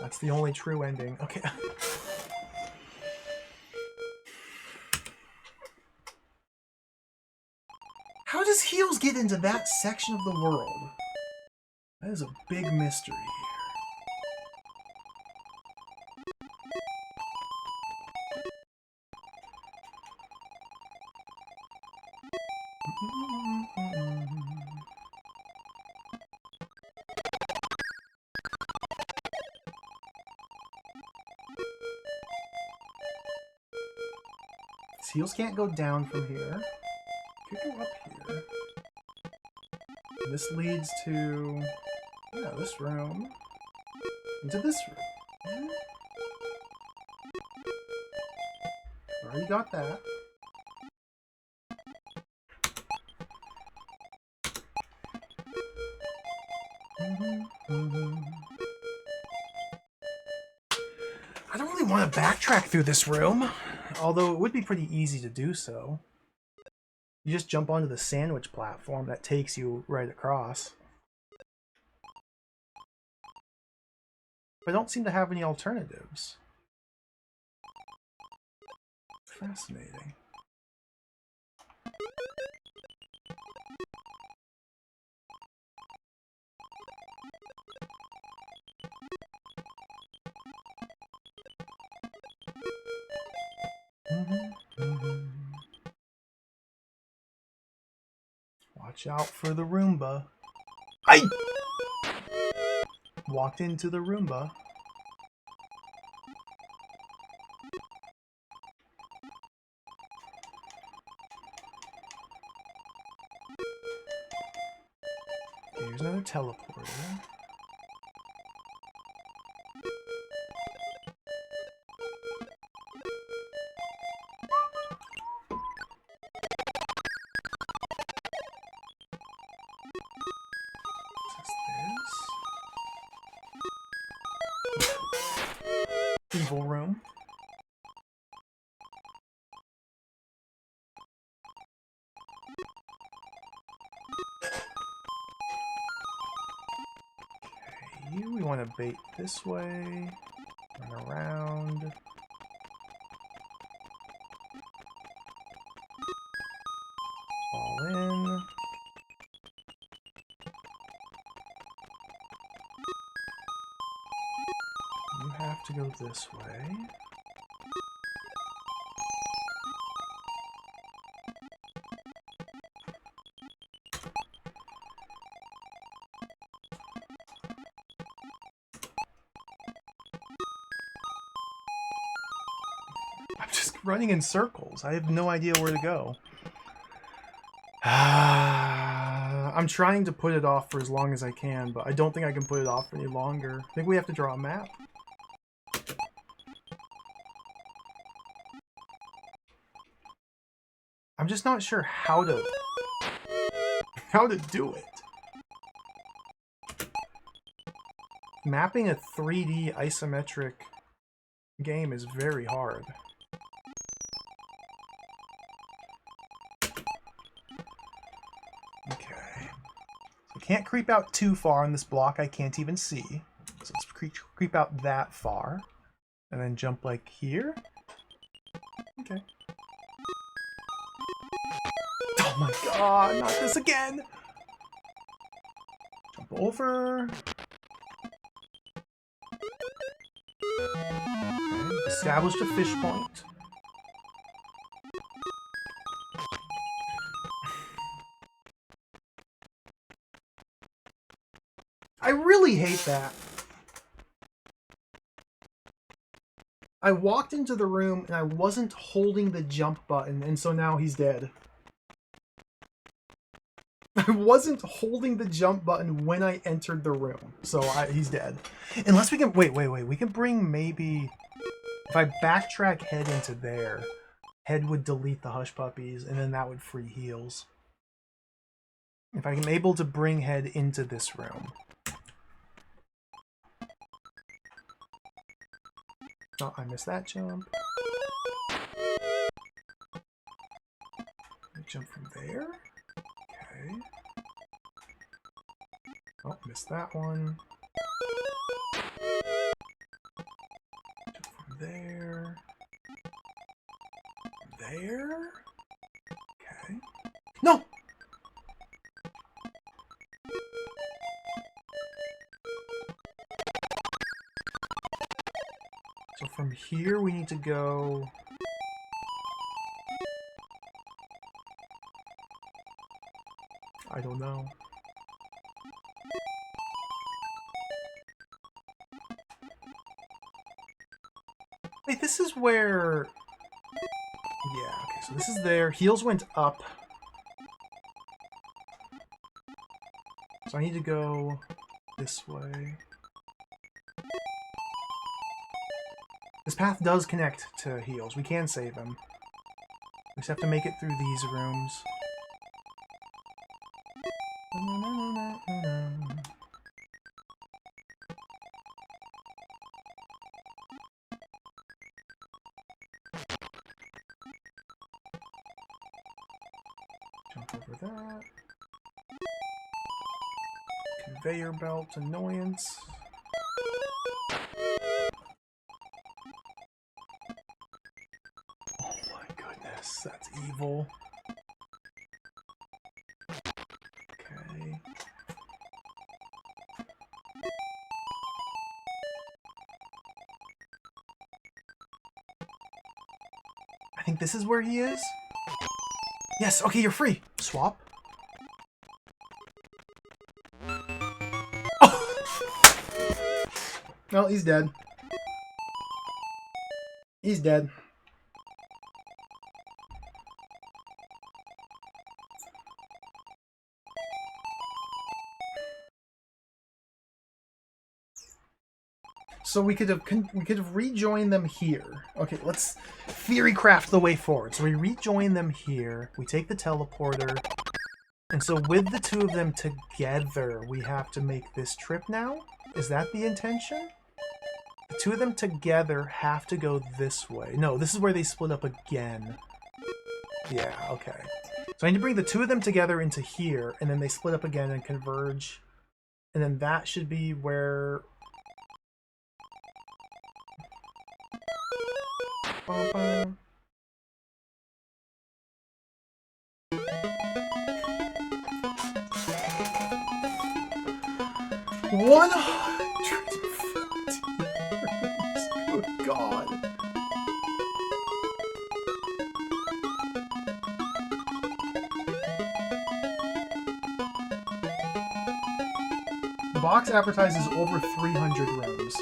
S1: That's the only true ending. Okay. How does Heels get into that section of the world? That is a big mystery here. Heels can't go down from here. Could go up here. And this leads to, yeah, this room. Into this room. Already got that. I don't really want to backtrack through this room, although it would be pretty easy to do so. You just jump onto the sandwich platform that takes you right across. I don't seem to have any alternatives. Fascinating. Watch out for the Roomba. I walked into the Roomba. Here's another teleporter. Evil room. Okay, we want to bait this way, run around. Fall in. You have to go this way. I'm just running in circles. I have no idea where to go. I'm trying to put it off for as long as I can, but I don't think I can put it off any longer. I think we have to draw a map. I'm just not sure how to do it. Mapping a 3D isometric game is very hard. Okay. So can't creep out too far on this block I can't even see. So let's creep out that far. And then jump like here. Okay. Oh my god, not this again! Jump over. Okay, established a fish point. I really hate that. I walked into the room and I wasn't holding the jump button, and so now he's dead. I wasn't holding the jump button when I entered the room, so he's dead. Unless we can... Wait. We can bring maybe... If I backtrack head into there, Head would delete the Hush Puppies, and then that would free heals. If I'm able to bring Head into this room. Oh, I missed that jump. Jump from there. Okay. Oh, missed that one. Jump from there. There. Okay. No! So from here we need to go... I don't know. Wait, this is where... Yeah, okay, so this is there. Heals went up. So I need to go this way. This path does connect to heals. We can save him. We just have to make it through these rooms. Jump over that. Conveyor belt annoyance. Oh my goodness, that's evil. Okay. I think this is where he is. Yes, okay, you're free. Swap. Oh! No, he's dead. He's dead. So we could have rejoined them here. Okay, let's theory craft the way forward. So we rejoin them here. We take the teleporter. And so with the two of them together, we have to make this trip now? Is that the intention? The two of them together have to go this way. No, this is where they split up again. Yeah, okay. So I need to bring the two of them together into here, and then they split up again and converge. And then that should be where... Bum-bum. One. Good God. The box advertises over 300 rooms.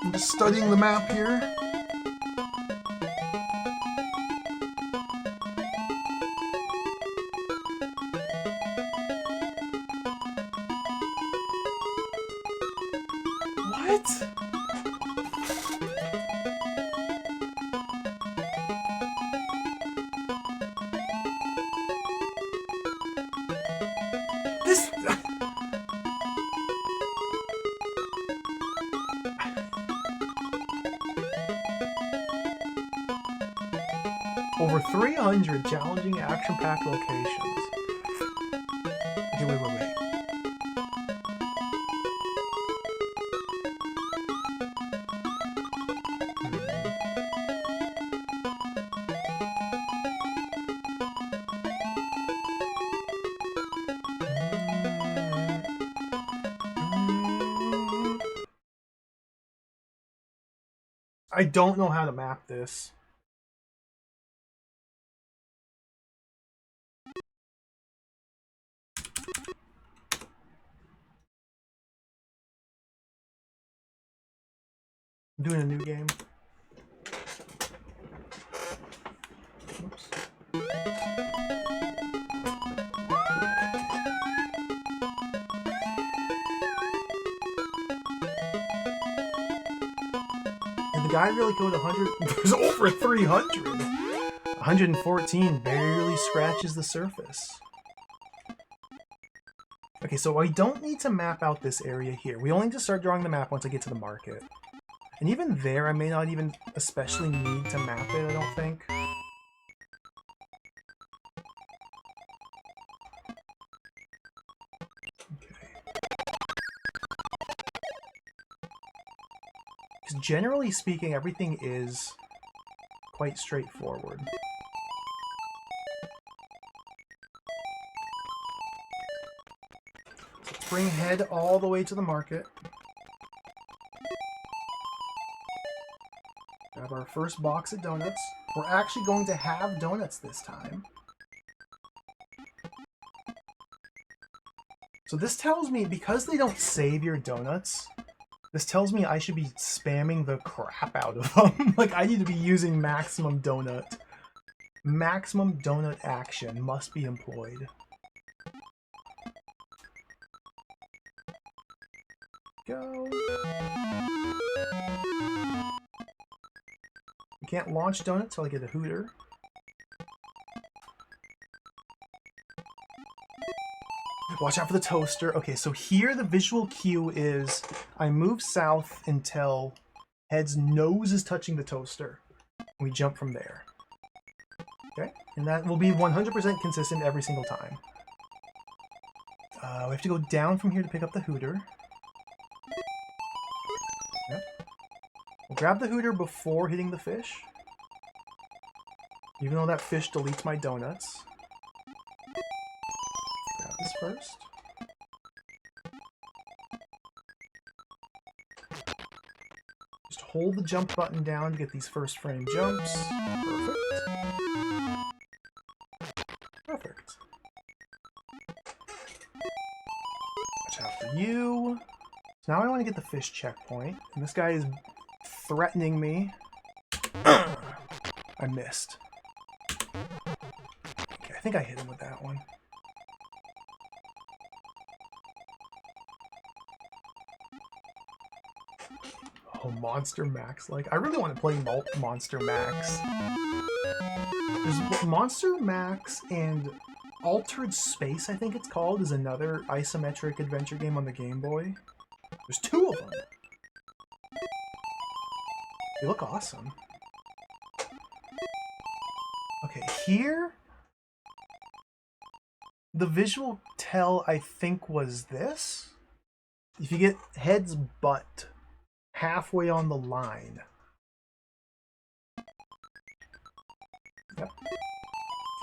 S1: I'm just studying the map here. What? This... Over 300 challenging action-packed locations. Okay, wait. I don't know how to map this. I'm doing a new game. Oops. Did the guy really go to 100? There's over 300. 114 barely scratches the surface. Okay, so I don't need to map out this area here. We only need to start drawing the map once I get to the market. And even there, I may not even especially need to map it, I don't think. Okay. Because generally speaking, everything is quite straightforward. So let's bring head all the way to the market. Grab our first box of donuts. We're actually going to have donuts this time. So this tells me, because they don't save your donuts, this tells me I should be spamming the crap out of them. Like, I need to be using maximum donut. Maximum donut action must be employed. Go. You can't launch donuts till I get a hooter. Watch out for the toaster. Okay, so here the visual cue is I move south until head's nose is touching the toaster. We jump from there. Okay, and that will be 100% consistent every single time. We have to go down from here to pick up the hooter. Yep. We'll grab the hooter before hitting the fish. Even though that fish deletes my donuts. Grab this first. Just hold the jump button down to get these first frame jumps. Perfect. Perfect. Watch out for you. So now I want to get the fish checkpoint. And this guy is threatening me. I missed. Okay, I think I hit him with that one. Oh, Monster Max. Like, I really want to play Monster Max. There's Monster Max and Altered Space, I think it's called, is another isometric adventure game on the Game Boy. There's two of them. They look awesome. Okay, here, the visual tell, I think, was this. If you get head's butt halfway on the line. Yep.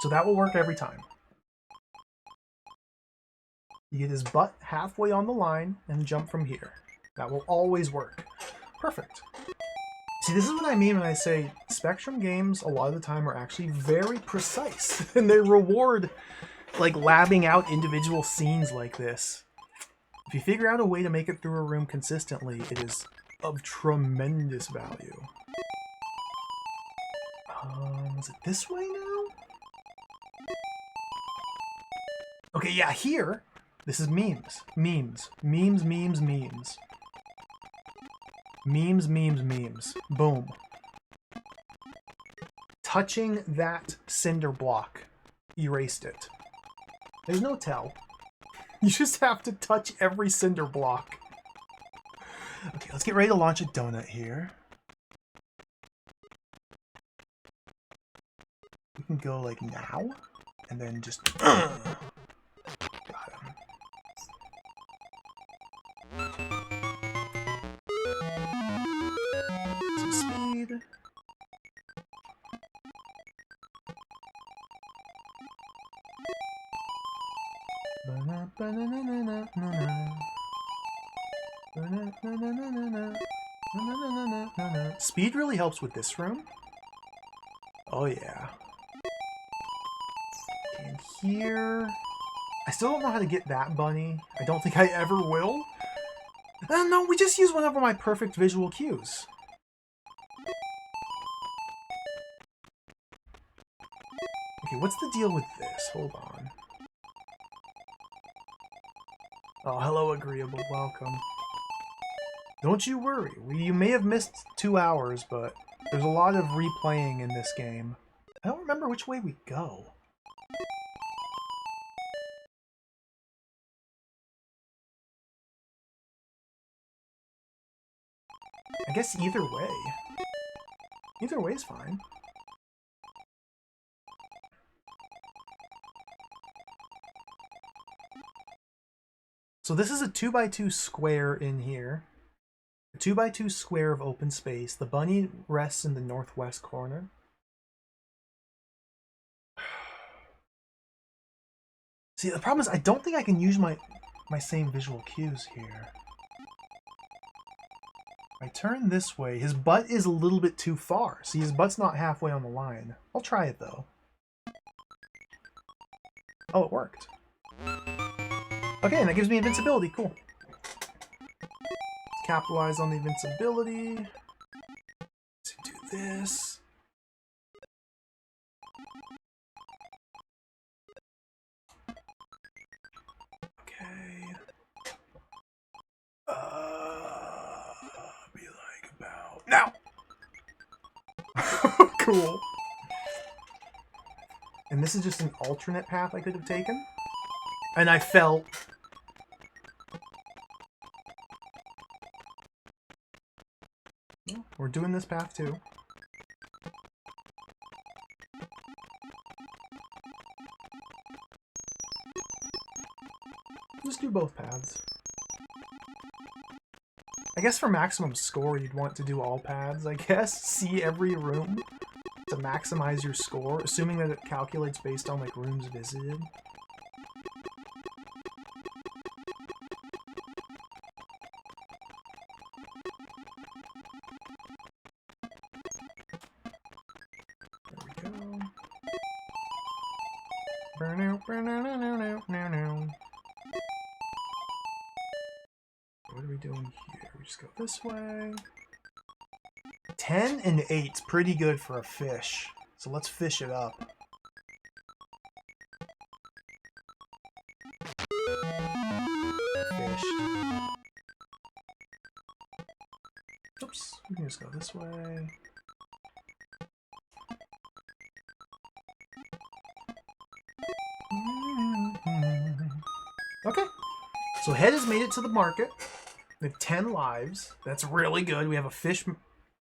S1: So that will work every time. You get his butt halfway on the line and jump from here. That will always work. Perfect. See, this is what I mean when I say Spectrum games a lot of the time are actually very precise. And they reward, like, labbing out individual scenes like this. If you figure out a way to make it through a room consistently, it is of tremendous value. Is it this way now? Okay, yeah, here, this is memes. Memes. Memes, memes, memes. Memes, memes, memes. Boom. Touching that cinder block erased it. There's no tell. You just have to touch every cinder block. Okay, let's get ready to launch a donut here. We can go like now, and then just got him. Some speed. Speed really helps with this room. Oh yeah. Okay, and here, I still don't know how to get that bunny. I don't think I ever will. No, we just use one of my perfect visual cues. Okay, what's the deal with this? Hold on. Oh, hello, Agreeable. Welcome. Don't you worry. You may have missed 2 hours, but there's a lot of replaying in this game. I don't remember which way we go. I guess either way. Either way is fine. So this is a 2x2 square in here. A 2x2 square of open space. The bunny rests in the northwest corner. See, the problem is I don't think I can use my same visual cues here. If I turn this way, his butt is a little bit too far. See, his butt's not halfway on the line. I'll try it, though. Oh, it worked. Okay, and that gives me invincibility. Cool. Let's capitalize on the invincibility. Let's do this. Okay. Be like about now. Cool. And this is just an alternate path I could have taken. And I fell. We're doing this path too. Just do both paths. I guess for maximum score, you'd want to do all paths, I guess. See every room to maximize your score, assuming that it calculates based on, like, rooms visited. There we go. What are we doing here? We just go this way. 10 and 8's pretty good for a fish. So let's fish it up. Fished. Oops, we can just go this way. Okay, so Head has made it to the market. We have 10 lives. That's really good. We have a fish.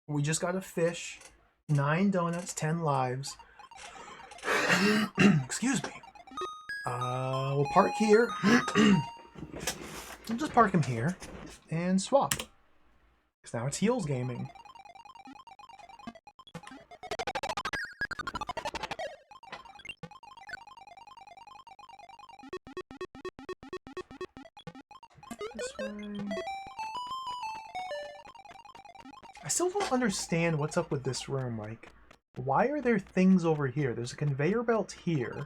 S1: We just got a fish. 9 donuts, 10 lives. Excuse me. We'll park here. We'll just park him here and swap. Because now it's Heels Gaming. This way. I still don't understand what's up with this room. Like, why are there things over here? There's a conveyor belt here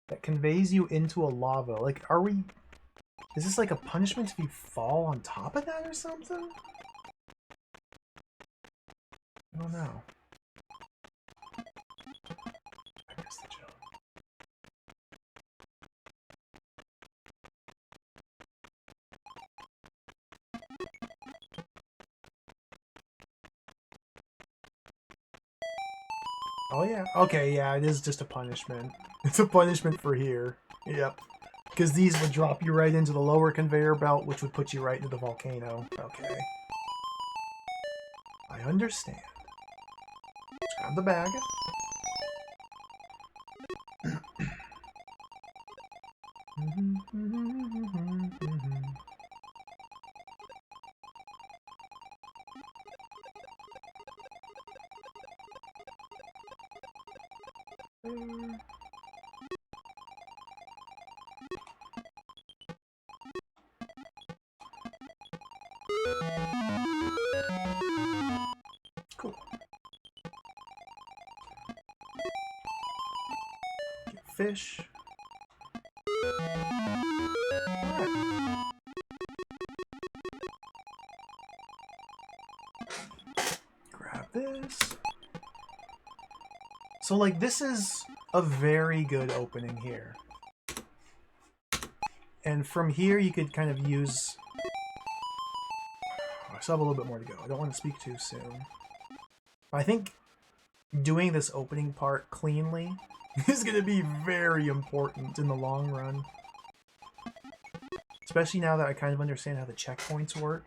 S1: that conveys you into a lava. Like, are we... Is this like a punishment if you fall on top of that or something? I don't know. I missed the joke. Oh yeah, okay, yeah, it is just a punishment. It's a punishment for here. Yep. Because these would drop you right into the lower conveyor belt, which would put you right into the volcano. Okay. I understand. Let's grab the bag. Cool. Get fish. Alright. Grab this. So, like, this is a very good opening here. And from here, you could kind of use... I still have a little bit more to go. I don't want to speak too soon. I think doing this opening part cleanly is going to be very important in the long run. Especially now that I kind of understand how the checkpoints work.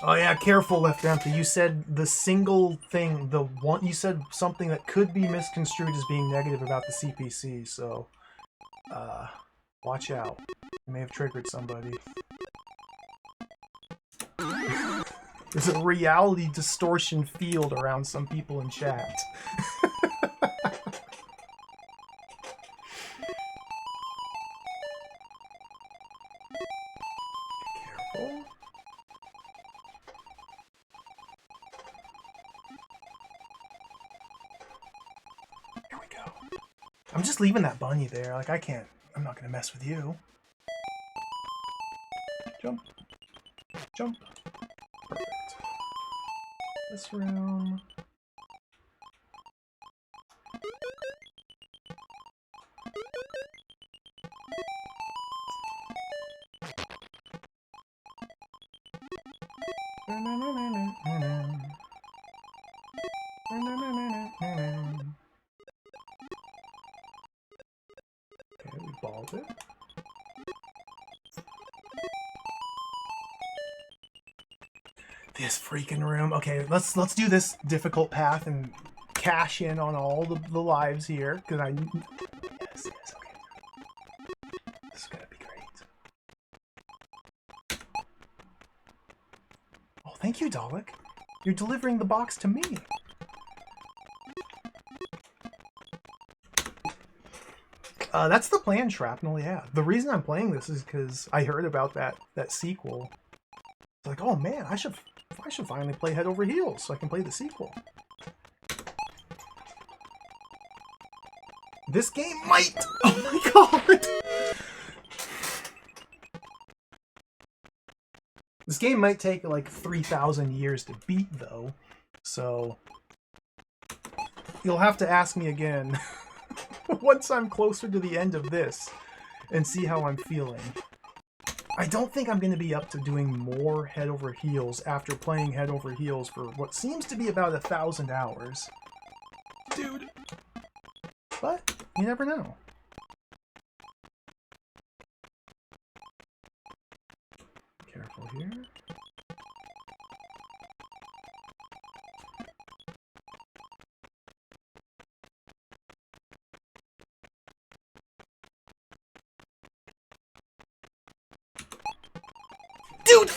S1: Oh yeah, careful, Left Empty. You said the single thing, the one, you said something that could be misconstrued as being negative about the CPC, so watch out. You may have triggered somebody. There's a reality distortion field around some people in chat. Careful. Here we go. I'm just leaving that bunny there. Like, I'm not gonna mess with you. Jump. Jump. Perfect. This room. Okay, we balled it. This freaking room. Okay, let's do this difficult path and cash in on all the lives here, because yes, okay. This is gonna be great. Oh, thank you, Dalek. You're delivering the box to me. That's the plan, Shrapnel, yeah. The reason I'm playing this is because I heard about that sequel. It's like, oh man, I should finally play Head Over Heels so I can play the sequel. This game might... Oh my god! This game might take like 3,000 years to beat, though. So... you'll have to ask me again once I'm closer to the end of this and see how I'm feeling. I don't think I'm going to be up to doing more Head Over Heels after playing Head Over Heels for what seems to be about 1,000 hours. Dude. But you never know. Careful here. Dude!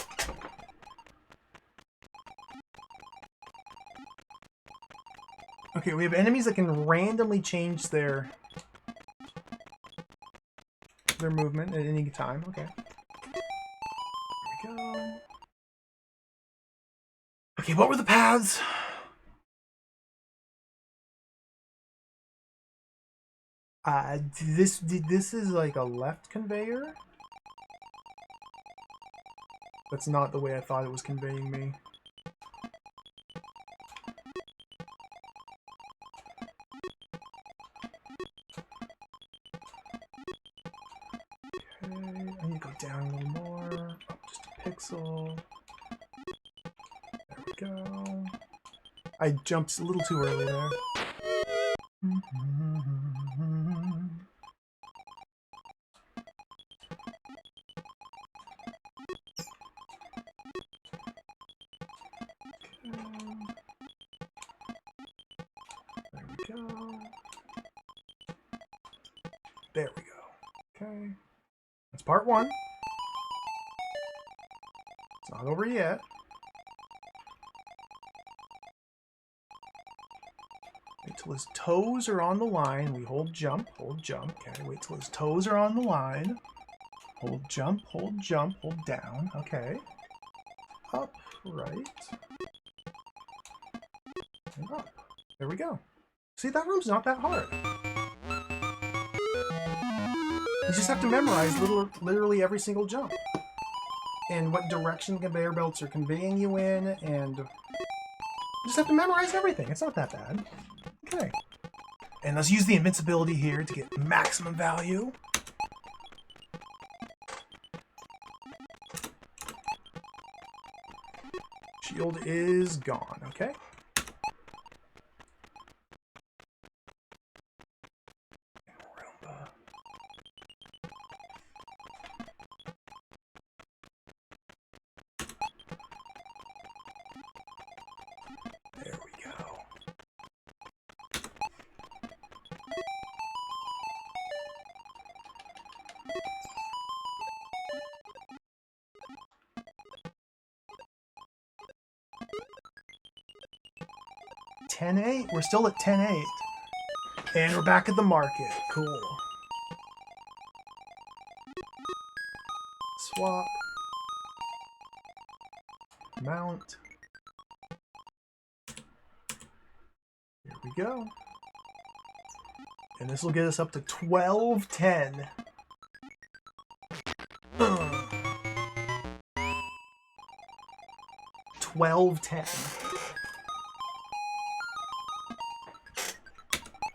S1: Okay, we have enemies that can randomly change their movement at any time. Okay. There we go. Okay, what were the paths? This is like a left conveyor? That's not the way I thought it was conveying me. Okay, I need to go down a little more. Up just a pixel. There we go. I jumped a little too early there. There we go. Okay. That's part one. It's not over yet. Wait till his toes are on the line. We hold jump, hold jump. Okay, wait till his toes are on the line. Hold jump, hold down. Okay. Up, right. And up. There we go. See, that room's not that hard. You just have to memorize literally every single jump. And what direction conveyor belts are conveying you in, and just have to memorize everything. It's not that bad. Okay. And let's use the invincibility here to get maximum value. Shield is gone, okay? There we go. $10.8? We're still at 10.8. And we're back at the market. Cool. Swap. Mount. Here we go. And this will get us up to 12.10. 12.10.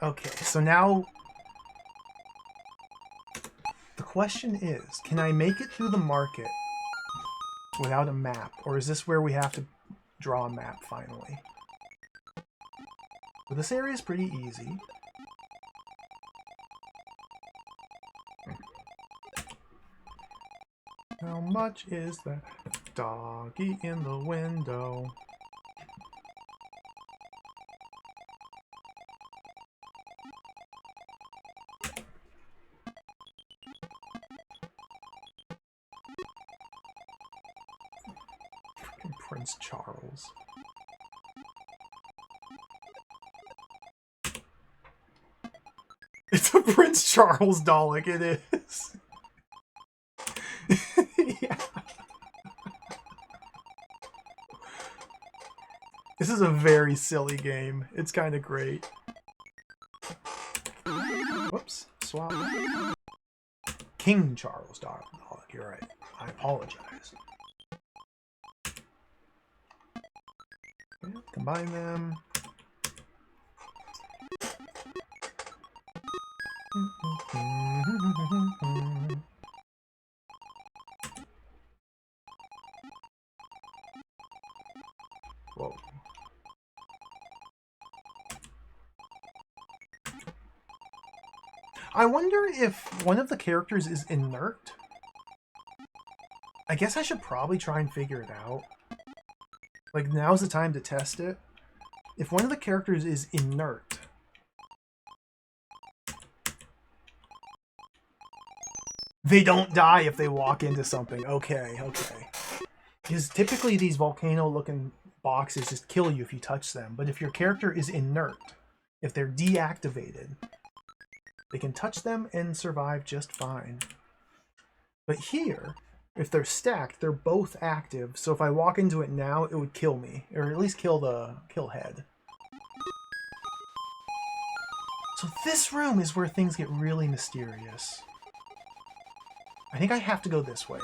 S1: Okay, so now the question is, can I make it through the market without a map? Or is this where we have to draw a map finally? Well, this area is pretty easy. How much is that doggy in the window? Freaking Prince Charles. It's a Prince Charles Dalek, it is. Yeah. This is a very silly game. It's kind of great. Whoops. Swap. King Charles Dalek. You're right. I apologize. Combine them. Whoa. I wonder if one of the characters is inert. I guess I should probably try and figure it out. Like, now's the time to test it. If one of the characters is inert, they don't die if they walk into something. Okay, okay. Because typically these volcano-looking boxes just kill you if you touch them. But if your character is inert, if they're deactivated, they can touch them and survive just fine. But here, if they're stacked, they're both active. So if I walk into it now, it would kill me. Or at least kill the head. So this room is where things get really mysterious. I think I have to go this way.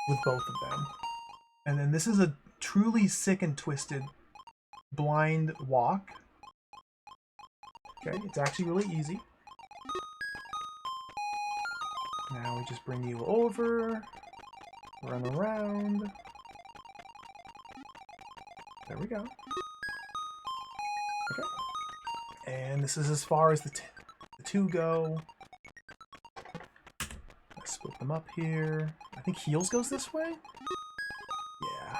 S1: With both of them. And then this is a truly sick and twisted blind walk. Okay, it's actually really easy. Now we just bring you over, run around. There we go. Okay. And this is as far as the two go. Let's split them up here. I think heals goes this way? Yeah.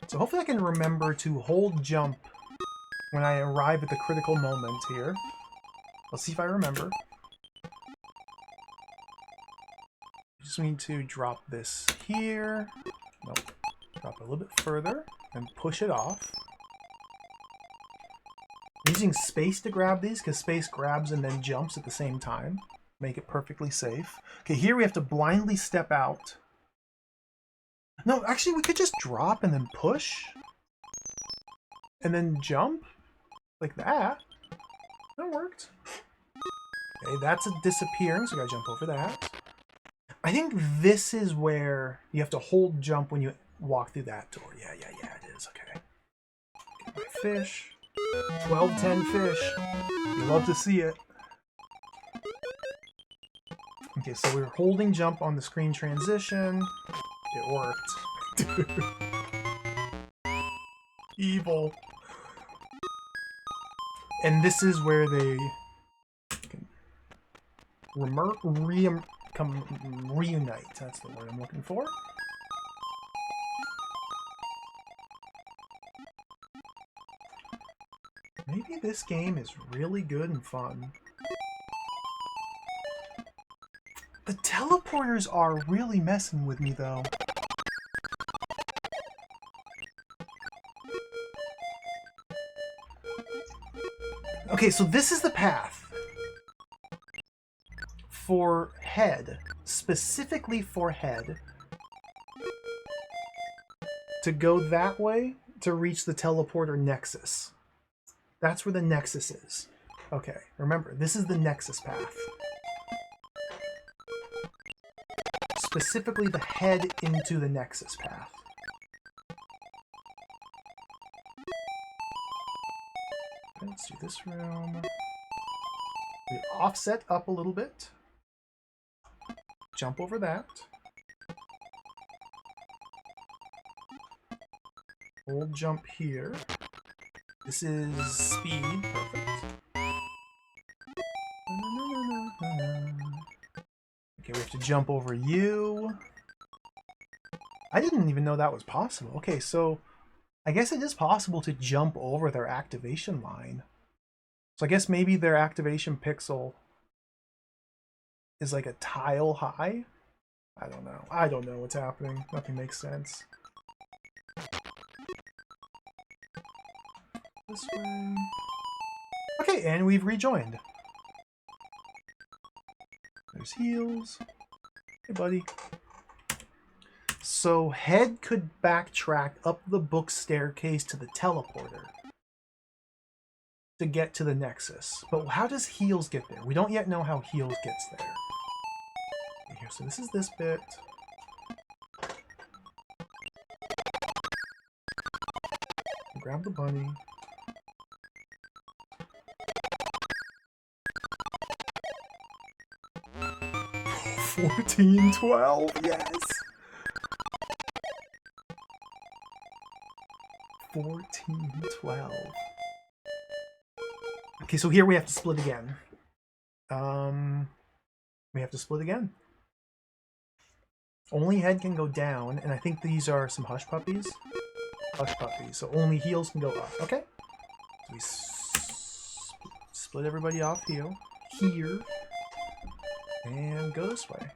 S1: So hopefully I can remember to hold jump when I arrive at the critical moment here. Let's see if I remember. Just need to drop this here. Nope. Drop it a little bit further and push it off. I'm using space to grab these because space grabs and then jumps at the same time. Make it perfectly safe. Okay, here we have to blindly step out. No, actually we could just drop and then push. And then jump. Like that. That worked. Okay, that's a disappearing, so we gotta jump over that. I think this is where you have to hold jump when you walk through that door. Yeah, it is. Okay. Get my fish. 12-10 fish. You love to see it. Okay, so we're holding jump on the screen transition. It worked. Evil. And this is where they can reunite. That's the word I'm looking for. Maybe this game is really good and fun. The teleporters are really messing with me, though. Okay, so this is the path for Head, specifically for Head, to go that way to reach the teleporter nexus. That's where the nexus is. Okay, remember, this is the nexus path. Specifically the head into the nexus path. Let's do this room. We offset up a little bit. Jump over that. Hold jump here. This is speed. Perfect. Okay, we have to jump over you. I didn't even know that was possible. Okay, so I guess it is possible to jump over their activation line. So I guess maybe their activation pixel is like a tile high? I don't know. I don't know what's happening. Nothing makes sense. This way. Okay, and we've rejoined. There's heals. Hey, buddy. So Head could backtrack up the book staircase to the teleporter to get to the Nexus. But how does Heals get there? We don't yet know how Heals gets there. Okay, here, so this is this bit. Grab the bunny. $14.12, yes! 14.12. Okay, so here we have to split again. We have to split again. Only Head can go down, and I think these are some Hush Puppies. Hush Puppies, so only Heels can go up. Okay. So we split everybody off here, and go this way.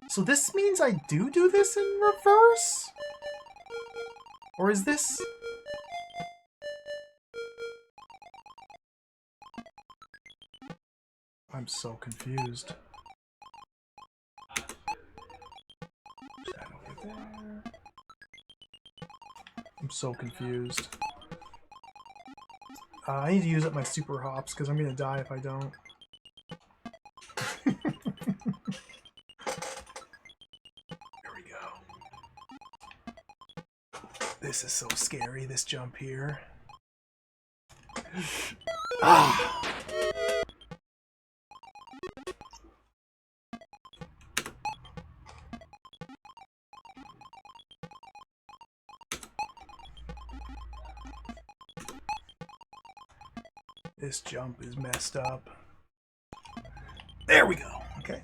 S1: So this means I do this in reverse? Or is this... I'm so confused. Put that over there. I'm so confused. I need to use up my super hops because I'm gonna die if I don't. There we go. This is so scary, this jump here. Ah! This jump is messed up. There we go. Okay.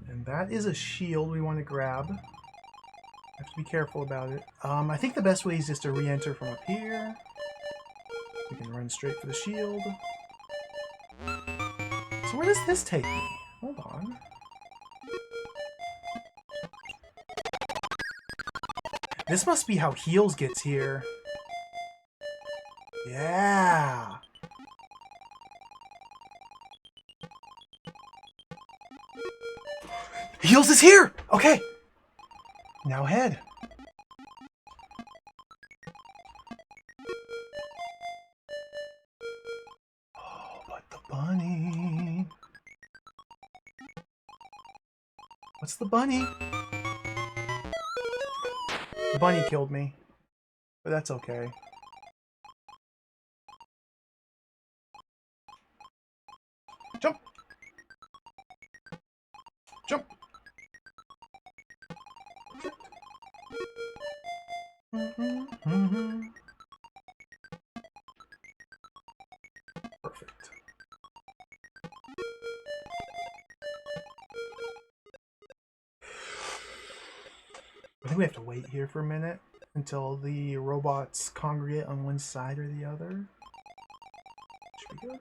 S1: And that is a shield we want to grab. Have to be careful about it. I think the best way is just to re-enter from up here. We can run straight for the shield. So where does this take me? Hold on. This must be how Heels gets here. Yeah. Heels is here! Okay. Now Head. Bunny. What's the bunny? The bunny killed me, but that's okay. Jump! Jump! Perfect. I think we have to wait here for a minute until the robots congregate on one side or the other. Should be good.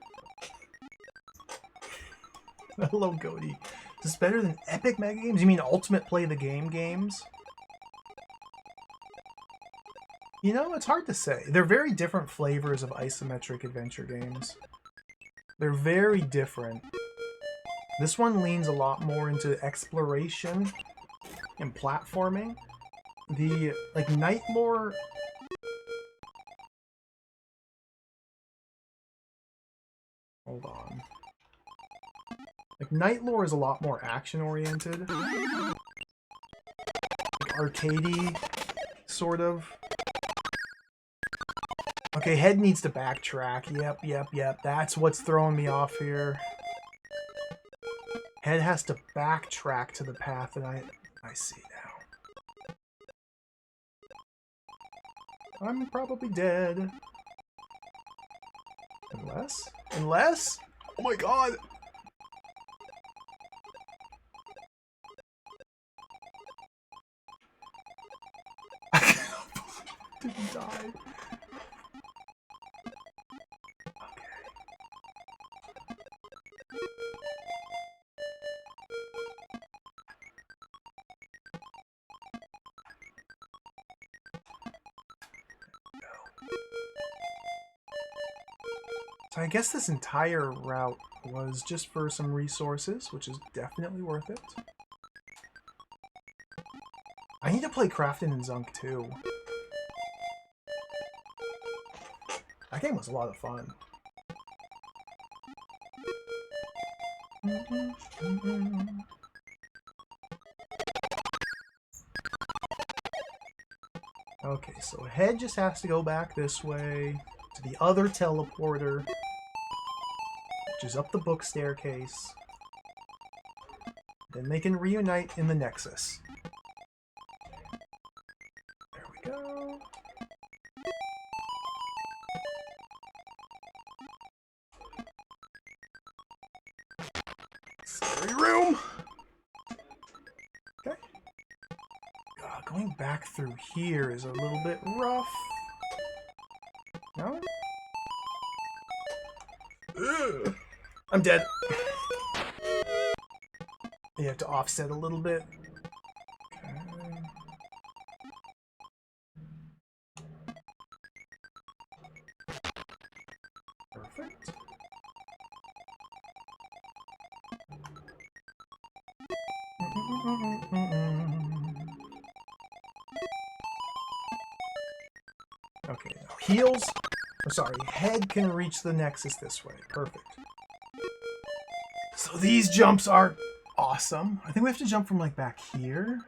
S1: Hello, Goaty. Is this better than Epic Mega Games? You mean Ultimate Play the Game games? You know, it's hard to say. They're very different flavors of isometric adventure games. They're very different. This one leans a lot more into exploration and platforming. The, like, Night Lore... Hold on. Like, Night Lore is a lot more action-oriented. Like, arcadey, sort of. Okay, Head needs to backtrack. Yep. That's what's throwing me off here. Head has to backtrack to the path that I see now. I'm probably dead. Unless? Oh my god! I didn't die. So I guess this entire route was just for some resources, which is definitely worth it. I need to play Crafton and Zunk too. That game was a lot of fun. Okay, so Head just has to go back this way to the other teleporter, which is up the book staircase. Then they can reunite in the Nexus. There we go. Scary room! Okay. Going back through here is a little bit rough. No? Ugh. I'm dead. You have to offset a little bit. Okay. Perfect. Okay, now heals. Oh, sorry, Head can reach the Nexus this way. Perfect. So these jumps are awesome. I think we have to jump from, like, back here.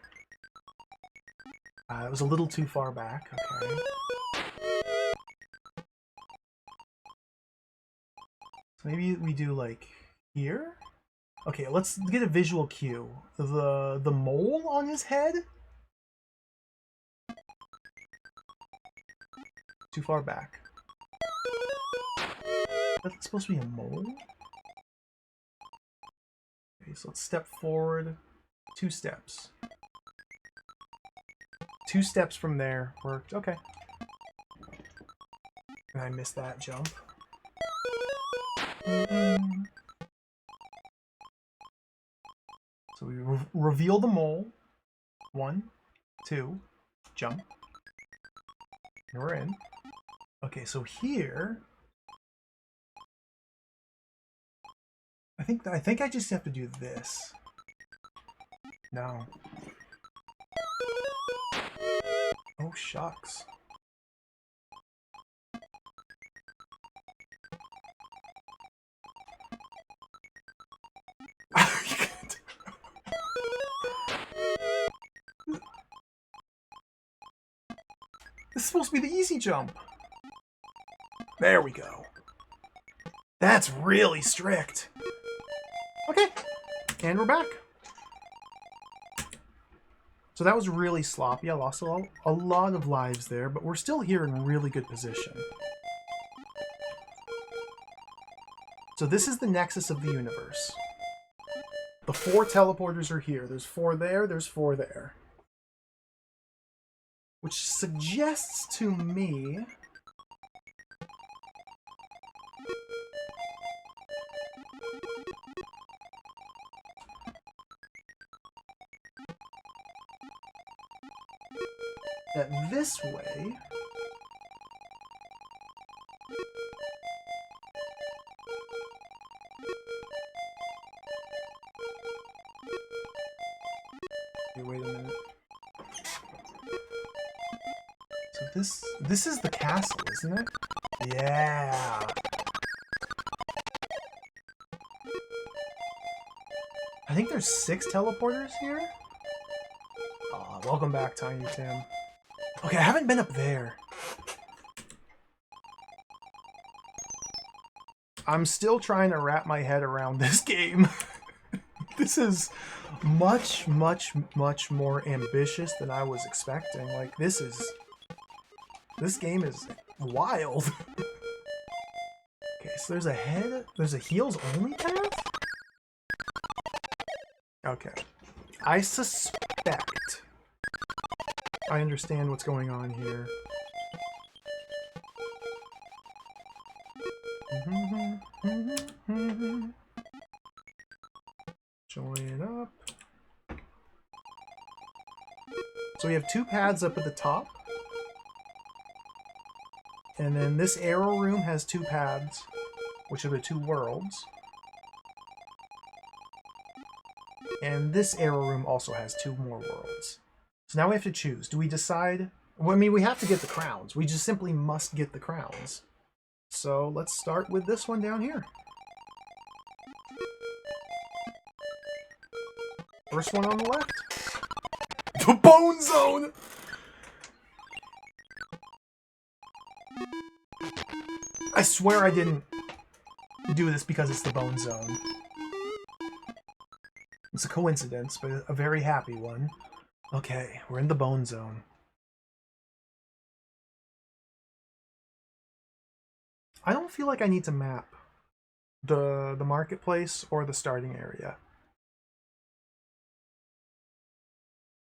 S1: It was a little too far back. Okay. So maybe we do, like, here? Okay, let's get a visual cue. The mole on his head? Too far back. That's supposed to be a mole? Okay, so let's step forward 2 steps. 2 steps from there worked. Okay. And I missed that jump. So we reveal the mole. 1, 2, jump. And we're in. Okay, so here... I think I just have to do this. No. Oh, shucks. This is supposed to be the easy jump. There we go. That's really strict. Okay, and we're back. So that was really sloppy. I lost a lot of lives there, but we're still here in really good position. So this is the nexus of the universe. The 4 teleporters are here. There's 4 there, there's 4 there. Which suggests to me... that this way... Okay, wait a minute. So this is the castle, isn't it? Yeah. I think there's 6 teleporters here. Aw, welcome back, Tiny Tim. Okay, I haven't been up there. I'm still trying to wrap my head around this game. This is much, much, much more ambitious than I was expecting. Like, this game is wild. Okay, so there's a heels only path? Okay. I suspect I understand what's going on here. Join up. So we have 2 paths up at the top. And then this arrow room has 2 paths, which are the 2 worlds. And this arrow room also has 2 more worlds. So now we have to choose. Do we decide? Well, I mean, we have to get the crowns. We just simply must get the crowns. So let's start with this one down here. First one on the left. The Bone Zone! I swear I didn't do this because it's the Bone Zone. It's a coincidence, but a very happy one. Okay, we're in the Bone Zone. I don't feel like I need to map the marketplace or the starting area.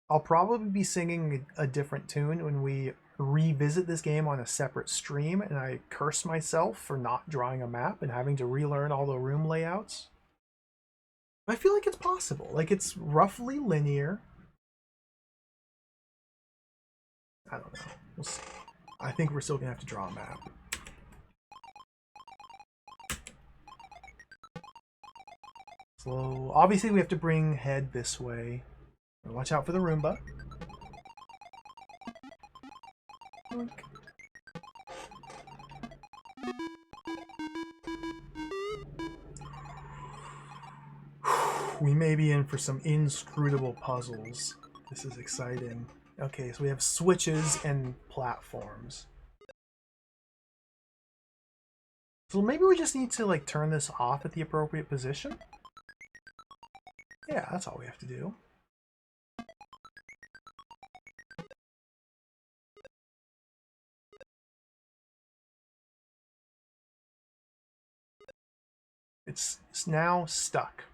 S1: I'll probably be singing a different tune when we revisit this game on a separate stream, and I curse myself for not drawing a map and having to relearn all the room layouts. I feel like it's possible. Like, it's roughly linear. I don't know. We'll see. I think we're still gonna have to draw a map. So obviously we have to bring head this way. Watch out for the Roomba. We may be in for some inscrutable puzzles. This is exciting. Okay, so we have switches and platforms. So maybe we just need to, like, turn this off at the appropriate position? Yeah, that's all we have to do. It's now stuck.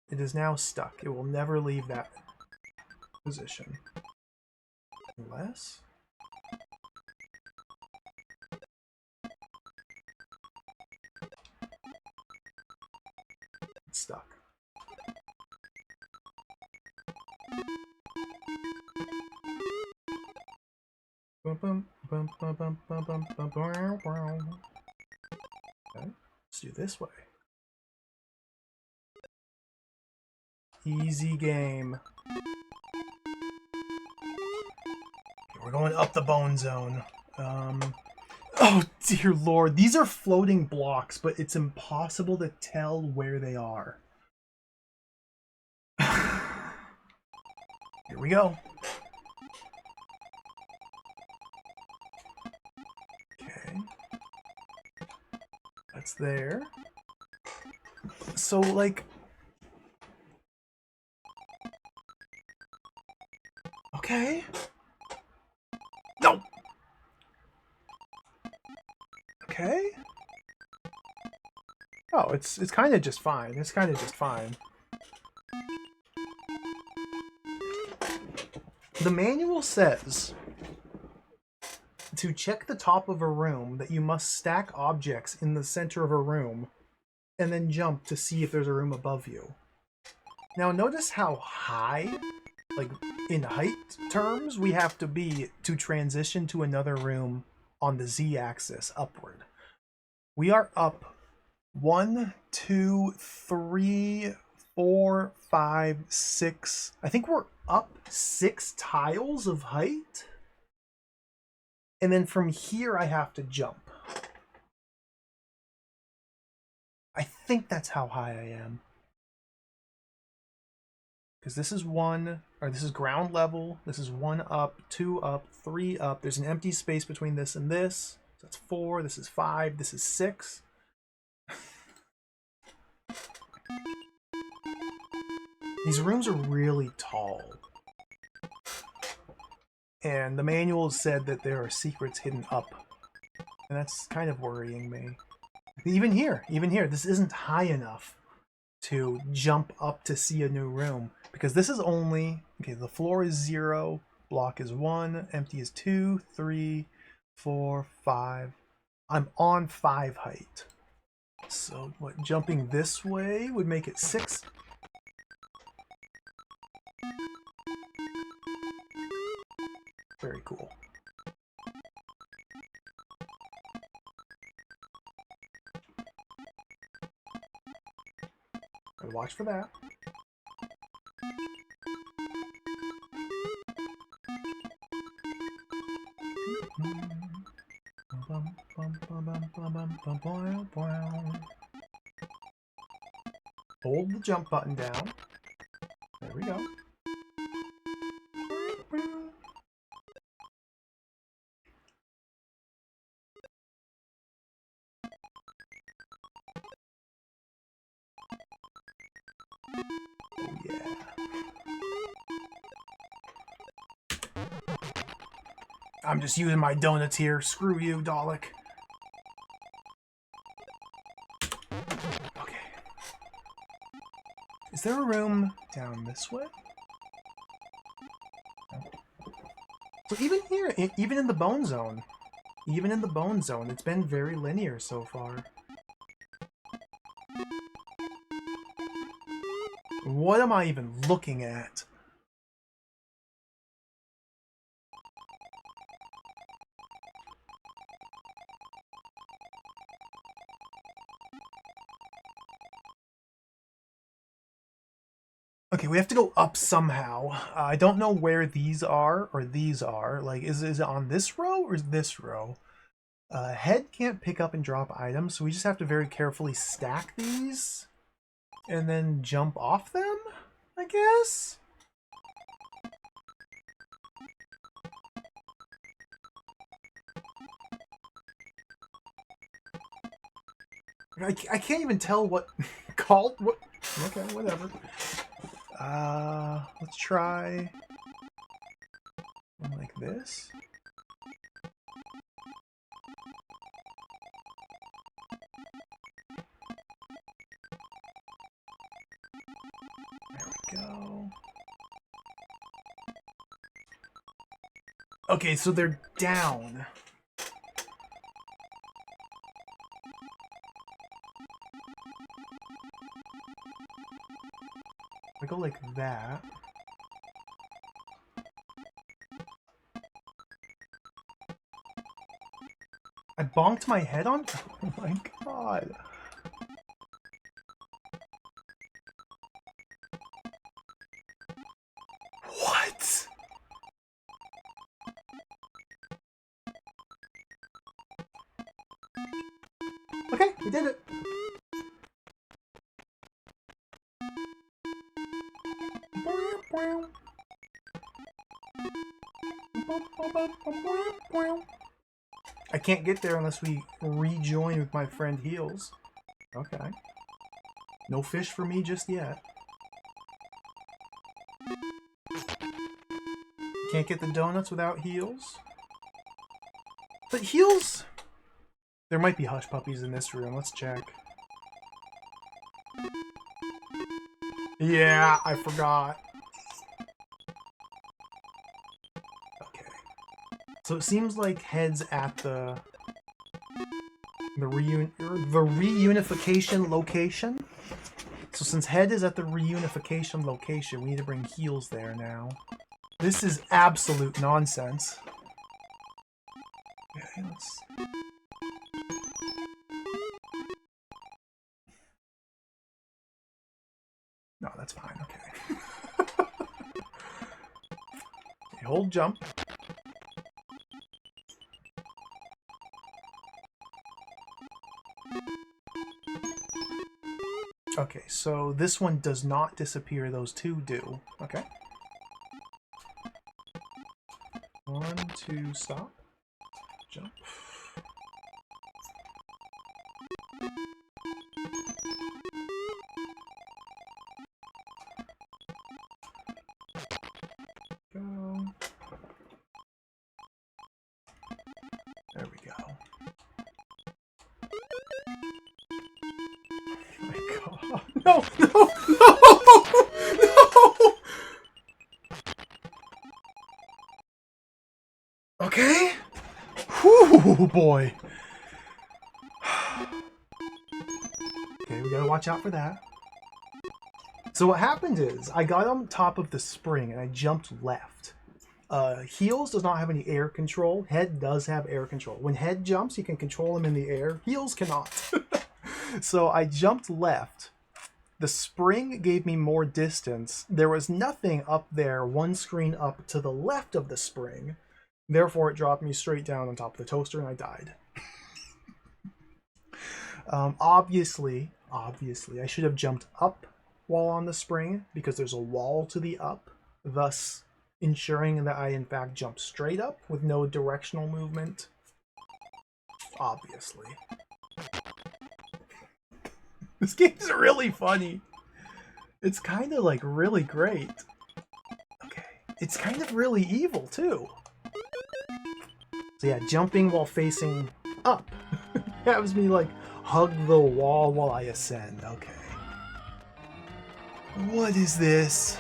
S1: It is now stuck. It will never leave that position. Unless... it's stuck. Okay, let's do this way. Easy game. We're going up the Bone Zone. Oh dear lord, these are floating blocks, but it's impossible to tell where they are. Here we go. That's there. So, like... Okay. No! Okay. Oh, it's kind of just fine. It's kind of just fine. The manual says to check the top of a room that you must stack objects in the center of a room and then jump to see if there's a room above you. Now notice how high, like in height terms, we have to be to transition to another room on the z-axis upward. We are up 1, 2, 3, 4, 5, 6. I think we're up 6 tiles of height. And then from here I have to jump. I think that's how high I am. Because this is this is ground level. This is 1 up, 2 up, 3 up. There's an empty space between this and this. So that's 4, this is 5, this is 6. These rooms are really tall. And the manual said that there are secrets hidden up. And that's kind of worrying me. Even here, this isn't high enough to jump up to see a new room. Because this is only, okay, the floor is 0, block is 1, empty is 2, 3, 4, 5. I'm on 5 height. So what, jumping this way would make it 6. Very cool. Gotta watch for that. Hold the jump button down. There we go. Oh yeah. I'm just using my donuts here. Screw you, Dalek. Okay. Is there a room down this way? No. So even here, even in the bone zone, it's been very linear so far. What am I even looking at? Okay, we have to go up somehow. I don't know where these are or these are. Like, is it on this row or is this row? Head can't pick up and drop items, so we just have to very carefully stack these and then jump off them, I guess? I can't even tell what called what. Okay, whatever. Let's try like this. There we go. Okay, so they're down. I go like that. I bonked my head on? Oh my god. What? Okay, we did it. I can't get there unless we rejoin with my friend Heels. Okay. No fish for me just yet. Can't get the donuts without Heels. But Heels... There might be hush puppies in this room. Let's check. Yeah, I forgot. Okay. So it seems like Head's at the reunification location. So since Head is at the reunification location, we need to bring Heels there now. This is absolute nonsense. Okay, let's... No, that's fine, okay. Okay, hold jump. Okay, so this one does not disappear, those two do. Okay. 1, 2, stop. Jump. Go. There we go. Oh my god. No! No! No! No! Okay. Whew, boy. Okay, we gotta watch out for that. So what happened is, I got on top of the spring and I jumped left. Heels does not have any air control. Head does have air control. When Head jumps, you can control him in the air. Heels cannot. So I jumped left. The spring gave me more distance. There was nothing up there, one screen up to the left of the spring. Therefore, it dropped me straight down on top of the toaster and I died. Obviously, I should have jumped up while on the spring because there's a wall to the up, thus ensuring that I in fact jump straight up with no directional movement. Obviously. This game's really funny. It's kind of like really great. Okay. It's kind of really evil too. So yeah, jumping while facing up. Has me like hug the wall while I ascend. Okay. What is this?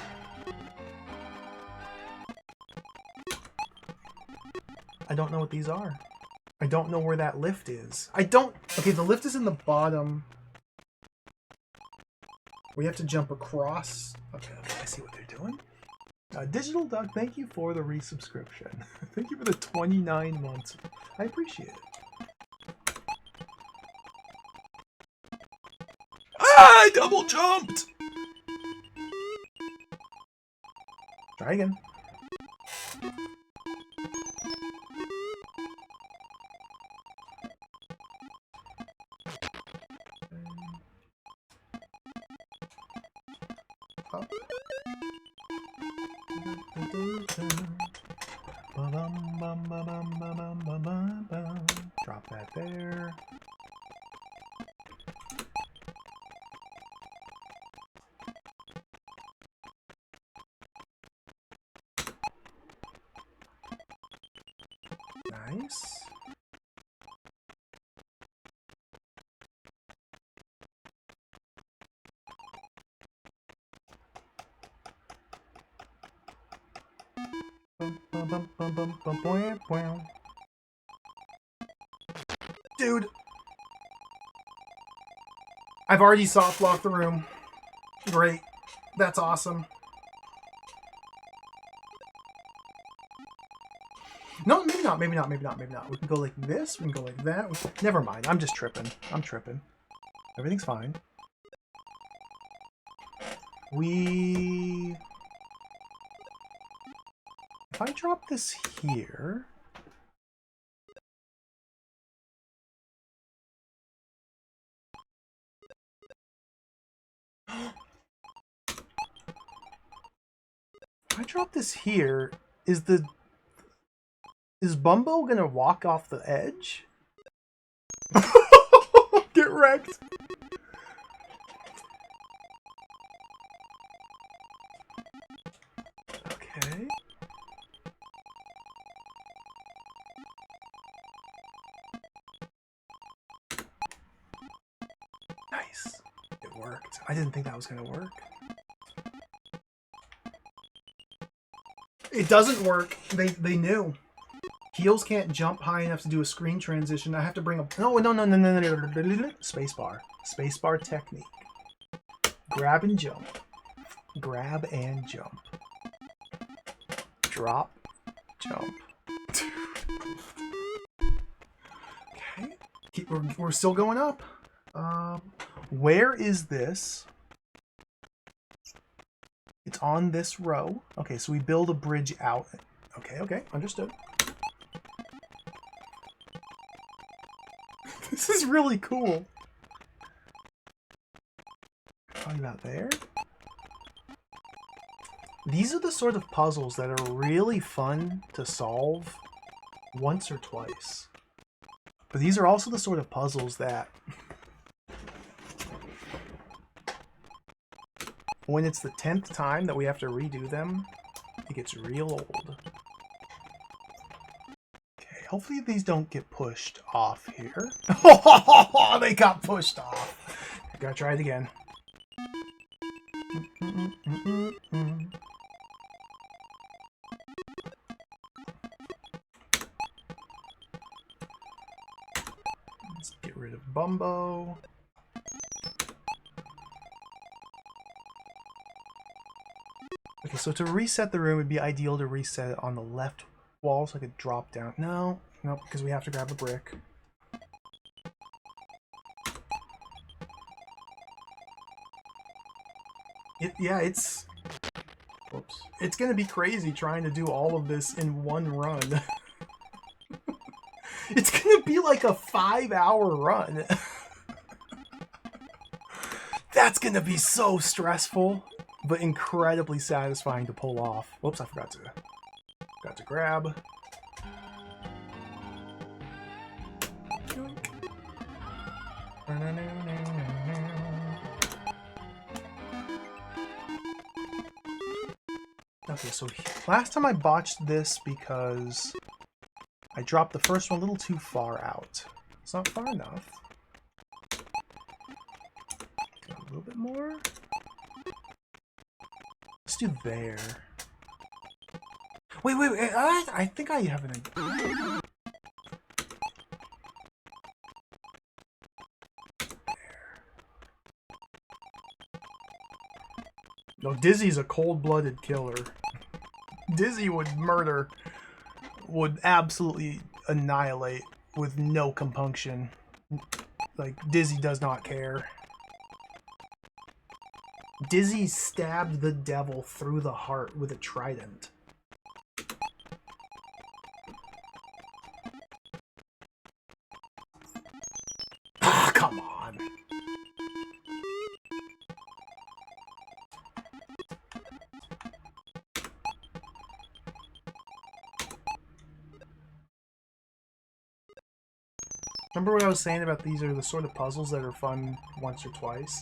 S1: I don't know what these are. I don't know where that lift is. Okay, the lift is in the bottom. We have to jump across. Okay, I see what they're doing. Digital Duck, thank you for the resubscription. Thank you for the 29 months. I appreciate it. Ah, I double jumped! Try again. Up. Drop that there. Nice. Dude! I've already soft locked the room. Great. That's awesome. No, maybe not, maybe not, maybe not, maybe not. We can go like this, we can go like that. Never mind, I'm just tripping. I'm tripping. Everything's fine. If I drop this here... If I drop this here, is the... Is Bumbo gonna walk off the edge? Get wrecked. Okay. Nice. It worked. I didn't think that was gonna work. It doesn't work. They knew. Heels can't jump high enough to do a screen transition. I have to bring up no. Spacebar. Spacebar technique. Grab and jump. Grab and jump. Drop. Jump. Okay. We're still going up. Where is this? It's on this row. Okay, so we build a bridge out. Okay, understood. This is really cool. Probably about there. These are the sort of puzzles that are really fun to solve once or twice. But these are also the sort of puzzles that when it's the 10th time that we have to redo them, it gets real old. Okay, hopefully these don't get pushed off here. Oh, they got pushed off. I gotta try it again. Let's get rid of Bumbo. Okay, so to reset the room, it'd be ideal to reset it on the left wall so I could drop down. No, because we have to grab a brick. It's gonna be crazy trying to do all of this in one run. It's gonna be like a 5-hour run. That's gonna be so stressful, but incredibly satisfying to pull off. Whoops, I forgot to grab. Okay, so last time I botched this because I dropped the first one a little too far out. It's not far enough. A little bit more. Let's do there. Wait. I think I have an idea. No, Dizzy's a cold-blooded killer. Dizzy would murder, would absolutely annihilate with no compunction. Like, Dizzy does not care. Dizzy stabbed the devil through the heart with a trident. Ah, come on. Remember what I was saying about these are the sort of puzzles that are fun once or twice?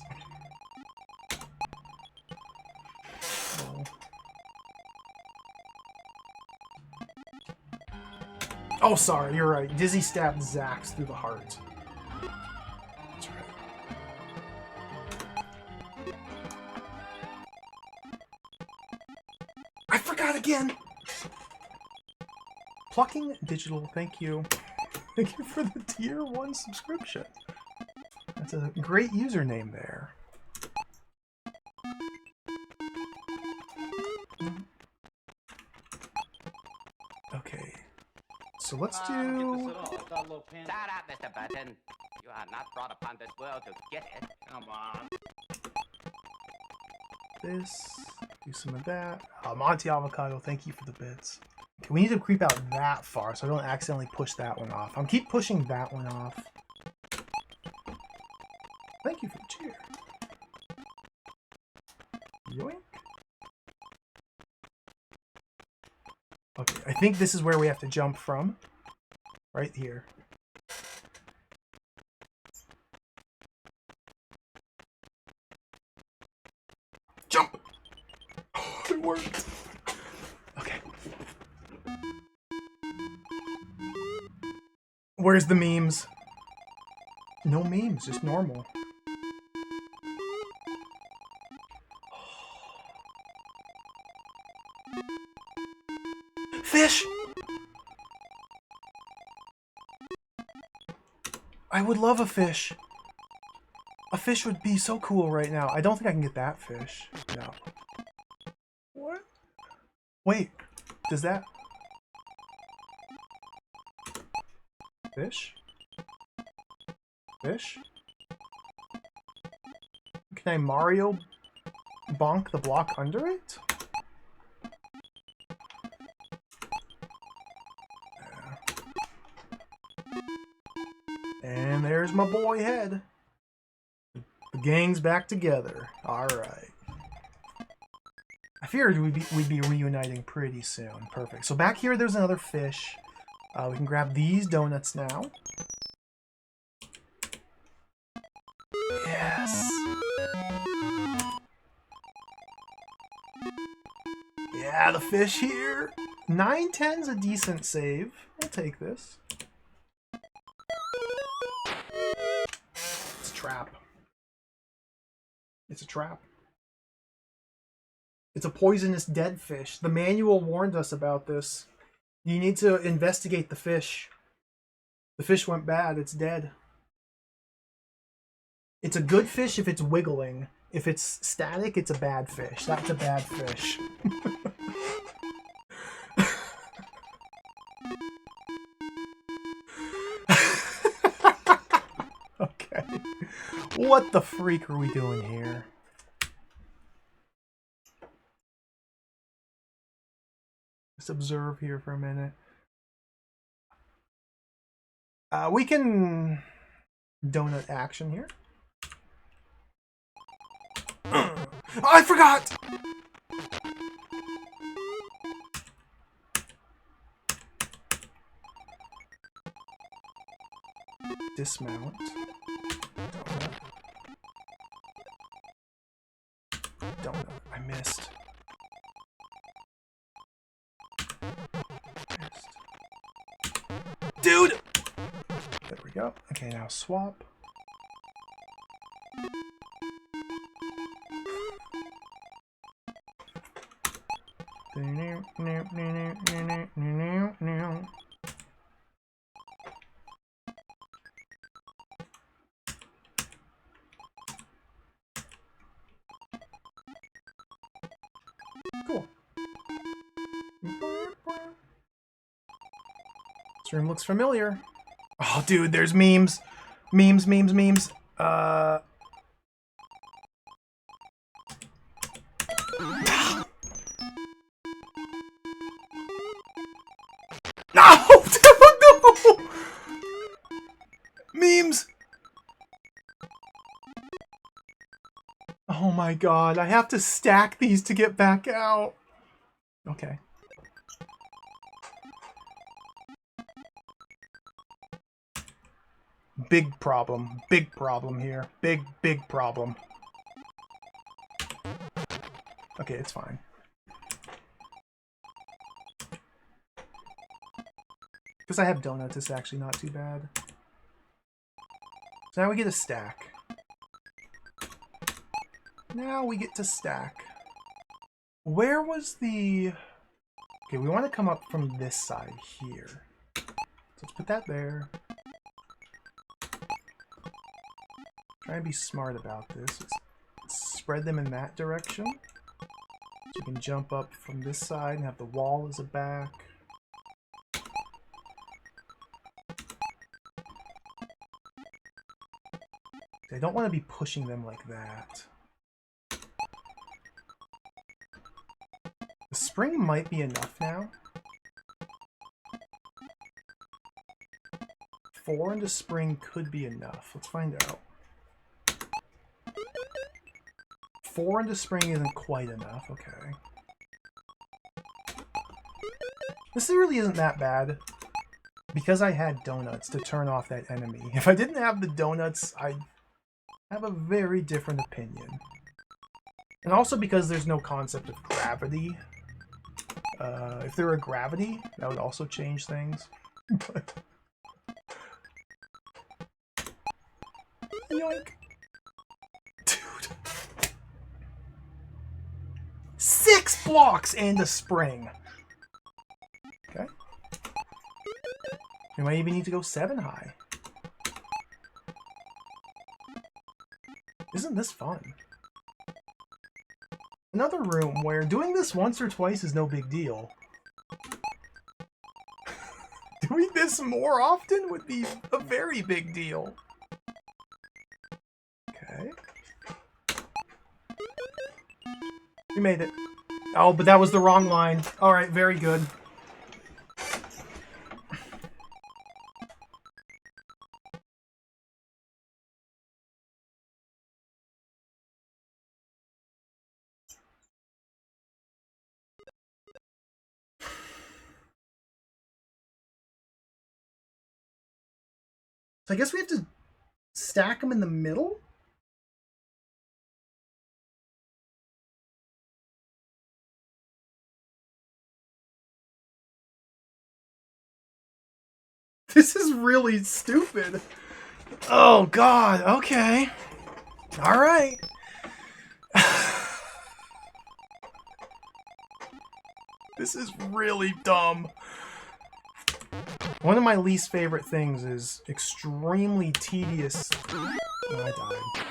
S1: Oh, sorry, you're right. Dizzy stabbed Zax through the heart. That's right. I forgot again! Plucking Digital, thank you. Thank you for the tier 1 subscription. That's a great username there. Okay. So let's do...
S2: Shut up, Mr. Button. You are not brought upon this world to get it. Come on.
S1: This. Do some of that. Monty Avocado, thank you for the bits. Okay, we need to creep out that far so I don't accidentally push that one off. I'll keep pushing that one off. Thank you for the cheer. Yoink. Okay, I think this is where we have to jump from. Right here. Jump! Oh, it worked. Okay. Where's the memes? No memes, just normal. Fish! I would love a fish. A fish would be so cool right now. I don't think I can get that fish. No. What? Wait. Does that... Fish? Fish? Can I Mario bonk the block under it? And there's my boy head. The gang's back together. Alright. I figured we'd be reuniting pretty soon. Perfect. So back here there's another fish. We can grab these donuts now. Yes! Yeah, the fish here! 9-10's a decent save. I'll take this. It's a trap. It's a trap. It's a poisonous dead fish. The manual warned us about this. You need to investigate the fish. The fish went bad. It's dead. It's a good fish if it's wiggling. If it's static, it's a bad fish. That's a bad fish. Okay. What the freak are we doing here? Just observe here for a minute. We can donut action here. Oh, I forgot! Dismount. Donut. I missed. Dude! There we go. Okay, now swap. Cool. This room looks familiar. Oh, dude, there's memes. Memes. No! No! Memes! Oh my god, I have to stack these to get back out. Okay. Big problem. Big problem here. Big problem. Okay, it's fine. Because I have donuts, it's actually not too bad. So now we get a stack. Now we get to stack. Where was the... Okay, we want to come up from this side here. So let's put that there. Try and be smart about this. Let's spread them in that direction. So we can jump up from this side and have the wall as a back. I don't want to be pushing them like that. The spring might be enough now. 4 into spring could be enough. Let's find out. 4 into spring isn't quite enough. Okay. This really isn't that bad. Because I had donuts to turn off that enemy. If I didn't have the donuts, I'd have a very different opinion. And also because there's no concept of gravity. If there were gravity, that would also change things. But... yoink! Dude! 6 blocks and a spring! Okay. We might even need to go 7 high. Isn't this fun? Another room where doing this once or twice is no big deal. Doing this more often would be a very big deal. Okay. We made it. Oh, but that was the wrong line. Alright, very good. So I guess we have to stack them in the middle? This is really stupid. Oh god, okay. Alright. This is really dumb. One of my least favorite things is extremely tedious... Oh, I died.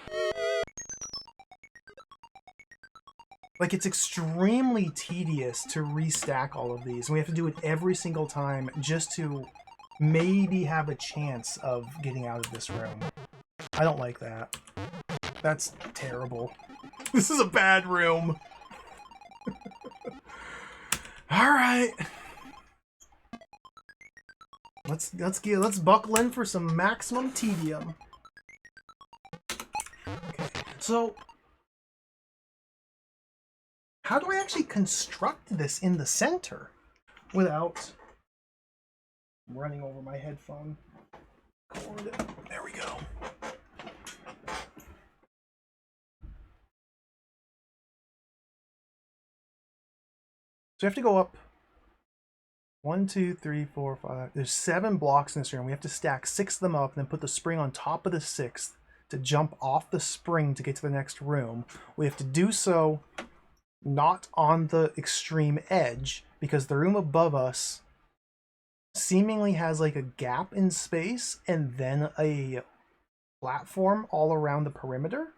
S1: Like, it's extremely tedious to restack all of these. And we have to do it every single time just to maybe have a chance of getting out of this room. I don't like that. That's terrible. This is a bad room. Alright. Let's buckle in for some maximum tedium. Okay, so how do I actually construct this in the center without running over my headphone cord? There we go. So we have to go up 1, 2, 3, 4, 5. There's 7 blocks in this room. We have to stack 6 of them up and then put the spring on top of the 6th to jump off the spring to get to the next room. We have to do so not on the extreme edge because the room above us seemingly has like a gap in space and then a platform all around the perimeter.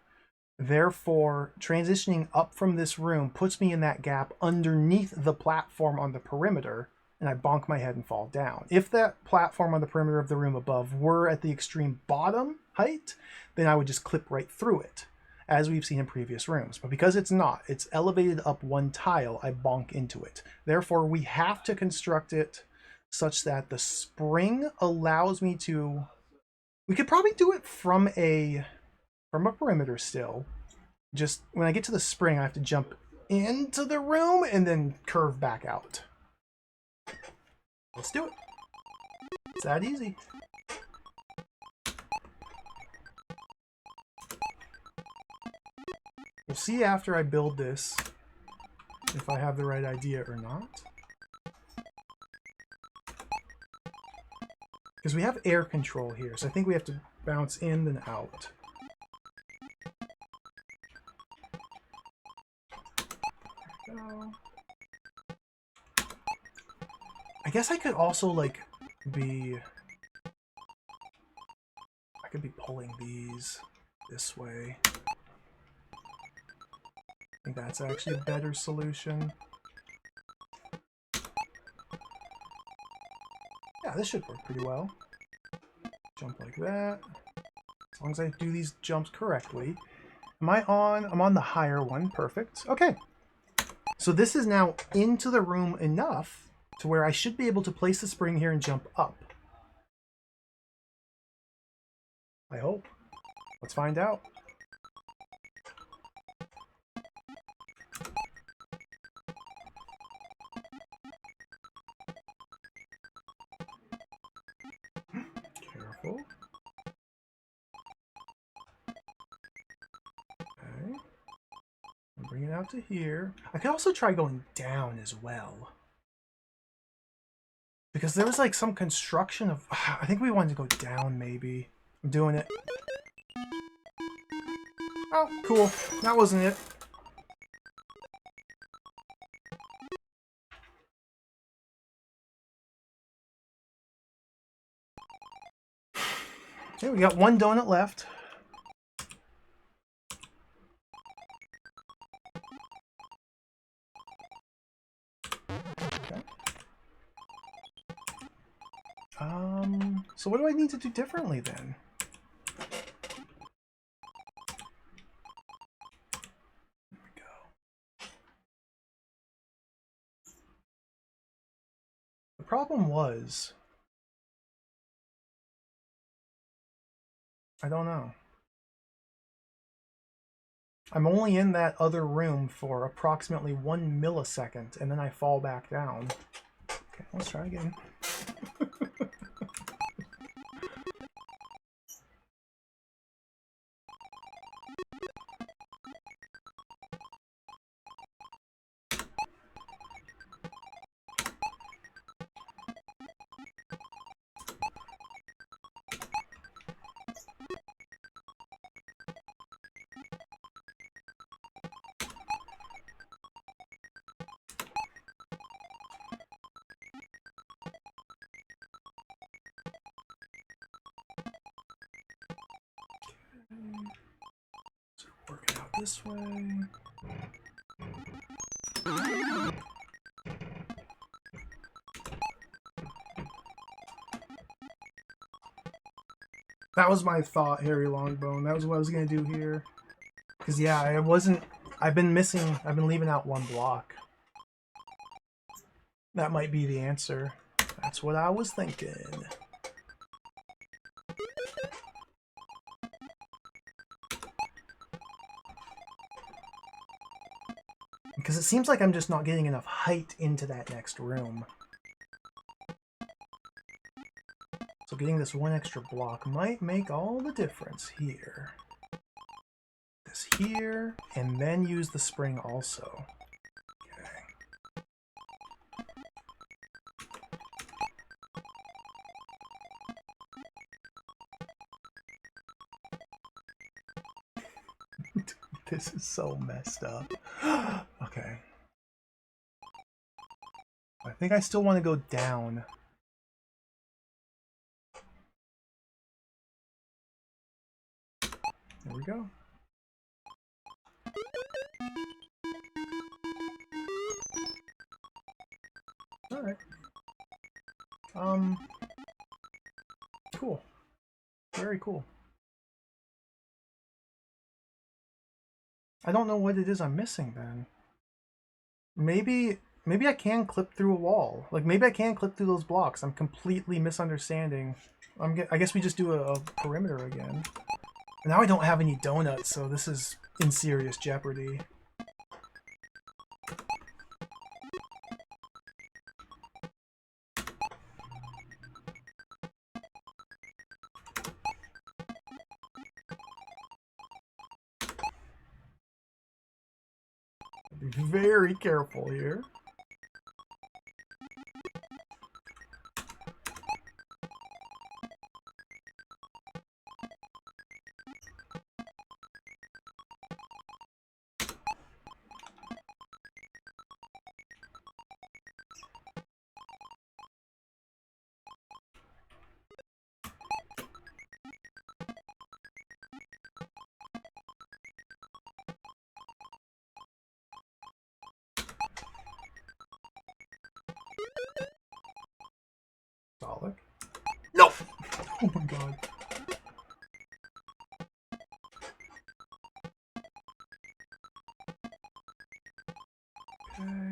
S1: Therefore, transitioning up from this room puts me in that gap underneath the platform on the perimeter, and I bonk my head and fall down. If that platform on the perimeter of the room above were at the extreme bottom height, then I would just clip right through it, as we've seen in previous rooms. But because it's not, it's elevated up 1 tile, I bonk into it. Therefore, we have to construct it such that the spring allows me to... We could probably do it from a perimeter still. Just when I get to the spring, I have to jump into the room and then curve back out. Let's do it. It's that easy. We'll see after I build this if I have the right idea or not. Because we have air control here, so I think we have to bounce in and out. Go. I guess I could also, like, I could be pulling these this way. I think that's actually a better solution. Yeah, this should work pretty well. Jump like that. As long as I do these jumps correctly. Am I on? I'm on the higher one. Perfect. Okay. So this is now into the room enough to where I should be able to place the spring here and jump up. I hope. Let's find out. Bring it out to here. I could also try going down as well. Because there was like some construction of... I think we wanted to go down maybe. I'm doing it. Oh, cool. That wasn't it. Okay, we got one donut left. Okay. So what do I need to do differently then? There we go. The problem was... I don't know. I'm only in that other room for approximately 1 millisecond, and then I fall back down. Okay, let's try again. So work it out this way. That was my thought, Harry Longbone. That was what I was gonna do here. Cause yeah, I've been leaving out one block. That might be the answer. That's what I was thinking. Because it seems like I'm just not getting enough height into that next room. So getting this one extra block might make all the difference here. This here, and then use the spring also. Okay. This is so messed up. Okay. I think I still want to go down. There we go. Alright. Cool. Very cool. I don't know what it is I'm missing then. Maybe I can clip through a wall. Like maybe I can clip through those blocks. I'm completely misunderstanding. I guess we just do a perimeter again. And now I don't have any donuts, so this is in serious jeopardy. Be very careful here. Solid. Nope! Oh my god. Okay.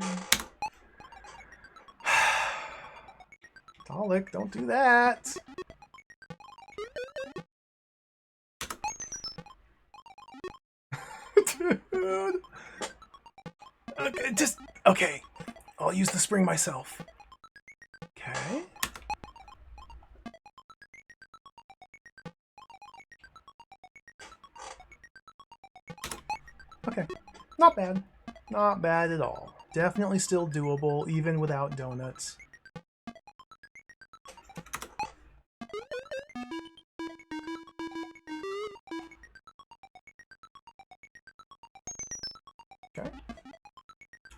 S1: Dalek, don't do that! Dude! Okay, okay. I'll use the spring myself. Okay. Okay. Not bad. Not bad at all. Definitely still doable, even without donuts. Okay.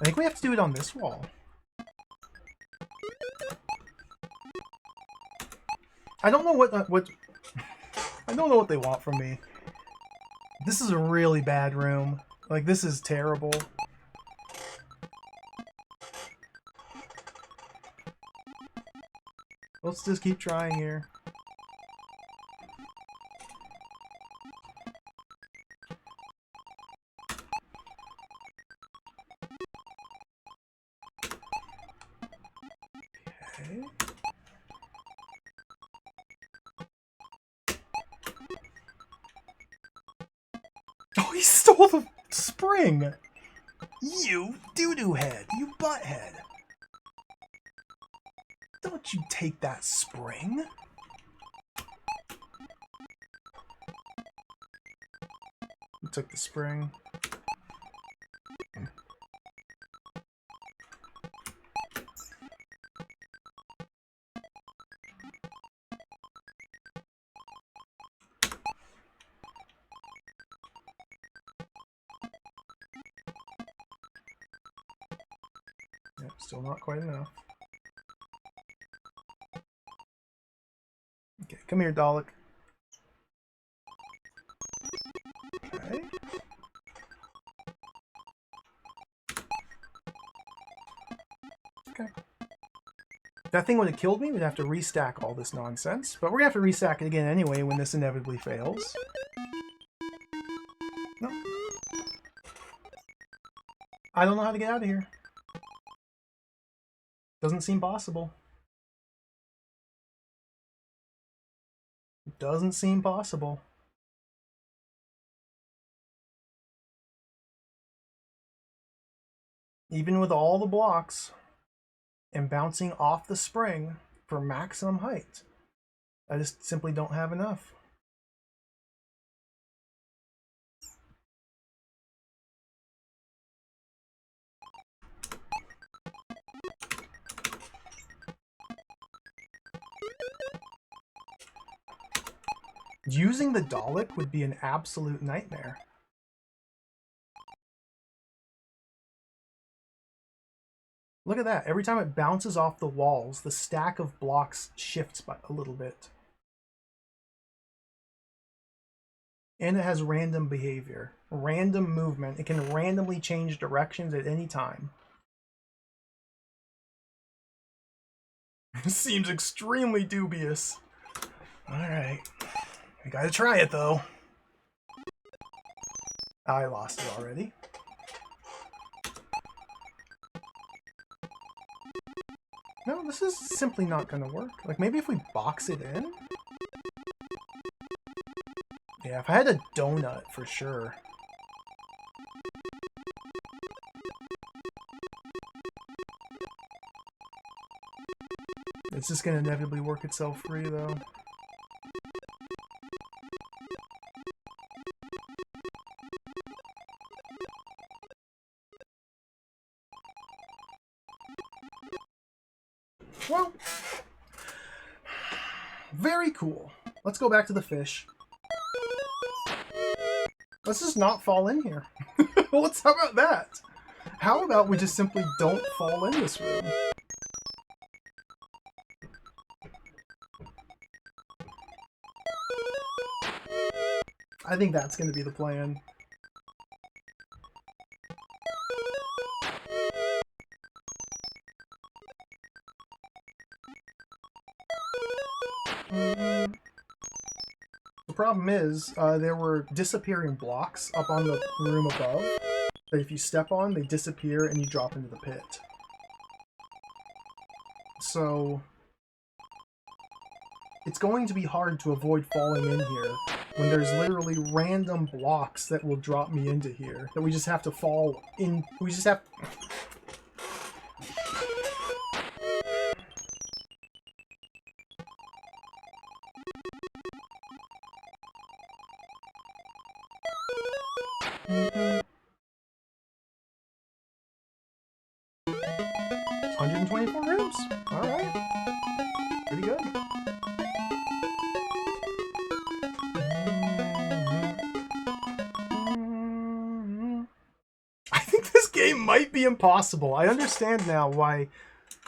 S1: I think we have to do it on this wall. I don't know what I don't know what they want from me. This is a really bad room. Like, this is terrible. Let's just keep trying here. Okay. Oh, he stole the spring! You doo-doo head! You butthead! Don't you take that spring! You took the spring. Yep, still not quite enough. Okay, come here, Dalek. Okay. Okay. If that thing would have killed me, we'd have to restack all this nonsense. But we're gonna have to restack it again anyway when this inevitably fails. No. I don't know how to get out of here. Doesn't seem possible. Doesn't seem possible. Even with all the blocks and bouncing off the spring for maximum height, I just simply don't have enough. Using the Dalek would be an absolute nightmare. Look at that. Every time it bounces off the walls, the stack of blocks shifts by a little bit. And it has random behavior, random movement. It can randomly change directions at any time. Seems extremely dubious. Alright. We gotta try it, though. I lost it already. No, this is simply not gonna work. Like, maybe if we box it in? Yeah, if I had a donut, for sure. It's just gonna inevitably work itself free, though. Well, very cool. Let's go back to the fish. Let's just not fall in here. How about that? How about we just simply don't fall in this room? I think that's going to be the plan. The problem is, there were disappearing blocks up on the room above that if you step on, they disappear and you drop into the pit. So it's going to be hard to avoid falling in here when there's literally random blocks that will drop me into here that we just have to fall in. We just have... 124 rooms. All right. Pretty good. I think this game might be impossible. I understand now why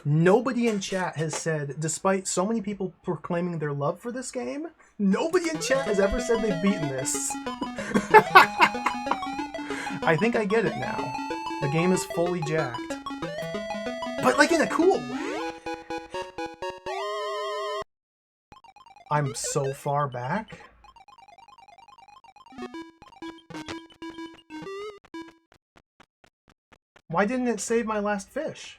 S1: nobody in chat has said, despite so many people proclaiming their love for this game, nobody in chat has ever said they've beaten this. I think I get it now. The game is fully jacked. But like in a cool way. I'm so far back. Why didn't it save my last fish?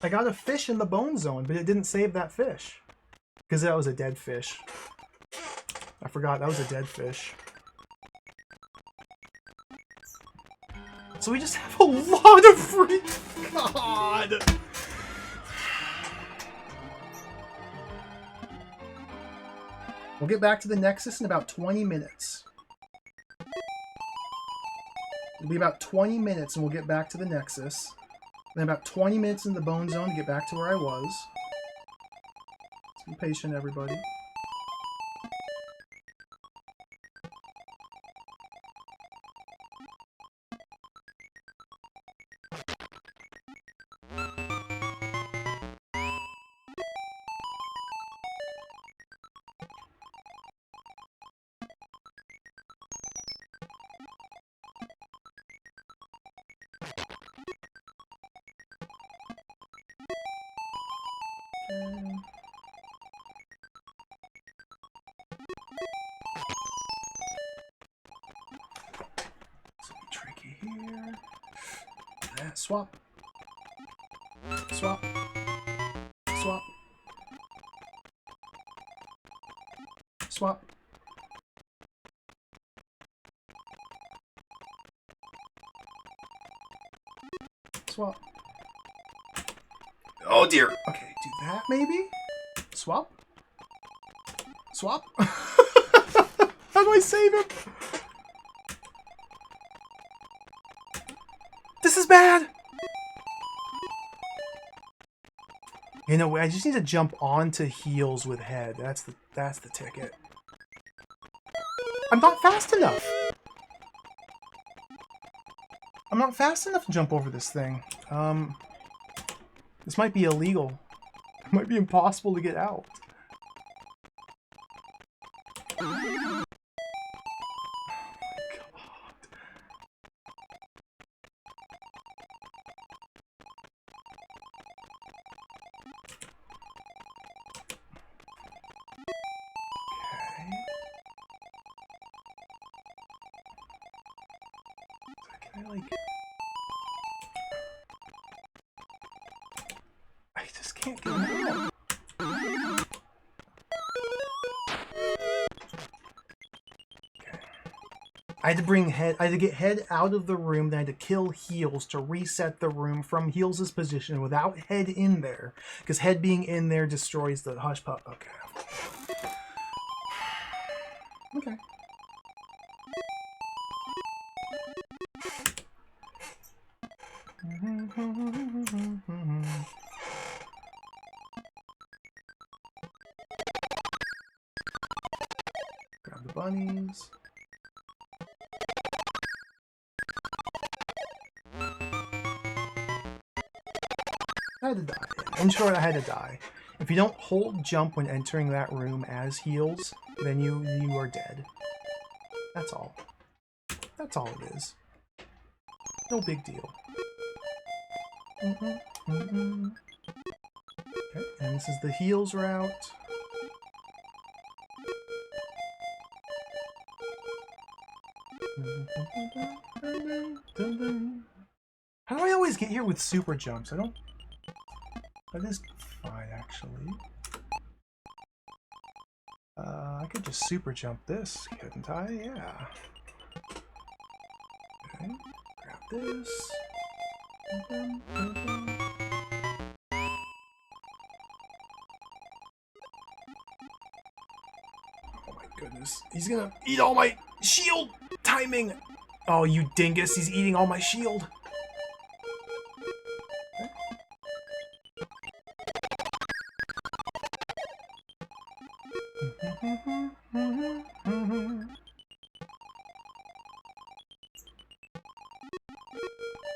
S1: I got a fish in the bone zone, but it didn't save that fish. Because that was a dead fish. I forgot that was a dead fish. So we just have a lot of free... God! We'll get back to the Nexus in about 20 minutes. It'll be about 20 minutes and we'll get back to the Nexus. Then about 20 minutes in the Bone Zone to get back to where I was. Let's be patient, everybody. Tricky here. That swap. Swap. Swap. Swap. Swap. Oh dear. Okay, do that maybe? Swap? Swap? How do I save him? This is bad! You know, I just need to jump onto heels with head. That's the ticket. I'm not fast enough! I'm not fast enough to jump over this thing. This might be illegal. It might be impossible to get out. I just can't get it out. Okay. I had to bring head. I had to get head out of the room. Then I had to kill heels to reset the room from heels' position without head in there, because head being in there destroys the hush pup. Okay. Okay. Grab the bunnies. I had to die. In short, I had to die. If you don't hold jump when entering that room as heels, then you are dead. That's all. That's all it is. No big deal. Okay, and this is the heels route. How do I always get here with super jumps? I don't... That is fine, actually. I could just super jump this, couldn't I? Yeah. Okay, grab this. Oh my goodness. He's gonna eat all my shield timing! Oh, you dingus, he's eating all my shield.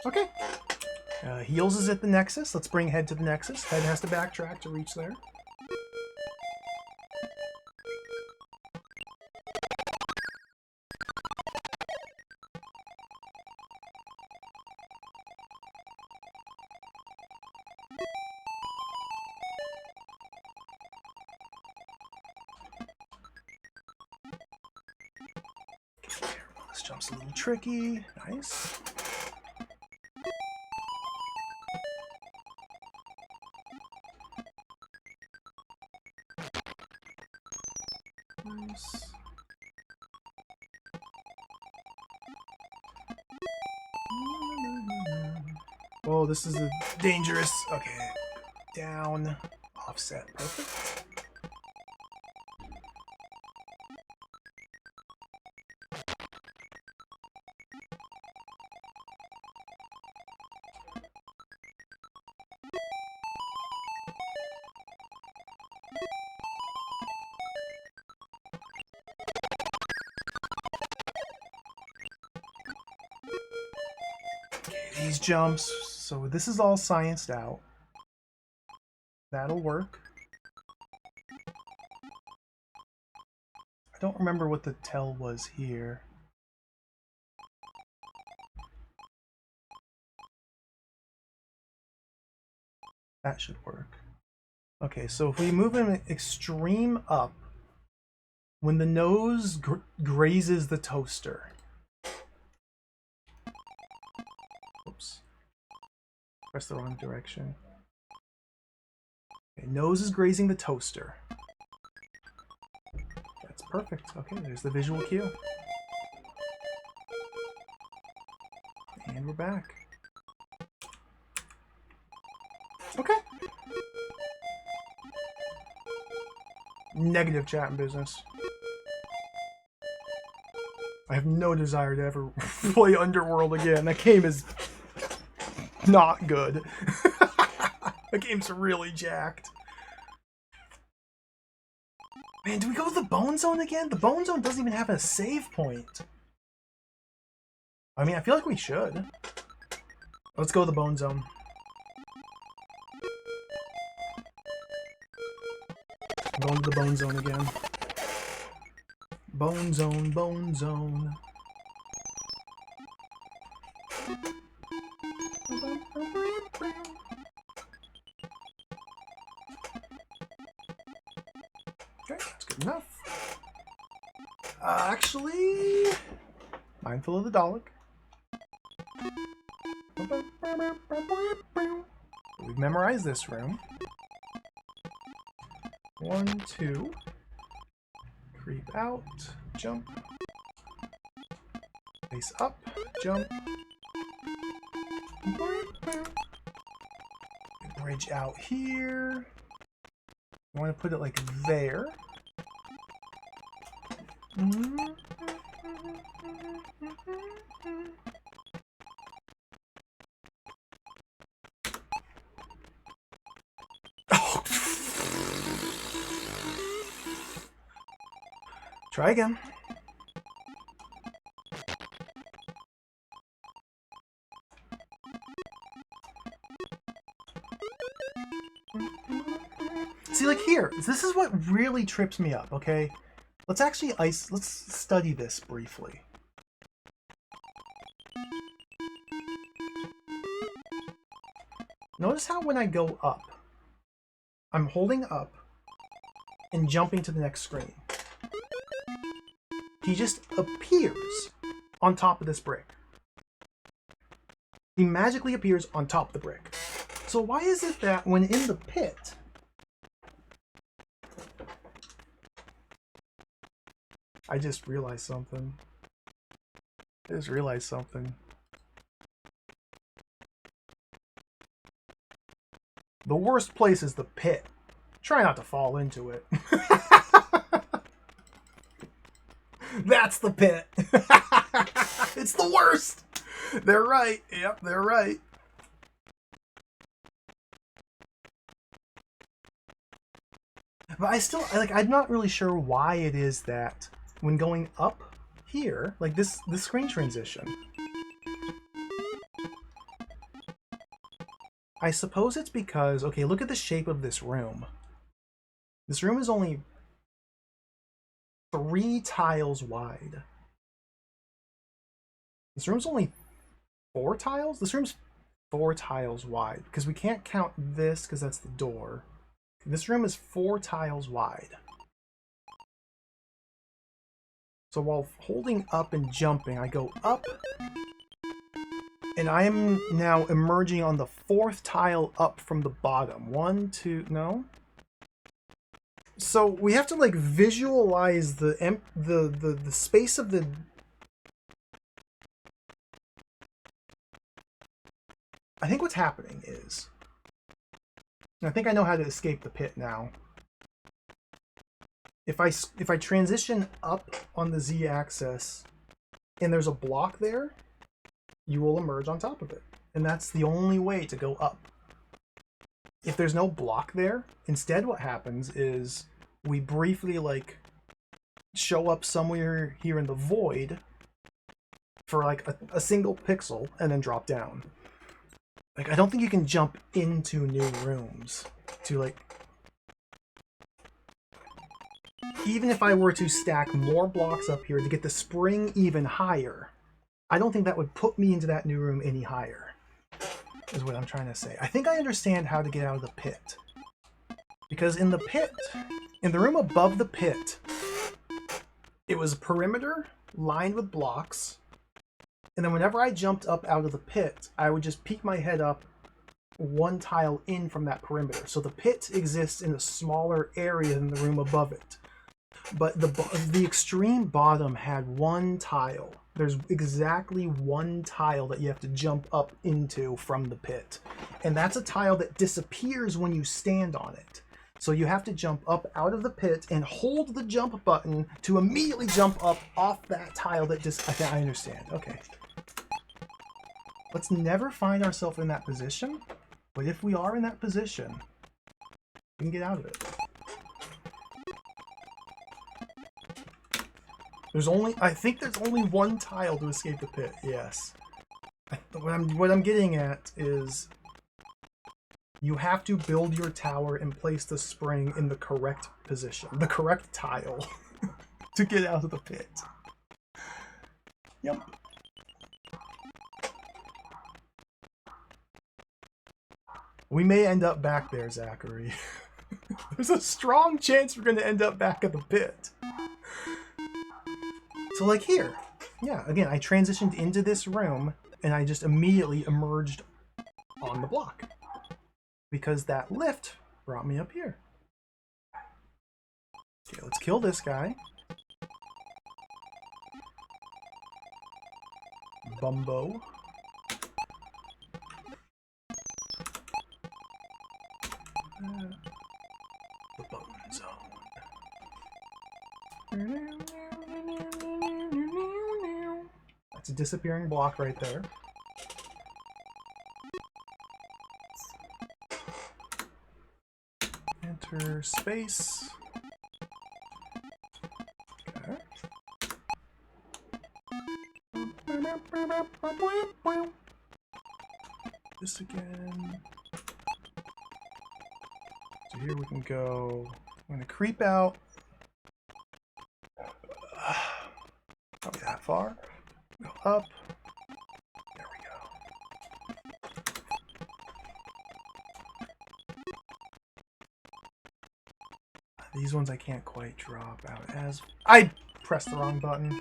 S1: Okay. Heels is at the Nexus. Let's bring Head to the Nexus. Head has to backtrack to reach there. This jump's a little tricky. Nice. Nice. Oh, this is a dangerous. Okay. Down. Offset. Perfect. These jumps, so this is all scienced out. That'll work. I don't remember what the tell was here. That should work. Okay, so if we move him extreme up, when the nose grazes the toaster. Oops. Press the wrong direction. Okay, nose is grazing the toaster. That's perfect. Okay, there's the visual cue. And we're back. Okay. Negative chat and business. I have no desire to ever play Underworld again. That game is not good. That game's really jacked. Man, do we go to the Bone Zone again? The Bone Zone doesn't even have a save point. I mean, I feel like we should. Let's go to the Bone Zone. I'm going to the Bone Zone again. Bone Zone, Bone Zone. Okay, that's good enough. Actually, mindful of the Dalek. We've memorized this room. 1, 2. Creep out, jump. Face up, jump. Bridge out here. I want to put it like there. Oh. Try again. See, like here, this is what really trips me up, okay? Let's actually let's study this briefly. Notice how when I go up, I'm holding up and jumping to the next screen. He just appears on top of this brick. He magically appears on top of the brick. So why is it that when in the pit, I just realized something. The worst place is the pit. Try not to fall into it. That's the pit. It's the worst. They're right. Yep, they're right. But I still, like, I'm not really sure why it is that when going up here, like this screen transition, I suppose it's because, okay, look at the shape of this room. This room is only 3 tiles wide. This room's only 4 tiles? This room's 4 tiles wide, because we can't count this because that's the door. This room is 4 tiles wide. So while holding up and jumping, I go up, and I am now emerging on the 4th tile up from the bottom. 1, 2, no? So we have to like visualize the space of the... I think what's happening is... I think I know how to escape the pit now. If I transition up on the z-axis and there's a block there, you will emerge on top of it. And that's the only way to go up. If there's no block there, instead what happens is we briefly like show up somewhere here in the void for like a single pixel and then drop down. Like, I don't think you can jump into new rooms to like... Even if I were to stack more blocks up here to get the spring even higher, I don't think that would put me into that new room any higher, is what I'm trying to say. I think I understand how to get out of the pit. Because in the pit, in the room above the pit, it was a perimeter lined with blocks, and then whenever I jumped up out of the pit, I would just peek my head up 1 tile in from that perimeter. So the pit exists in a smaller area than the room above it. But the extreme bottom had 1 tile. There's exactly 1 tile that you have to jump up into from the pit. And that's a tile that disappears when you stand on it. So you have to jump up out of the pit and hold the jump button to immediately jump up off that tile that I understand. Okay. Let's never find ourselves in that position. But if we are in that position, we can get out of it. I think there's only 1 tile to escape the pit, yes. What I'm getting at is you have to build your tower and place the spring in the correct position, the correct tile, to get out of the pit. Yep. We may end up back there, Zachary. There's a strong chance we're going to end up back at the pit. So like here, yeah, again, I transitioned into this room and I just immediately emerged on the block because that lift brought me up here. Okay, let's kill this guy. Bumbo. The bone zone. That's a disappearing block right there. Enter space. Okay. This again. So here we can go. I'm gonna creep out. Probably that far. Go up. There we go. These ones I can't quite drop out as... I pressed the wrong button.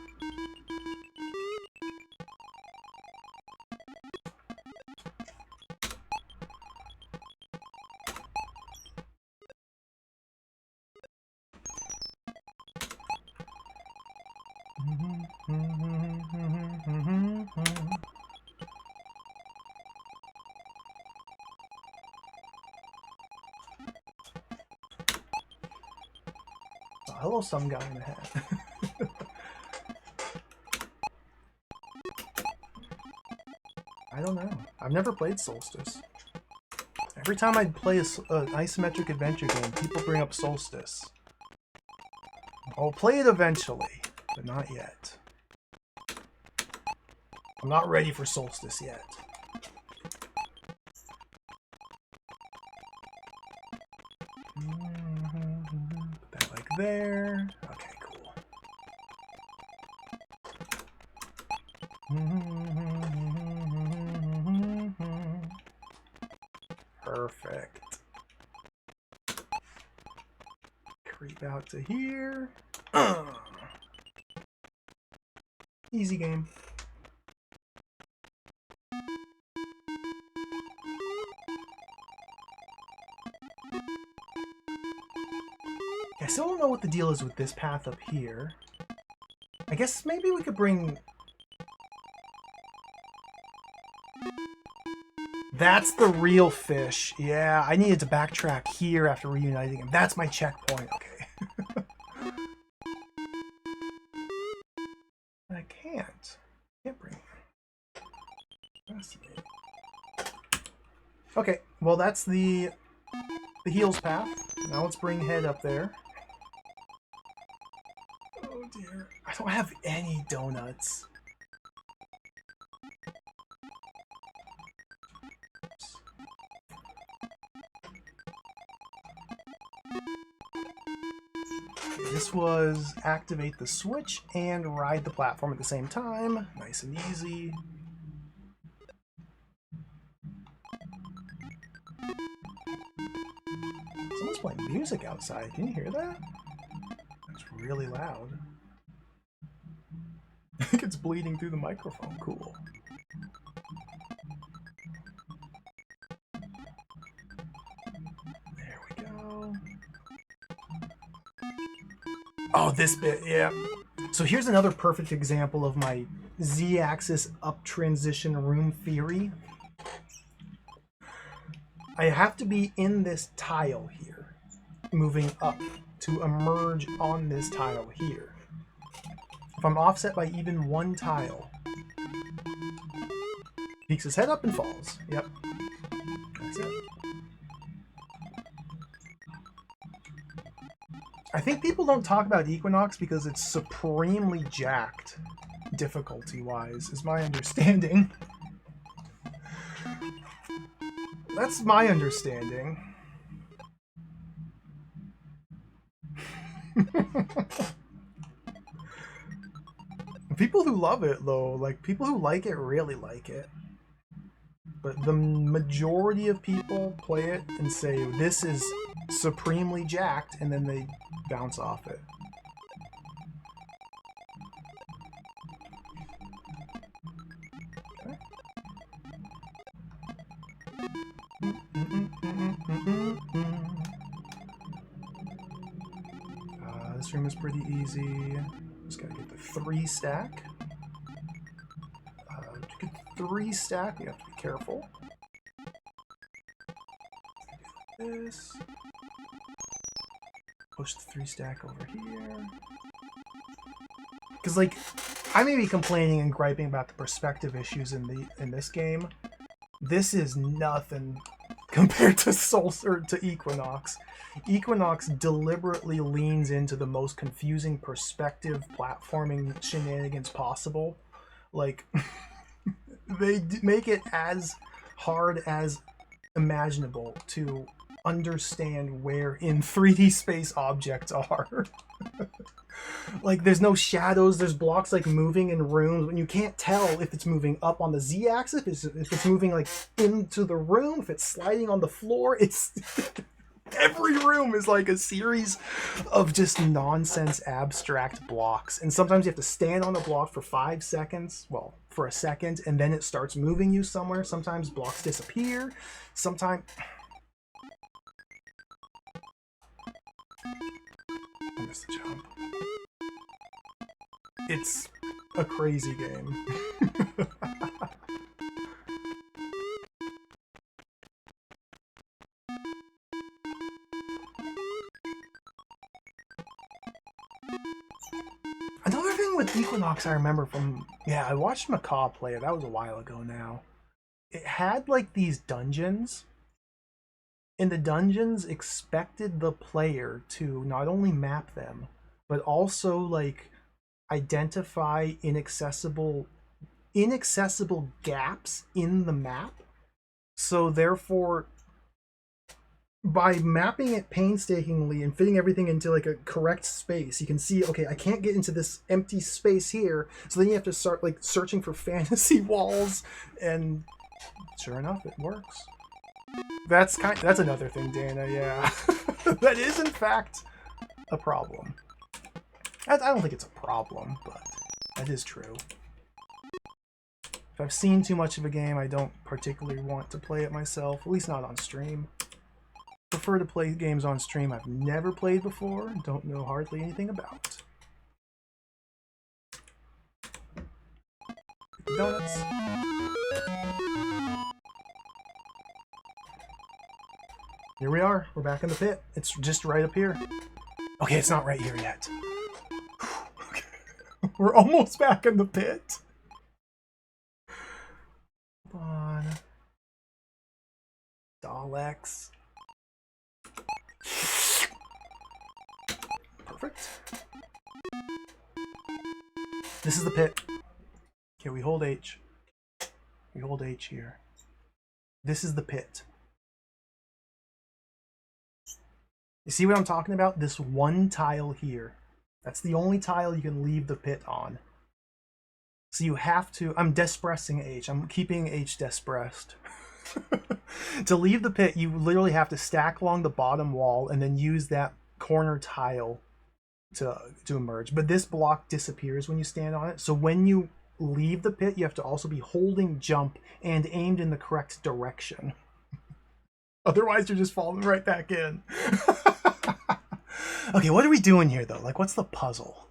S1: Oh, hello, some guy in the hat. I don't know. I've never played Solstice. Every time I play an isometric adventure game, people bring up Solstice. I'll play it eventually, but not yet. I'm not ready for Solstice yet. Put that like there. Okay, cool. Perfect. Creep out to here. Easy game. I still don't know what the deal is with this path up here. I guess maybe we could bring... That's the real fish. Yeah, I needed to backtrack here after reuniting him. That's my checkpoint. Okay. I can't. Can't bring him. Fascinating. Okay, well that's the heels path. Now let's bring head up there. Oh dear. I don't have any donuts. This was activate the switch and ride the platform at the same time. Nice and easy. Someone's playing music outside. Can you hear that? It's really loud. I think it's bleeding through the microphone. Cool. There we go. Oh, this bit, yeah. So here's another perfect example of my Z-axis up transition room theory. I have to be in this tile here, moving up to emerge on this tile here. If I'm offset by even one tile, peeks his head up and falls. Yep. That's it. I think people don't talk about Equinox because it's supremely jacked, difficulty-wise, is my understanding. That's my understanding. People who love it, though, like, people who like it really like it. But the majority of people play it and say, this is supremely jacked, and then they bounce off it. Okay. This room is pretty easy. Just gotta get the 3 stack. To get the 3 stack, we have to be careful. This. Push the 3 stack over here. Because, like, I may be complaining and griping about the perspective issues in this game. This is nothing compared to to Equinox. Equinox deliberately leans into the most confusing perspective platforming shenanigans possible. Like, they make it as hard as imaginable to understand where in 3D space objects are. Like, there's no shadows, there's blocks like moving in rooms, and you can't tell if it's moving up on the Z-axis, if it's moving like into the room, if it's sliding on the floor. It's every room is like a series of just nonsense abstract blocks, and sometimes you have to stand on a block for 5 seconds, well, for a second, and then it starts moving you somewhere. Sometimes blocks disappear, sometimes... I missed the jump. It's a crazy game. Another thing with Equinox I remember from... Yeah, I watched Macaw play it. That was a while ago now. It had, like, these dungeons And the dungeons expected the player to not only map them, but also like identify inaccessible gaps in the map. So therefore, by mapping it painstakingly and fitting everything into like a correct space, you can see, okay, I can't get into this empty space here. So then you have to start like searching for fantasy walls, and sure enough, it works. That's another thing, Dana. Yeah, that is in fact a problem. I don't think it's a problem, but that is true. If I've seen too much of a game, I don't particularly want to play it myself, at least not on stream. Prefer to play games on stream I've never played before, don't know hardly anything about. Donuts. Here we are. We're back in the pit. It's just right up here. Okay, it's not right here yet. Okay. We're almost back in the pit. Hold on. Daleks. Perfect. This is the pit. Okay, we hold H. We hold H here. This is the pit. You see what I'm talking about? This one tile here. That's the only tile you can leave the pit on. So you have to... I'm despressing H. I'm keeping H despressed. To leave the pit, you literally have to stack along the bottom wall and then use that corner tile to emerge. But this block disappears when you stand on it. So when you leave the pit, you have to also be holding jump and aimed in the correct direction. Otherwise, you're just falling right back in. Okay, what are we doing here, though? Like, what's the puzzle?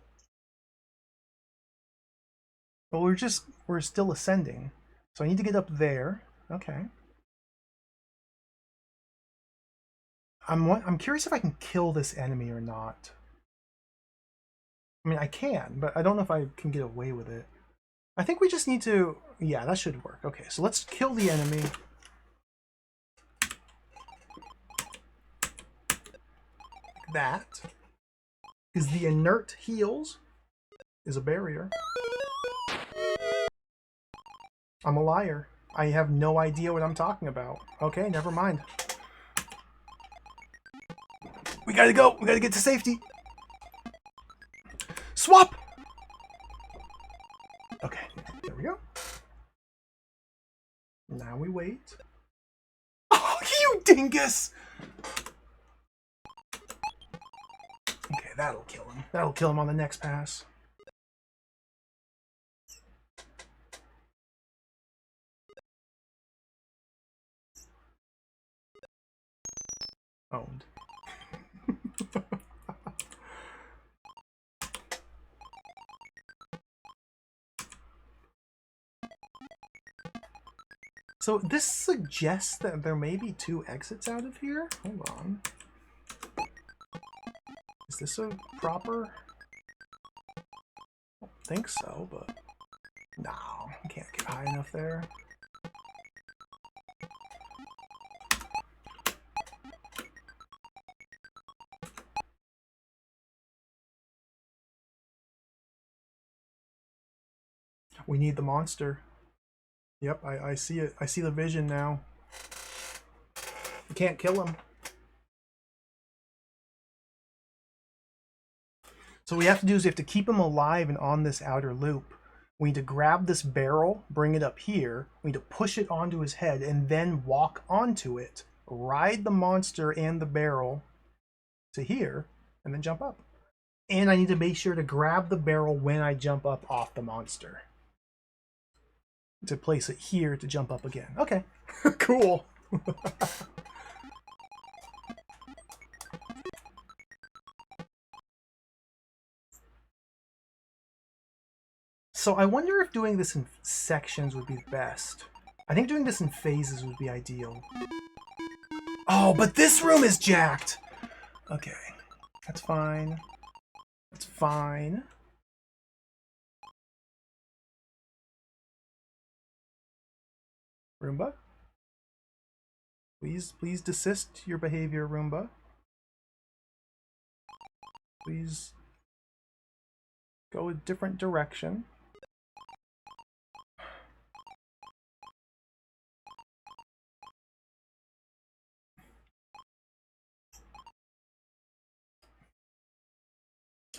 S1: Well, we're still ascending. So I need to get up there. Okay. I'm curious if I can kill this enemy or not. I mean, I can, but I don't know if I can get away with it. I think we just need to... Yeah, that should work. Okay, so let's kill the enemy. Like that. Because the inert heals is a barrier. I'm a liar. I have no idea what I'm talking about. Okay, never mind. We gotta go. We gotta get to safety. Swap! Okay, there we go. Now we wait. Oh, you dingus! Okay, that'll kill him. That'll kill him on the next pass. Owned. So this suggests that there may be 2 exits out of here. Hold on. Is this a proper? I don't think so, but no, I can't get high enough there. We need the monster. Yep, I see it. I see the vision now. We can't kill him. So what we have to do is we have to keep him alive and on this outer loop. We need to grab this barrel, bring it up here. We need to push it onto his head and then walk onto it, ride the monster and the barrel to here, and then jump up. And I need to make sure to grab the barrel when I jump up off the monster. To place it here to jump up again. Okay, cool. So I wonder if doing this in sections would be best. I think doing this in phases would be ideal. Oh, but this room is jacked! Okay, that's fine. That's fine. Roomba? Please desist your behavior, Roomba. Please go a different direction.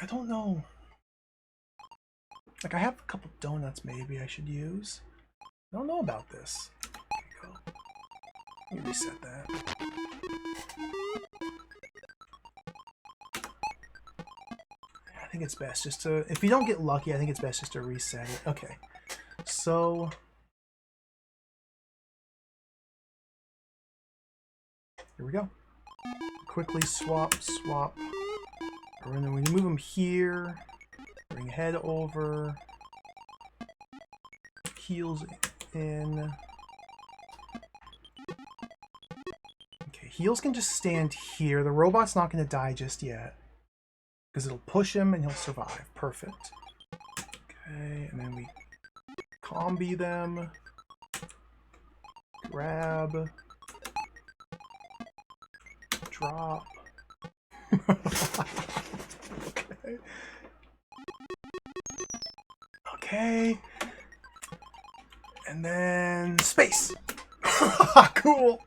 S1: I don't know. Like, I have a couple donuts maybe I should use. I don't know about this. There you go. Let me reset that. I think it's best just to... If you don't get lucky, I think it's best just to reset it. Okay. So... Here we go. Quickly swap. And then we move them here. Bring head over. Heels in. Okay, heels can just stand here. The robot's not going to die just yet. Because it'll push him and he'll survive. Perfect. Okay, and then we combi them. Grab. Drop. Okay. Okay. And then space. Cool.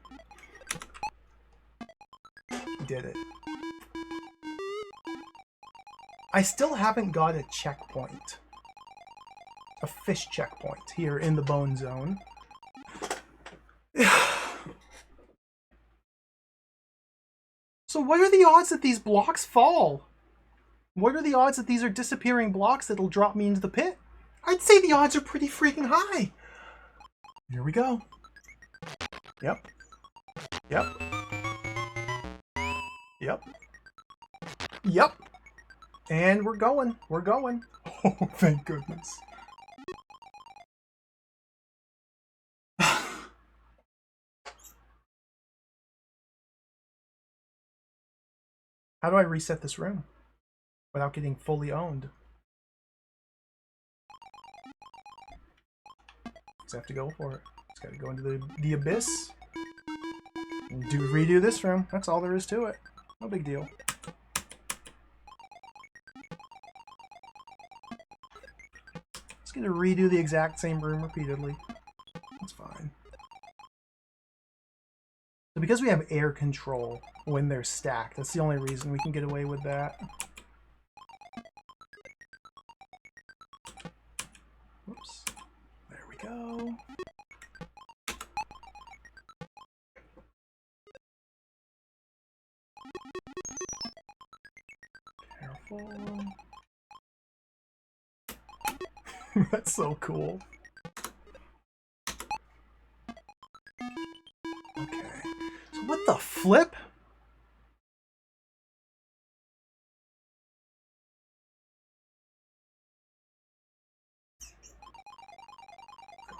S1: Did it. I still haven't got a checkpoint. A fish checkpoint here in the bone zone. So what are the odds that these blocks fall? What are the odds that these are disappearing blocks that'll drop me into the pit? I'd say the odds are pretty freaking high. Here we go. Yep. Yep. Yep. Yep. And we're going. We're going. Oh, thank goodness. How do I reset this room without getting fully owned? Just have to go for it. Just gotta go into the abyss and redo this room. That's all there is to it. No big deal. Just gonna redo the exact same room repeatedly. That's fine. So because we have air control when they're stacked, that's the only reason we can get away with that. Whoops. There we go. Careful. That's so cool. Okay. So what the flip?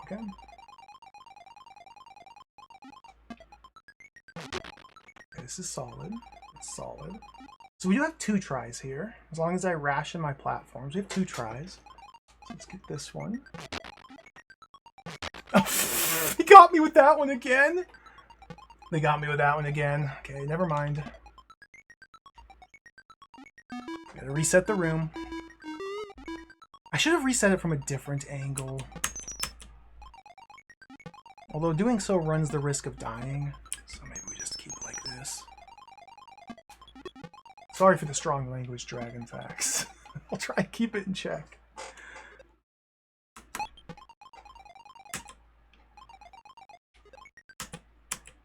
S1: Okay. This is solid. It's solid. So we do have 2 tries here. As long as I ration my platforms, we have 2 tries. So let's get this one. Oh, he got me with that one again. They got me with that one again. Okay, never mind. Gotta reset the room. I should have reset it from a different angle. Although doing so runs the risk of dying. So maybe we just keep it like this. Sorry for the strong language, Dragon Facts. I'll try and keep it in check.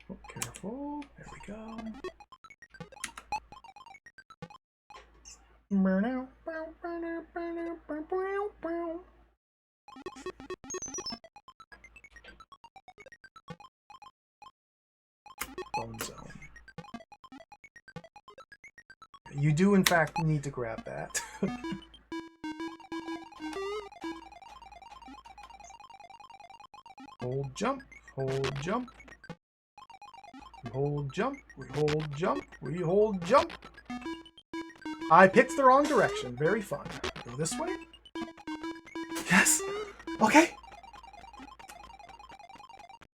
S1: Oh, careful. There we go. Bone zone. You do, in fact, need to grab that. Hold jump, hold jump. We hold jump, we hold jump, we hold jump. I picked the wrong direction. Very fun. Go this way. Yes. Okay.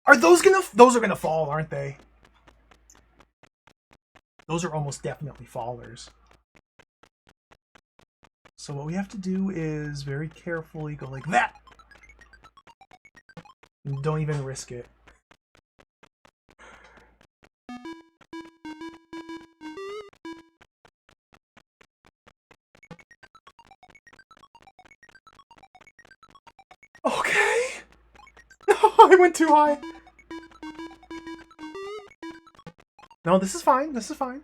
S1: Are those gonna... Those are gonna fall, aren't they? Those are almost definitely fallers. So what we have to do is very carefully go like that. Don't even risk it. Okay. No, I went too high. No, this is fine. This is fine.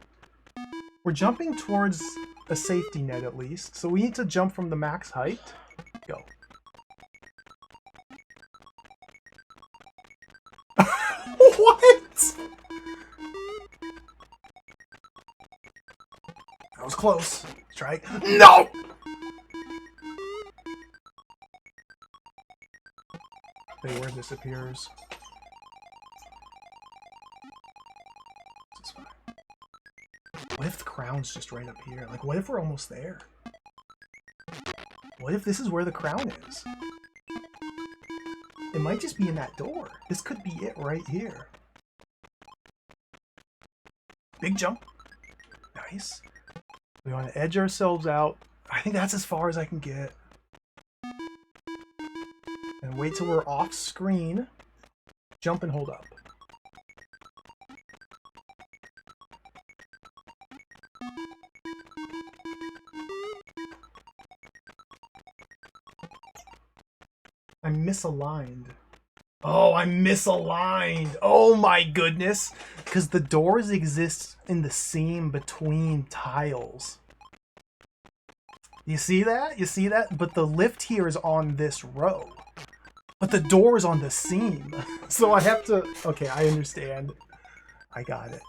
S1: We're jumping towards a safety net at least. So we need to jump from the max height. Go. What? That was close. Let's try. No! Okay, where this appears. This is fine. What if the crown's just right up here? Like, what if we're almost there? What if this is where the crown is? It might just be in that door. This could be it right here. Big jump. Nice. We want to edge ourselves out. I think that's as far as I can get. And wait till we're off screen. Jump and hold up. I'm misaligned. Oh, I'm misaligned. Oh my goodness. Because the doors exist in the seam between tiles. You see that? You see that? But the lift here is on this row. But the door is on the seam. So I have to... Okay, I understand. I got it.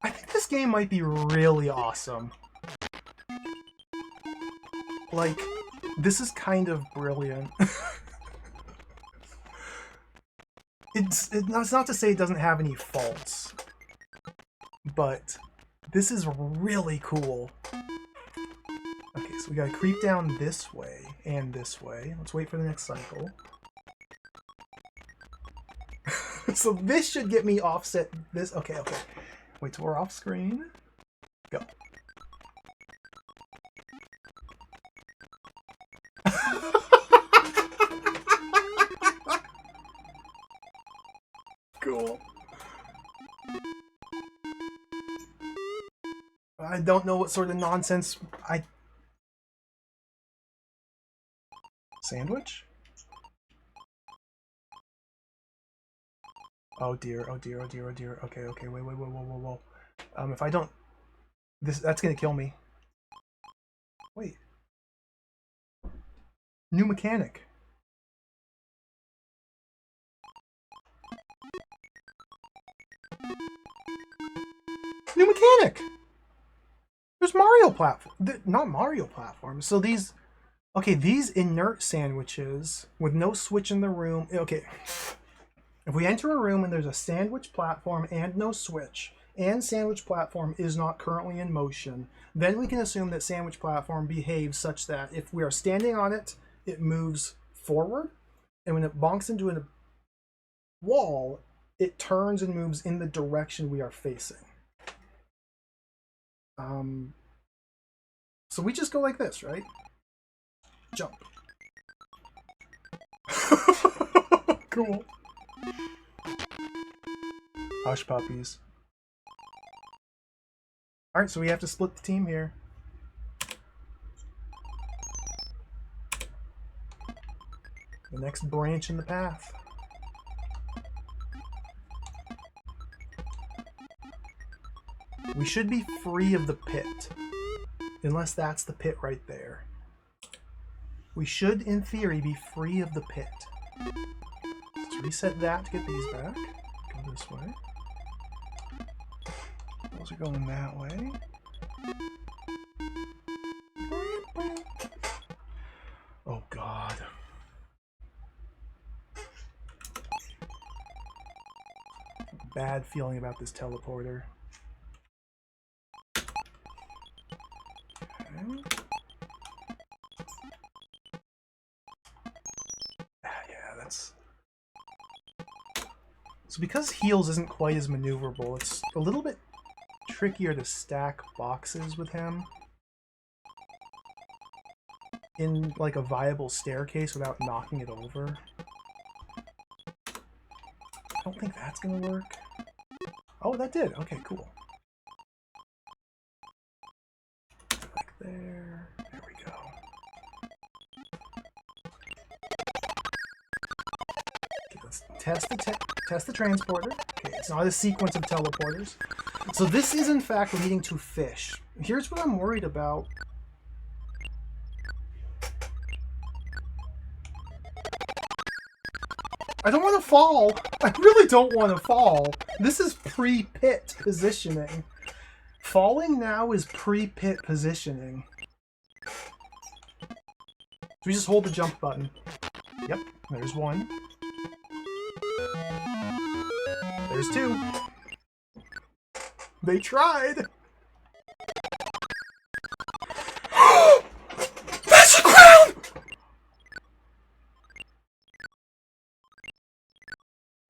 S1: I think this game might be really awesome. Like, this is kind of brilliant. It's not to say it doesn't have any faults, but this is really cool. Okay, so we gotta creep down this way and this way. Let's wait for the next cycle. So this should get me offset this. Okay, okay. Wait till we're off screen. Go. Cool. I don't know what sort of nonsense Sandwich? Oh dear, oh dear, oh dear, oh dear. Okay, okay, wait, wait, whoa, whoa, whoa, whoa. If I don't... That's gonna kill me. Wait. New mechanic. New mechanic! There's Mario platform. Not Mario platforms. So these... Okay, these inert sandwiches with no switch in the room... Okay. If we enter a room and there's a sandwich platform and no switch, and sandwich platform is not currently in motion, then we can assume that sandwich platform behaves such that if we are standing on it, it moves forward, and when it bonks into a wall, it turns and moves in the direction we are facing. So we just go like this, right? Jump. Cool. Hush puppies. Alright, so we have to split the team here. The next branch in the path. We should be free of the pit. Unless that's the pit right there. We should, in theory, be free of the pit. Let's reset that to get these back. Go this way. Those are going that way. Oh god. Bad feeling about this teleporter. Okay. that's... So because heals isn't quite as maneuverable, it's a little bit trickier to stack boxes with him in like a viable staircase without knocking it over. I don't think that's gonna work. Oh, that did. Okay, cool. Like there. There we go. Okay, let's test the transporter. Okay, it's not a sequence of teleporters. So this is in fact leading to fish. Here's what I'm worried about. I don't want to fall. I really don't want to fall. This is pre-pit positioning. Falling now is pre-pit positioning. So we just hold the jump button. Yep, there's one. There's two. They tried. That's the crown!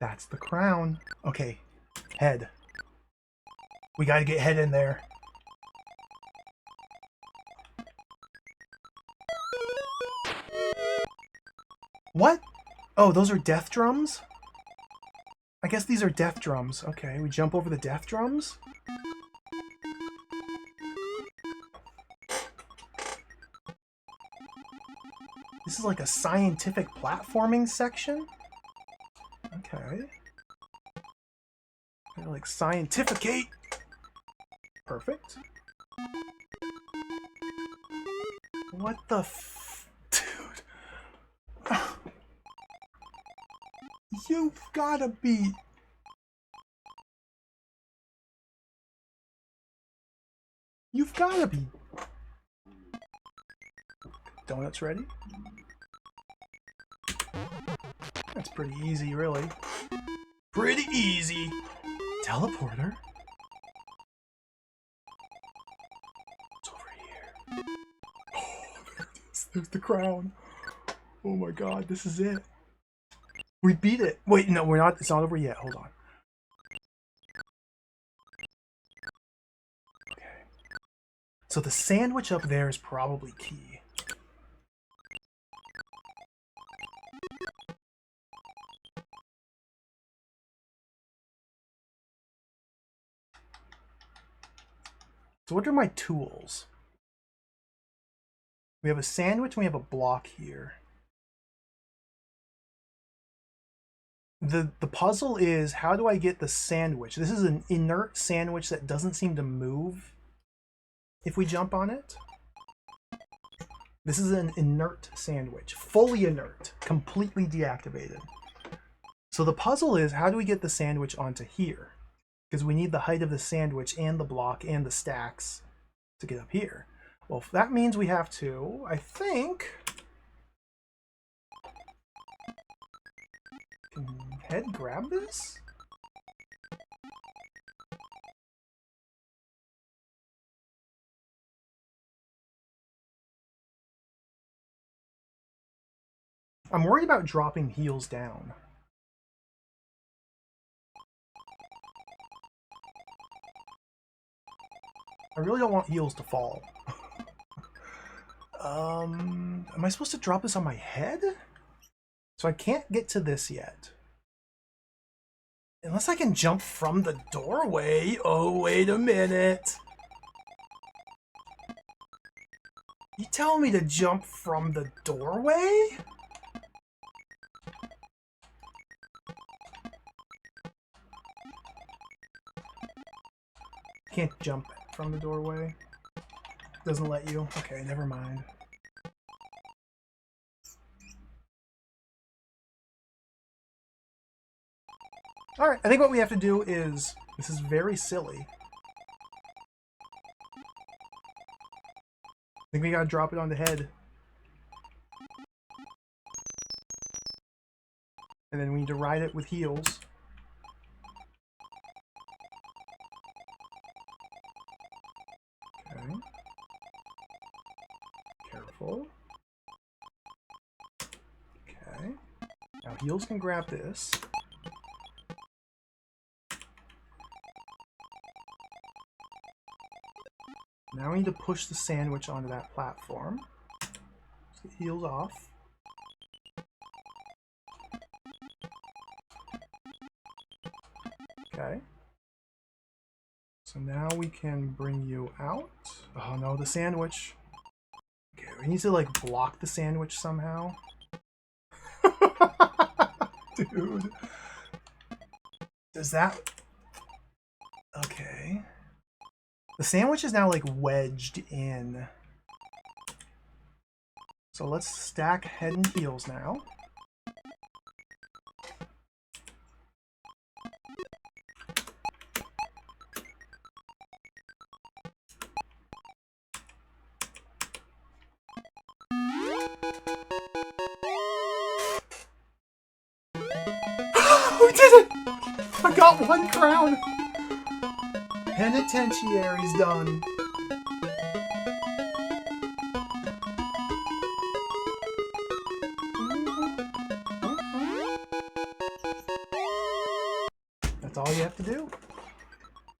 S1: That's the crown. Okay, head. We gotta get head in there. What? Oh, those are death drums? I guess these are death drums. Okay, we jump over the death drums. This is like a scientific platforming section? Okay. Gotta like scientificate. Perfect. What the f... Dude. You've gotta be... You've gotta be... Donuts ready? That's pretty easy, really. Pretty easy. Teleporter? It's over here. Oh, there it is. There's the crown. Oh my god, this is it. We beat it. Wait, no, we're not. It's not over yet. Hold on. Okay. So the sandwich up there is probably key. So what are my tools? We have a sandwich and we have a block here. The puzzle is, how do I get the sandwich? This is an inert sandwich that doesn't seem to move if we jump on it. This is an inert sandwich, fully inert, completely deactivated. So the puzzle is, how do we get the sandwich onto here? Because we need the height of the sandwich and the block and the stacks to get up here. Well, that means we have to, I think... Can head grab this? I'm worried about dropping heels down. I really don't want heels to fall. Am I supposed to drop this on my head? So I can't get to this yet. Unless I can jump from the doorway. Oh, wait a minute. You tell me to jump from the doorway? Can't jump from the doorway. Doesn't let you. Okay, never mind. Alright, I think what we have to do is... This is very silly. I think we gotta drop it on the head. And then we need to ride it with heels. Okay. Careful. Okay. Now Now Heels can grab this. Now we need to push the sandwich onto that platform. Let's get Heels off. Okay. So now we can bring you out. Oh no, the sandwich. Okay, we need to like block the sandwich somehow. Dude. Does that... Okay. The sandwich is now like wedged in. So let's stack Head and Heels now. We did it! I got 1 crown! Penitentiary's done. That's all you have to do.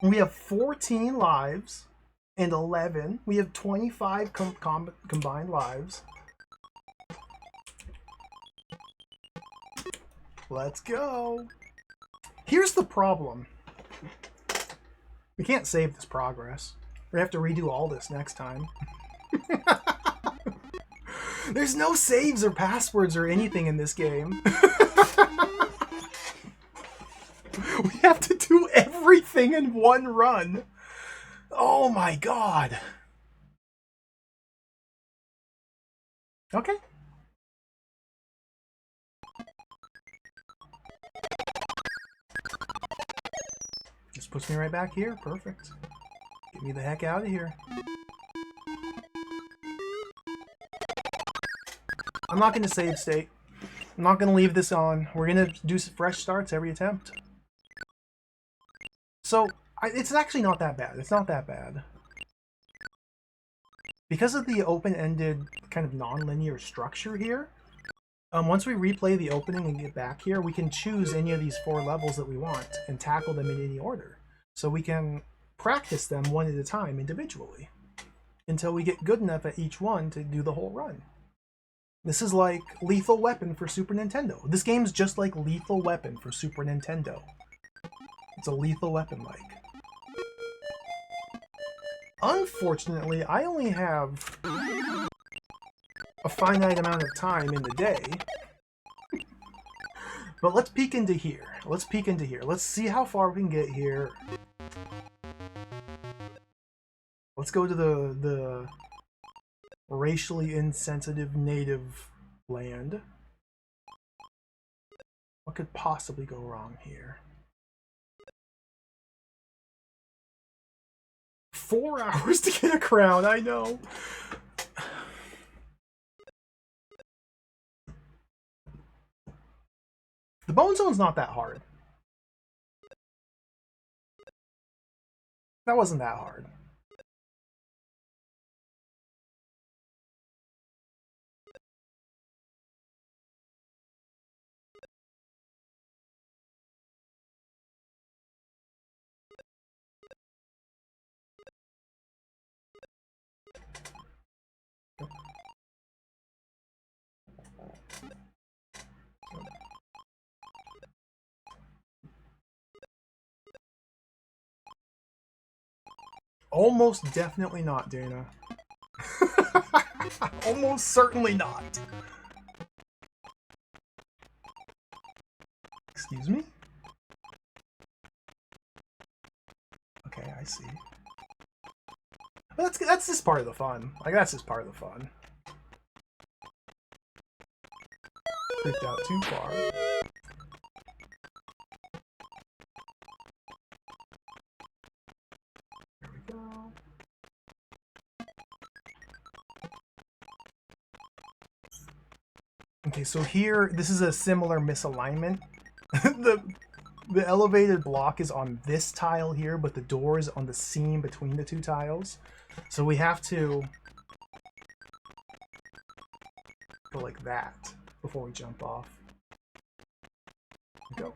S1: We have 14 lives and 11. We have 25 combined lives. Let's go. Here's the problem. We can't save this progress. We have to redo all this next time. There's no saves or passwords or anything in this game. We have to do everything in one run. Oh my god. Okay. Just puts me right back here. Perfect. Get me the heck out of here. I'm not going to save state. I'm not going to leave this on. We're going to do fresh starts every attempt. So, it's actually not that bad. It's not that bad. Because of the open-ended kind of non-linear structure here, once we replay the opening and get back here, we can choose any of these 4 levels that we want and tackle them in any order. So we can practice them one at a time individually until we get good enough at each one to do the whole run. This is like Lethal Weapon for Super Nintendo. This game's just like Lethal Weapon for Super Nintendo. It's a Lethal Weapon-like. Unfortunately, I only have a finite amount of time in the day. But let's peek into here. Let's peek into here. Let's see how far we can get here. Let's go to the racially insensitive native land. What could possibly go wrong here? 4 hours to get a crown, I know. The Bone Zone's not that hard. That wasn't that hard. Almost definitely not, Dana. Almost certainly not. Excuse me? Okay, I see. But that's just part of the fun. Like, that's just part of the fun. Creeped out too far. There we go. Okay, so here, this is a similar misalignment. The elevated block is on this tile here, but the door is on the seam between the 2 tiles. So we have to go like that before we jump off. Go.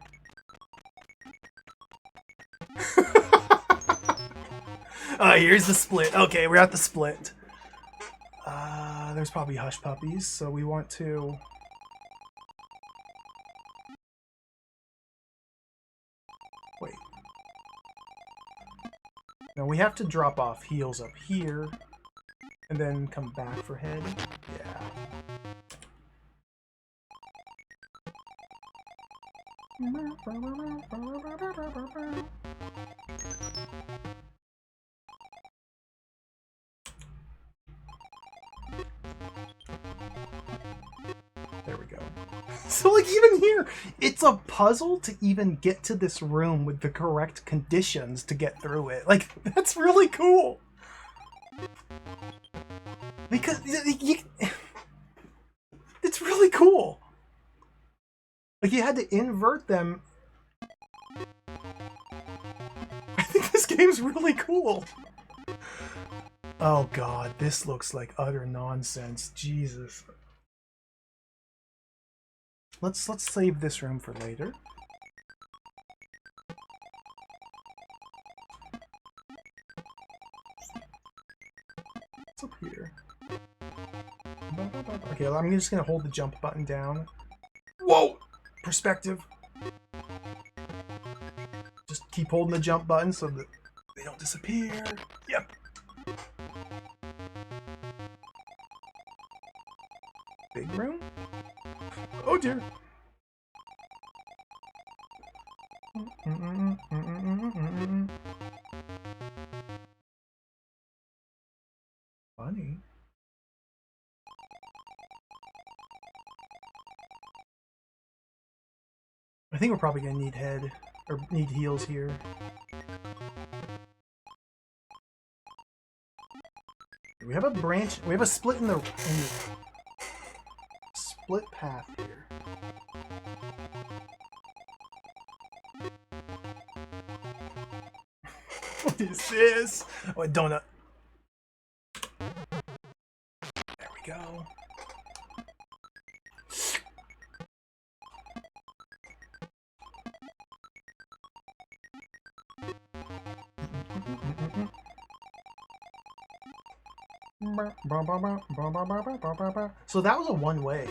S1: Here's the split. Okay, we're at the split. There's probably hush puppies, so we want to... Wait. No, we have to drop off heels up here, and then come back for head. Yeah. There we go. So, like, even here, it's a puzzle to even get to this room with the correct conditions to get through it. Like, that's really cool. Because it's really cool. Like, you had to invert them. I think this game's really cool. Oh god, this looks like utter nonsense. Jesus. Let's save this room for later. What's up here? Okay, I'm just gonna hold the jump button down. Whoa! Perspective. Just keep holding the jump button so that they don't disappear. Yep. Big room? Oh dear. Funny. I think we're probably gonna need head or need heels here. We have a branch. We have a split in the split path here. What is this? Oh, a donut. There we go. So that was a one-way.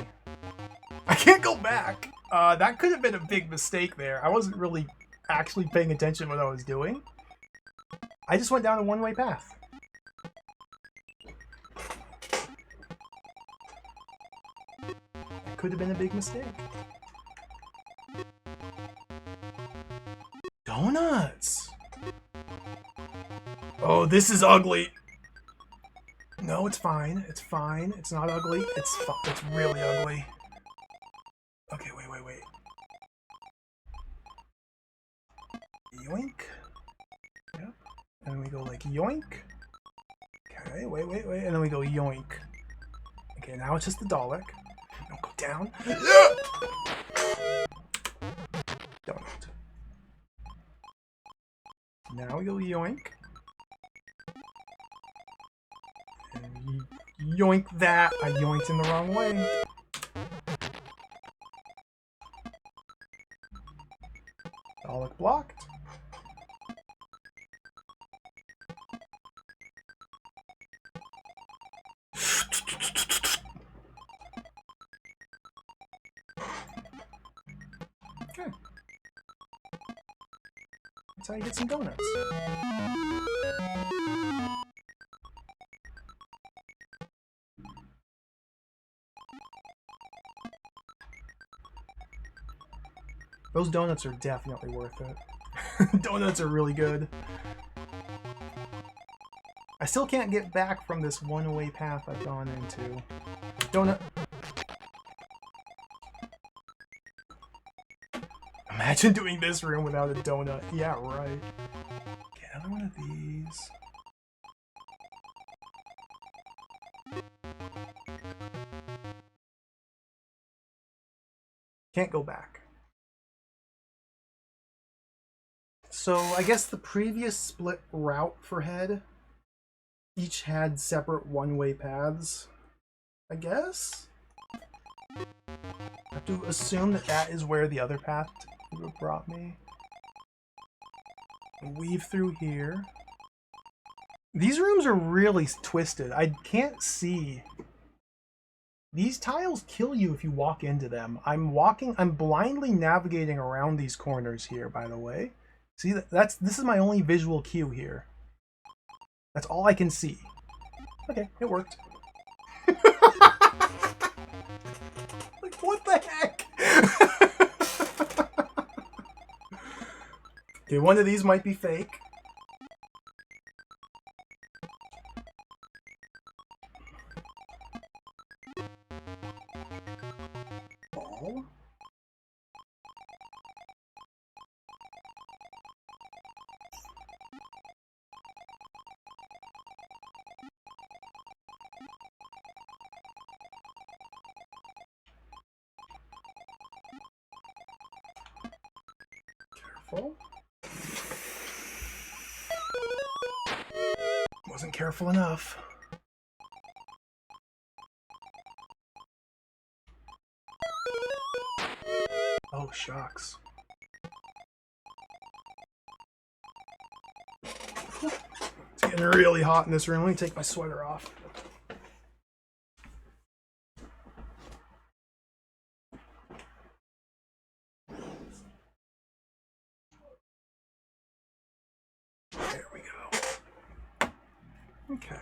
S1: I can't go back. That could have been a big mistake there. I wasn't really actually paying attention to what I was doing. I just went down a one-way path. That could have been a big mistake. Donuts! Oh, this is ugly. No, it's fine. It's fine. It's not ugly. It's really ugly. Okay, wait. Yoink. Yep. And then we go like yoink. Okay, wait. And then we go yoink. Okay, now it's just the Dalek. Don't go down. Donut. Now we go yoink. And yoink that. I yoinked in the wrong way. Dalek blocked. Okay. That's how you get some donuts. Those donuts are definitely worth it. Donuts are really good. I still can't get back from this one-way path I've gone into. Donut. Imagine doing this room without a donut. Yeah, right. Okay, another one of these. Can't go back. So I guess the previous split route for head each had separate one-way paths. I guess? I have to assume that that is where the other path Look what brought me. Weave through here. These rooms are really twisted. I can't see. These tiles kill you if you walk into them. I'm blindly navigating around these corners here, by the way. See, this is my only visual cue here. That's all I can see. Okay, it worked. Like, what the heck? Okay, one of these might be fake. Ball. Careful. Wasn't careful enough. Oh, shucks. It's getting really hot in this room. Let me take my sweater off. There we go. Okay.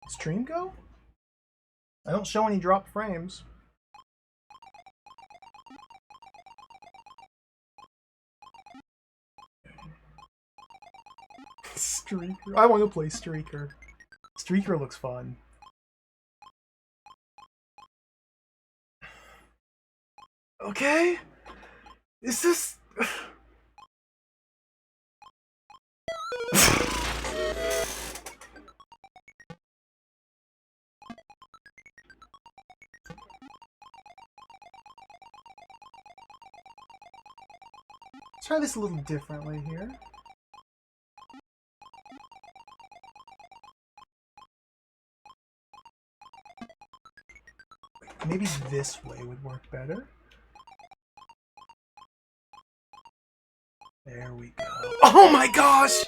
S1: Stream go? I don't show any drop frames. Streaker. I want to play Streaker. Streaker looks fun. Okay? Is this... Let's try this a little differently here. Maybe this way would work better. There we go. Oh my gosh!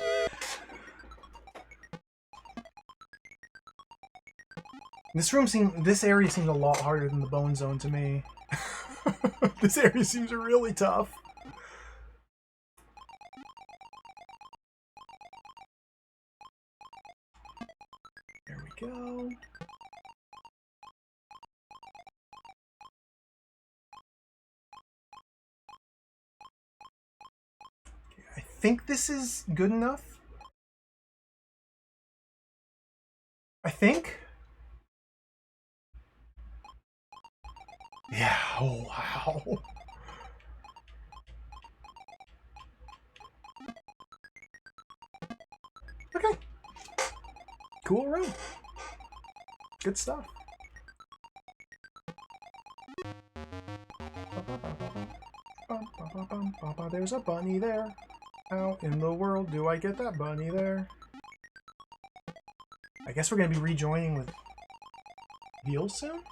S1: This area seems a lot harder than the bone zone to me. This area seems really tough. There we go. Okay, I think this is good enough. I think. Yeah, oh wow. Okay. Cool room. Good stuff. There's a bunny there. How in the world do I get that bunny there? I guess we're gonna be rejoining with heels soon?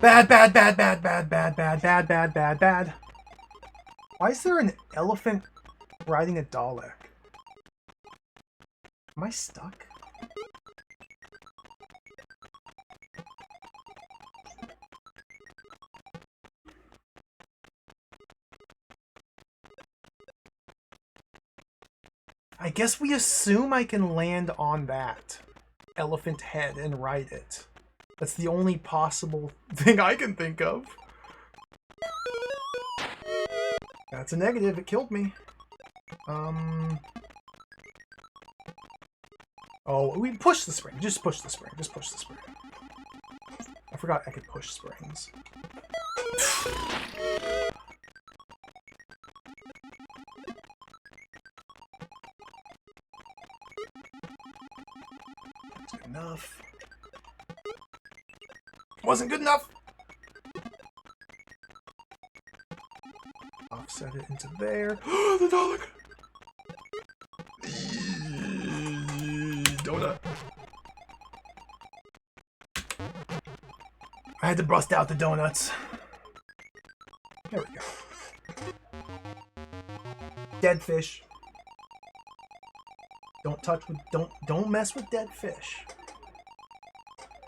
S1: Bad, bad, bad, bad, bad, bad, bad, bad, bad, bad, bad. Why is there an elephant riding a Dalek? Am I stuck? I guess we assume I can land on that elephant head and ride it. That's the only possible thing I can think of. That's a negative. It killed me. Oh, we push the spring. Just push the spring. Just push the spring. I forgot I could push springs. That's good enough. Wasn't good enough! Offset it into there. The Dalek! Donut. I had to bust out the donuts. There we go. Dead fish. Don't touch with don't mess with dead fish.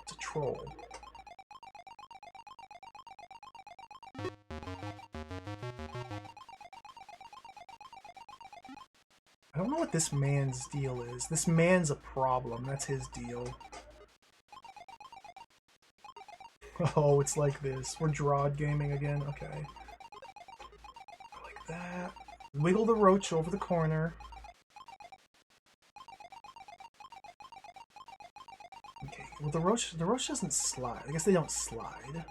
S1: It's a troll. I don't know what this man's deal is. This man's a problem. That's his deal. Oh, it's like this. We're drawed gaming again. Okay. Like that. Wiggle the roach over the corner. Okay. Well, the roach doesn't slide. I guess they don't slide.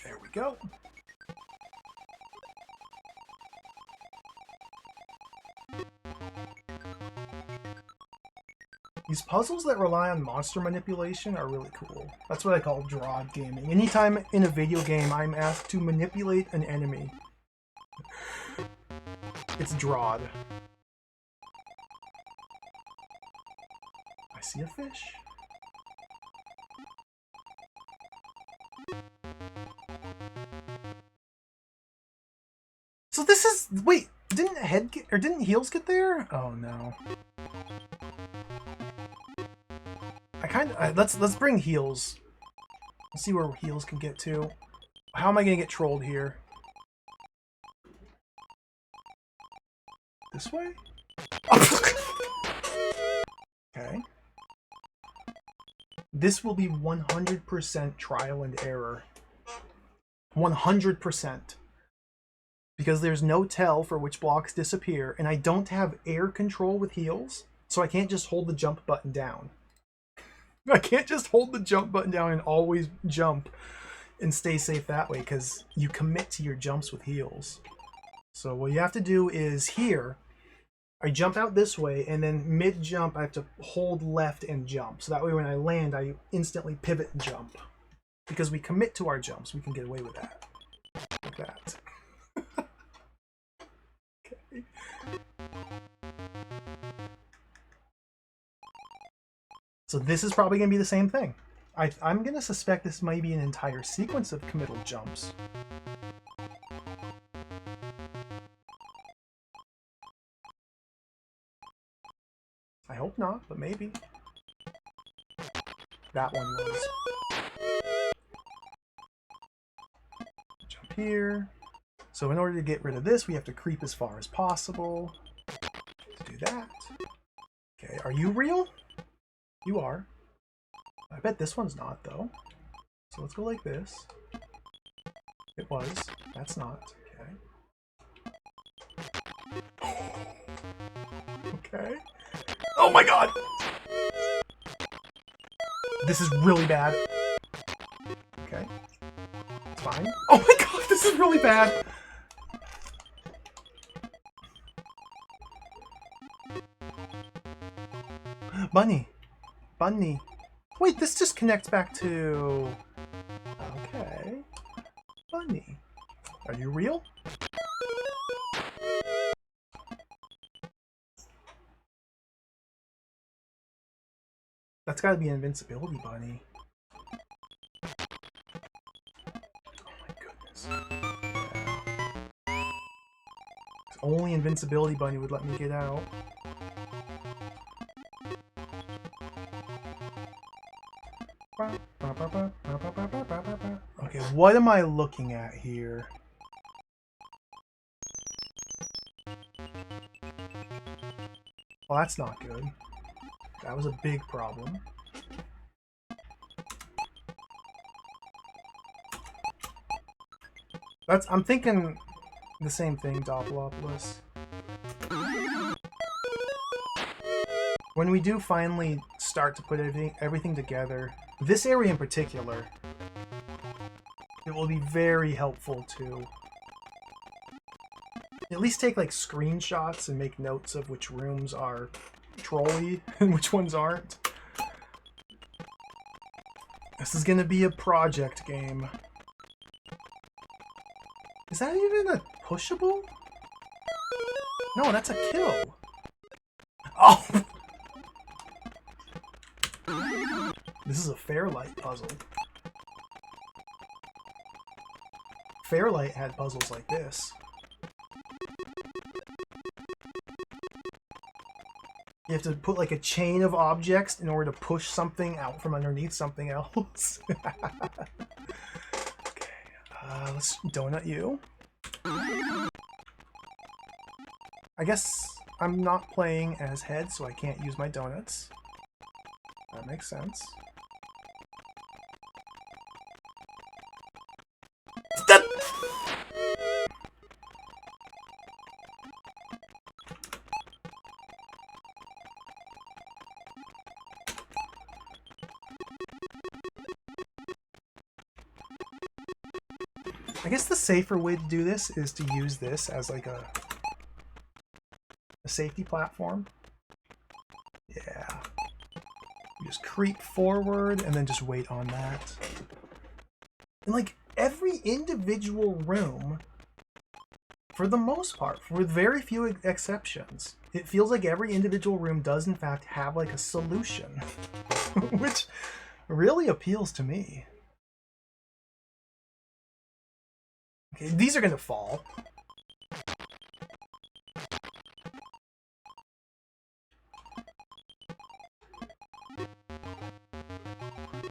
S1: There we go. These puzzles that rely on monster manipulation are really cool. That's what I call drawed gaming. Anytime in a video game I'm asked to manipulate an enemy, it's drawed. I see a fish. So this is... Wait, didn't Heels get there? Oh no. Let's bring Heels. Let's see where Heels can get to. How am I gonna get trolled here? This way? Okay. This will be 100% trial and error. 100%. Because there's no tell for which blocks disappear, and I don't have air control with Heels, so I can't just hold the jump button down. I can't just hold the jump button down and always jump and stay safe that way, because you commit to your jumps with Heels. So what you have to do is here, I jump out this way, and then mid-jump I have to hold left and jump. So that way when I land, I instantly pivot and jump. Because we commit to our jumps, we can get away with that. Like that. Okay. So this is probably going to be the same thing. I'm going to suspect this might be an entire sequence of committal jumps. I hope not, but maybe. That one was. Jump here. So in order to get rid of this, we have to creep as far as possible. To do that. Okay, are you real? You are. I bet this one's not, though. So let's go like this. It was. That's not. Okay. Okay. Oh my god! This is really bad. Okay. It's fine. Oh my god, this is really bad! Bunny. Bunny. Wait, this just connects back to... Okay. Bunny. Are you real? That's gotta be an invincibility bunny. Oh my goodness. Yeah. Only invincibility bunny would let me get out. Okay, what am I looking at here? Well, that's not good. That was a big problem. I'm thinking the same thing, Doppelopoulos. When we do finally start to put everything together, this area in particular, it will be very helpful to at least take like screenshots and make notes of which rooms are trolly and which ones aren't. This is gonna be a project game. Is that even a pushable? No, that's a kill. Oh! This is a Fairlight puzzle. Fairlight had puzzles like this. You have to put like a chain of objects in order to push something out from underneath something else. Okay, let's donut you. I guess I'm not playing as head, so I can't use my donuts. That makes sense. I guess the safer way to do this is to use this as like a safety platform. Yeah. You just creep forward and then just wait on that. And like every individual room, for the most part, with very few exceptions, it feels like every individual room does in fact have like a solution, which really appeals to me. Okay, these are gonna fall.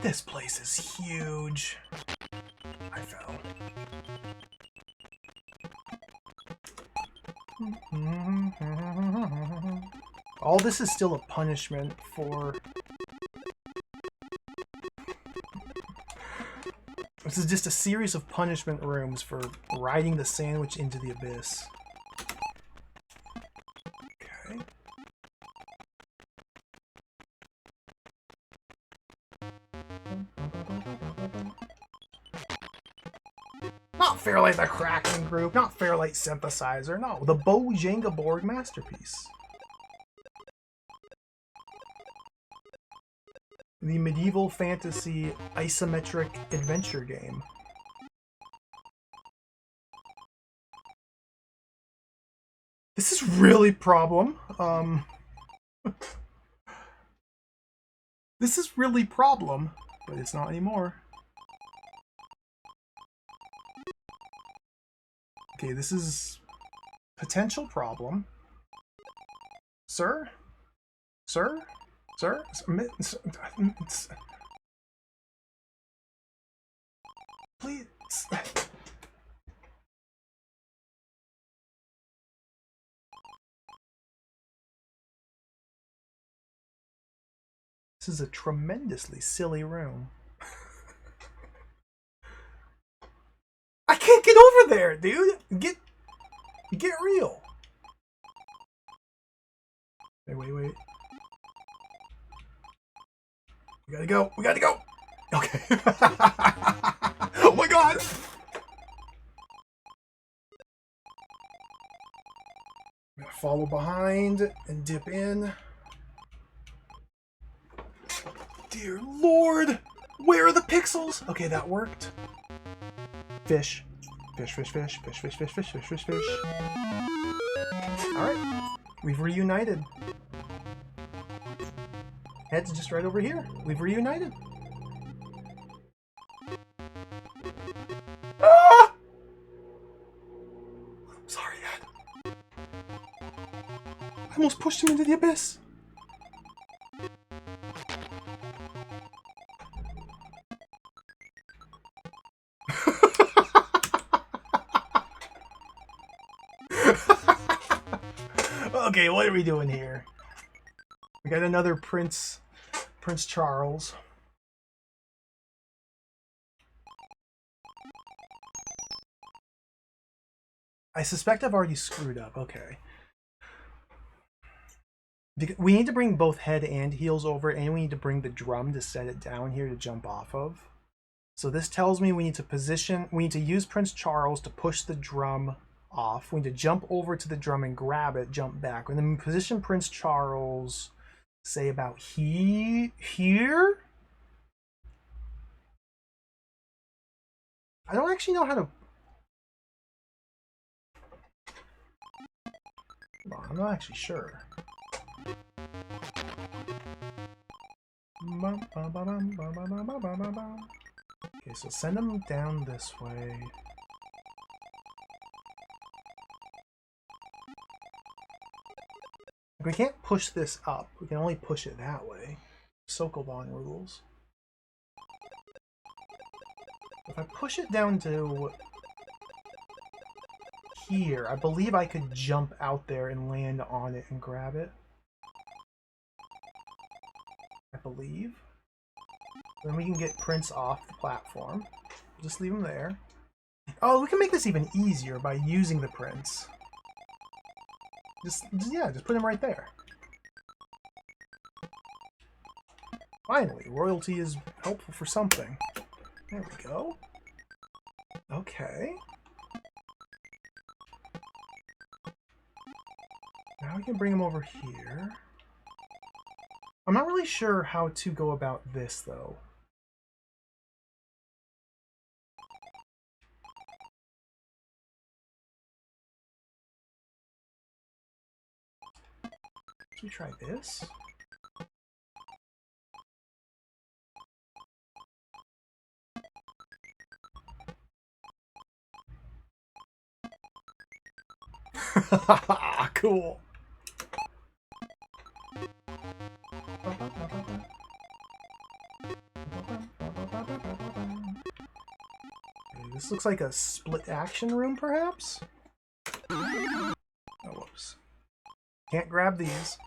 S1: This place is huge. I fell. All this is still a punishment for... This is just a series of punishment rooms for riding the sandwich into the abyss. Okay. Not Fairlight the Kraken Group, not Fairlight Synthesizer, no, the Bojanga Board Masterpiece. The medieval fantasy isometric adventure game. This is really problem. This is really problem, but it's not anymore. Okay, this is potential problem. Sir? Sir? Sir? Please. This is a tremendously silly room. I can't get over there, dude! Get real. Wait. We gotta go. We gotta go. Okay. Oh my god. I'm gonna follow behind and dip in. Dear Lord. Where are the pixels? Okay, that worked. Fish. Fish. Alright. We've reunited. Head's just right over here. We've reunited. Ah! Sorry, Ed. I almost pushed him into the abyss. Okay, what are we doing here? We got another Prince Charles. I suspect I've already screwed up. Okay. We need to bring both head and heels over, and we need to bring the drum to set it down here to jump off of. So this tells me we need to use Prince Charles to push the drum off. We need to jump over to the drum and grab it, jump back. And then position Prince Charles, say about here? I don't actually know how to... I'm not actually sure. Okay, so send them down this way. We can't push this up. We can only push it that way. Sokoban rules. If I push it down to here, I believe I could jump out there and land on it and grab it. I believe. Then we can get Prince off the platform. Just leave him there. Oh, we can make this even easier by using the Prince. Just put him right there. Finally, royalty is helpful for something. There we go. Okay. Now we can bring him over here. I'm not really sure how to go about this, though. Should we try this? Cool. This looks like a split action room, perhaps? Oh, whoops. Can't grab these.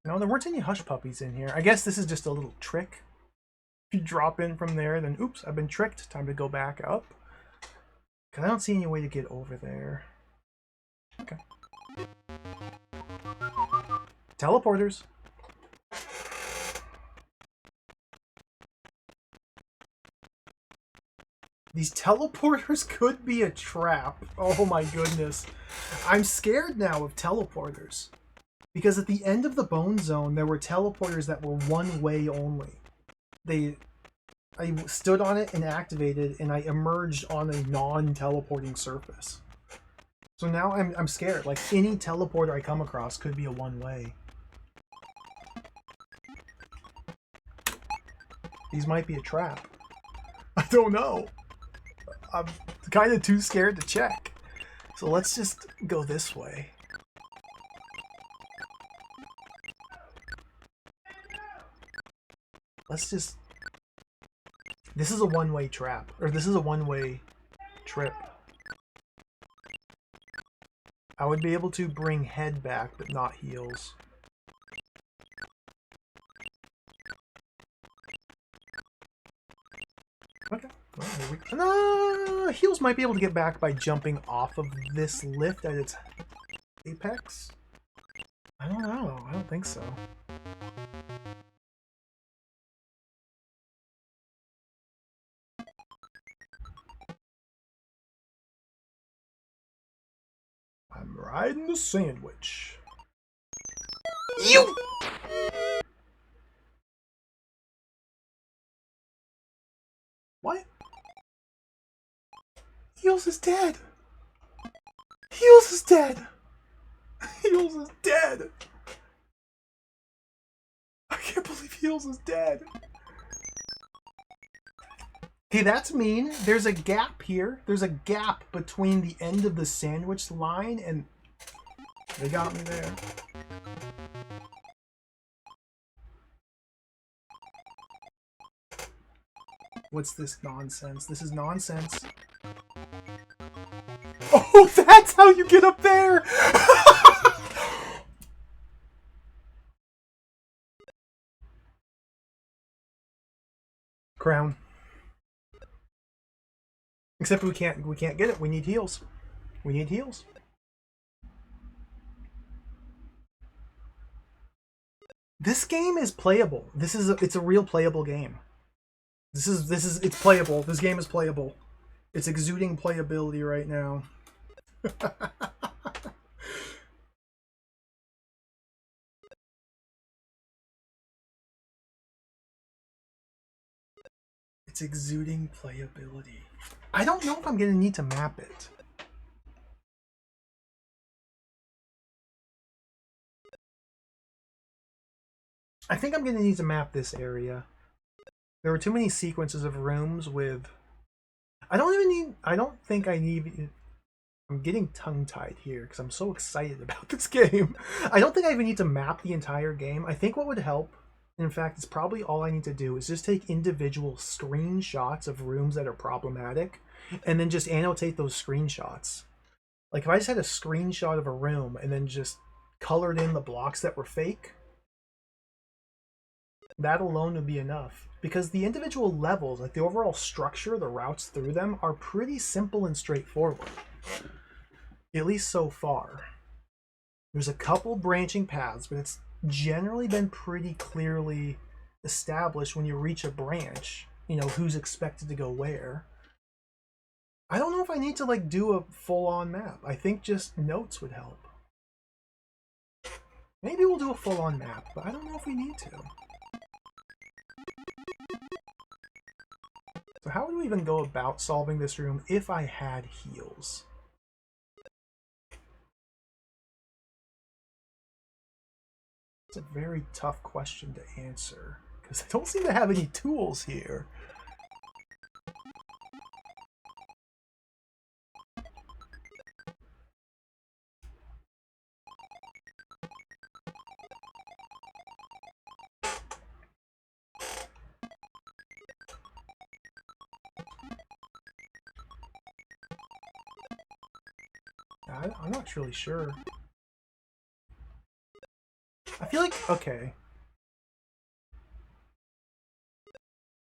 S1: No, there weren't any hush puppies in here. I guess this is just a little trick. If you drop in from there, then oops, I've been tricked. Time to go back up. Because I don't see any way to get over there. Okay. Teleporters. These teleporters could be a trap. Oh my goodness. I'm scared now of teleporters. Because at the end of the Bone Zone, there were teleporters that were one way only. I stood on it and activated, and I emerged on a non-teleporting surface. So now I'm scared. Like, any teleporter I come across could be a one-way. These might be a trap. I don't know. I'm kind of too scared to check. So let's just go this way. Let's just... This is a one-way trap. Or this is a one-way trip. I would be able to bring head back, but not heels. Okay. Well, here we go. No, heels might be able to get back by jumping off of this lift at its apex. I don't know. I don't think so. I'm riding the sandwich. You! What? Heels is dead. Heels is dead. Heels is dead. I can't believe Heels is dead. Okay, that's mean. There's a gap here. There's a gap between the end of the sandwich line and... They got me there. What's this nonsense? This is nonsense. Oh, that's how you get up there! Crown. Except we can't get it. We need heels. We need heels. This game is playable. It's a real playable game. It's playable. This game is playable. It's exuding playability right now. It's exuding playability. I don't know if I'm going to need to map it. I think I'm going to need to map this area. There were too many sequences of rooms with... I don't think I need... I'm getting tongue-tied here because I'm so excited about this game. I don't think I even need to map the entire game. I think what would help, in fact, it's probably all I need to do, is just take individual screenshots of rooms that are problematic and then just annotate those screenshots. Like, if I just had a screenshot of a room and then just colored in the blocks that were fake, that alone would be enough. Because the individual levels, like the overall structure, the routes through them, are pretty simple and straightforward. At least so far. There's a couple branching paths, but it's generally been pretty clearly established when you reach a branch, you know, who's expected to go where. I don't know if I need to like do a full-on map. I think just notes would help. Maybe we'll do a full-on map, but I don't know if we need to. So how would we even go about solving this room if I had heals? It's a very tough question to answer, because I don't seem to have any tools here. I'm not really sure. I feel like, okay.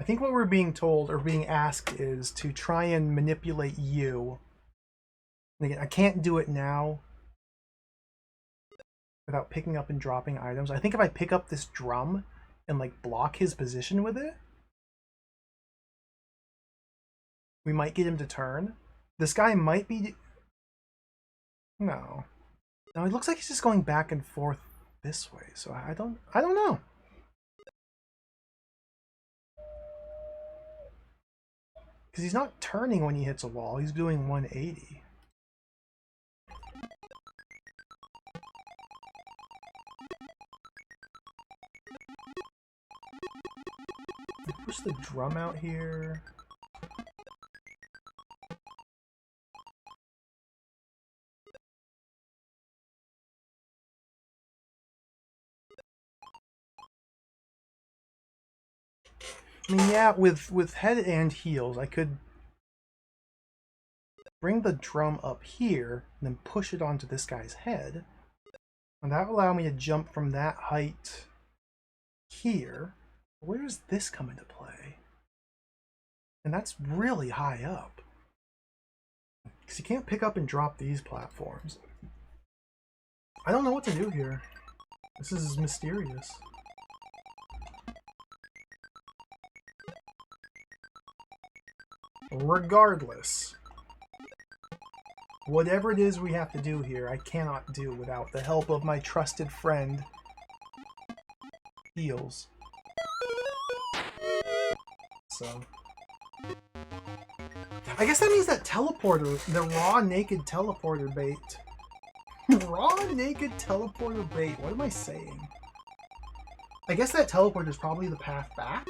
S1: I think what we're being told or being asked is to try and manipulate you. And again, I can't do it now without picking up and dropping items. I think if I pick up this drum and like block his position with it, we might get him to turn. This guy might be... No. No, it looks like he's just going back and forth this way, so I don't know. Because he's not turning when he hits a wall, he's doing 180. Push the drum out here. I mean, yeah, with head and heels, I could bring the drum up here and then push it onto this guy's head. And that will allow me to jump from that height here. Where does this come into play? And that's really high up. Because you can't pick up and drop these platforms. I don't know what to do here. This is mysterious. Regardless, whatever it is we have to do here, I cannot do without the help of my trusted friend, Heels. So, I guess that means that teleporter, the raw naked teleporter bait. Raw naked teleporter bait, what am I saying? I guess that teleporter is probably the path back?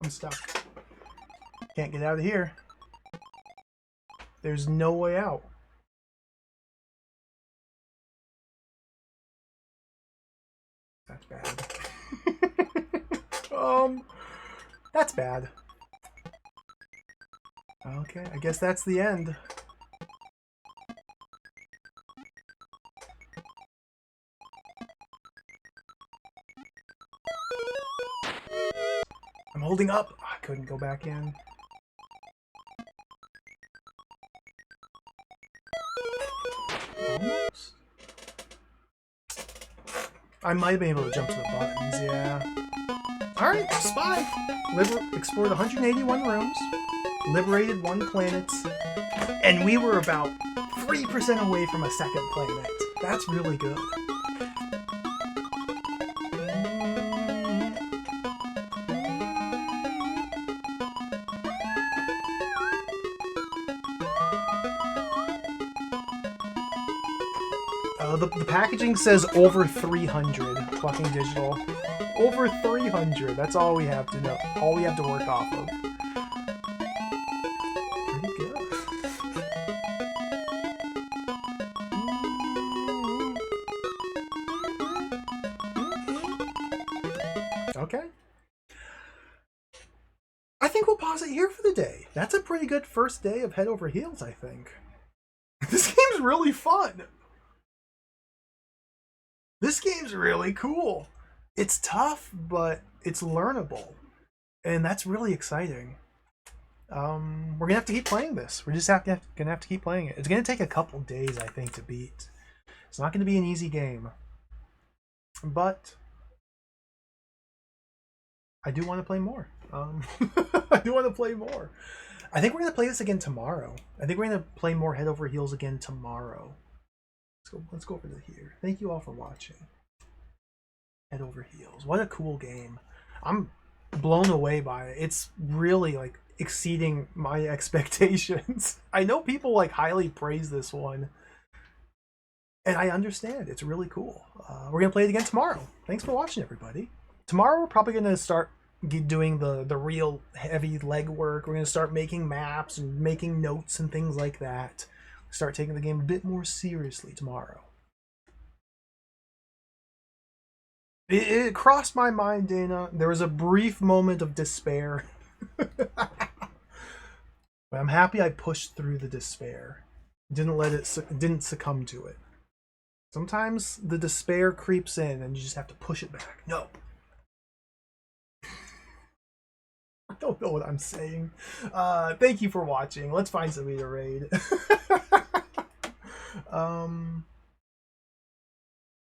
S1: I'm stuck. Can't get out of here. There's no way out. That's bad. That's bad. Okay, I guess that's the end. I'm holding up. I couldn't go back in. Almost. I might be able to jump to the buttons, yeah. Alright, Spy. Explored 181 rooms, liberated 1 planet, and we were about 3% away from a second planet. That's really good. The packaging says over 300. Fucking digital. Over 300. That's all we have to know. All we have to work off of. Pretty good. Okay. I think we'll pause it here for the day. That's a pretty good first day of Head Over Heels, I think. This game's really fun. This game's really cool. It's tough, but it's learnable. And that's really exciting. We're gonna have to keep playing this. We're just gonna have to keep playing it. It's gonna take a couple days, I think, to beat. It's not gonna be an easy game. But I do want to play more. I do want to play more. I think we're gonna play this again tomorrow. I think we're gonna play more Head Over Heels again tomorrow. Let's go over to here. Thank you all for watching. Head Over Heels. What a cool game. I'm blown away by it. It's really like exceeding my expectations. I know people like highly praise this one. And I understand. It's really cool. We're going to play it again tomorrow. Thanks for watching, everybody. Tomorrow we're probably going to start doing the real heavy legwork. We're going to start making maps and making notes and things like that. Start taking the game a bit more seriously tomorrow. It crossed my mind, Dana. There was a brief moment of despair. But I'm happy I pushed through the despair. Didn't succumb to it. Sometimes the despair creeps in and you just have to push it back. No. I don't know what I'm saying. Thank you for watching. Let's find somebody to raid.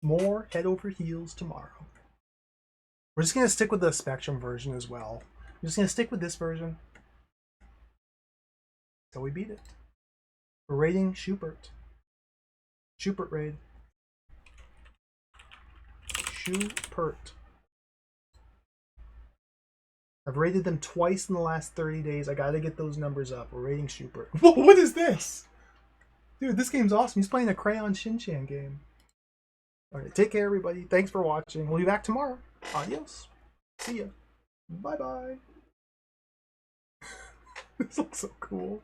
S1: More Head Over Heels tomorrow. We're just going to stick with the Spectrum version as well. I'm just going to stick with this version. So we beat it. We're raiding Schubert. Schubert raid. Schubert. I've raided them twice in the last 30 days. I gotta get those numbers up. We're raiding Schubert. Whoa, what is this? Dude, this game's awesome. He's playing a Crayon Shin-Chan game. Alright, take care, everybody. Thanks for watching. We'll be back tomorrow. Adios. See ya. Bye-bye. This looks so cool.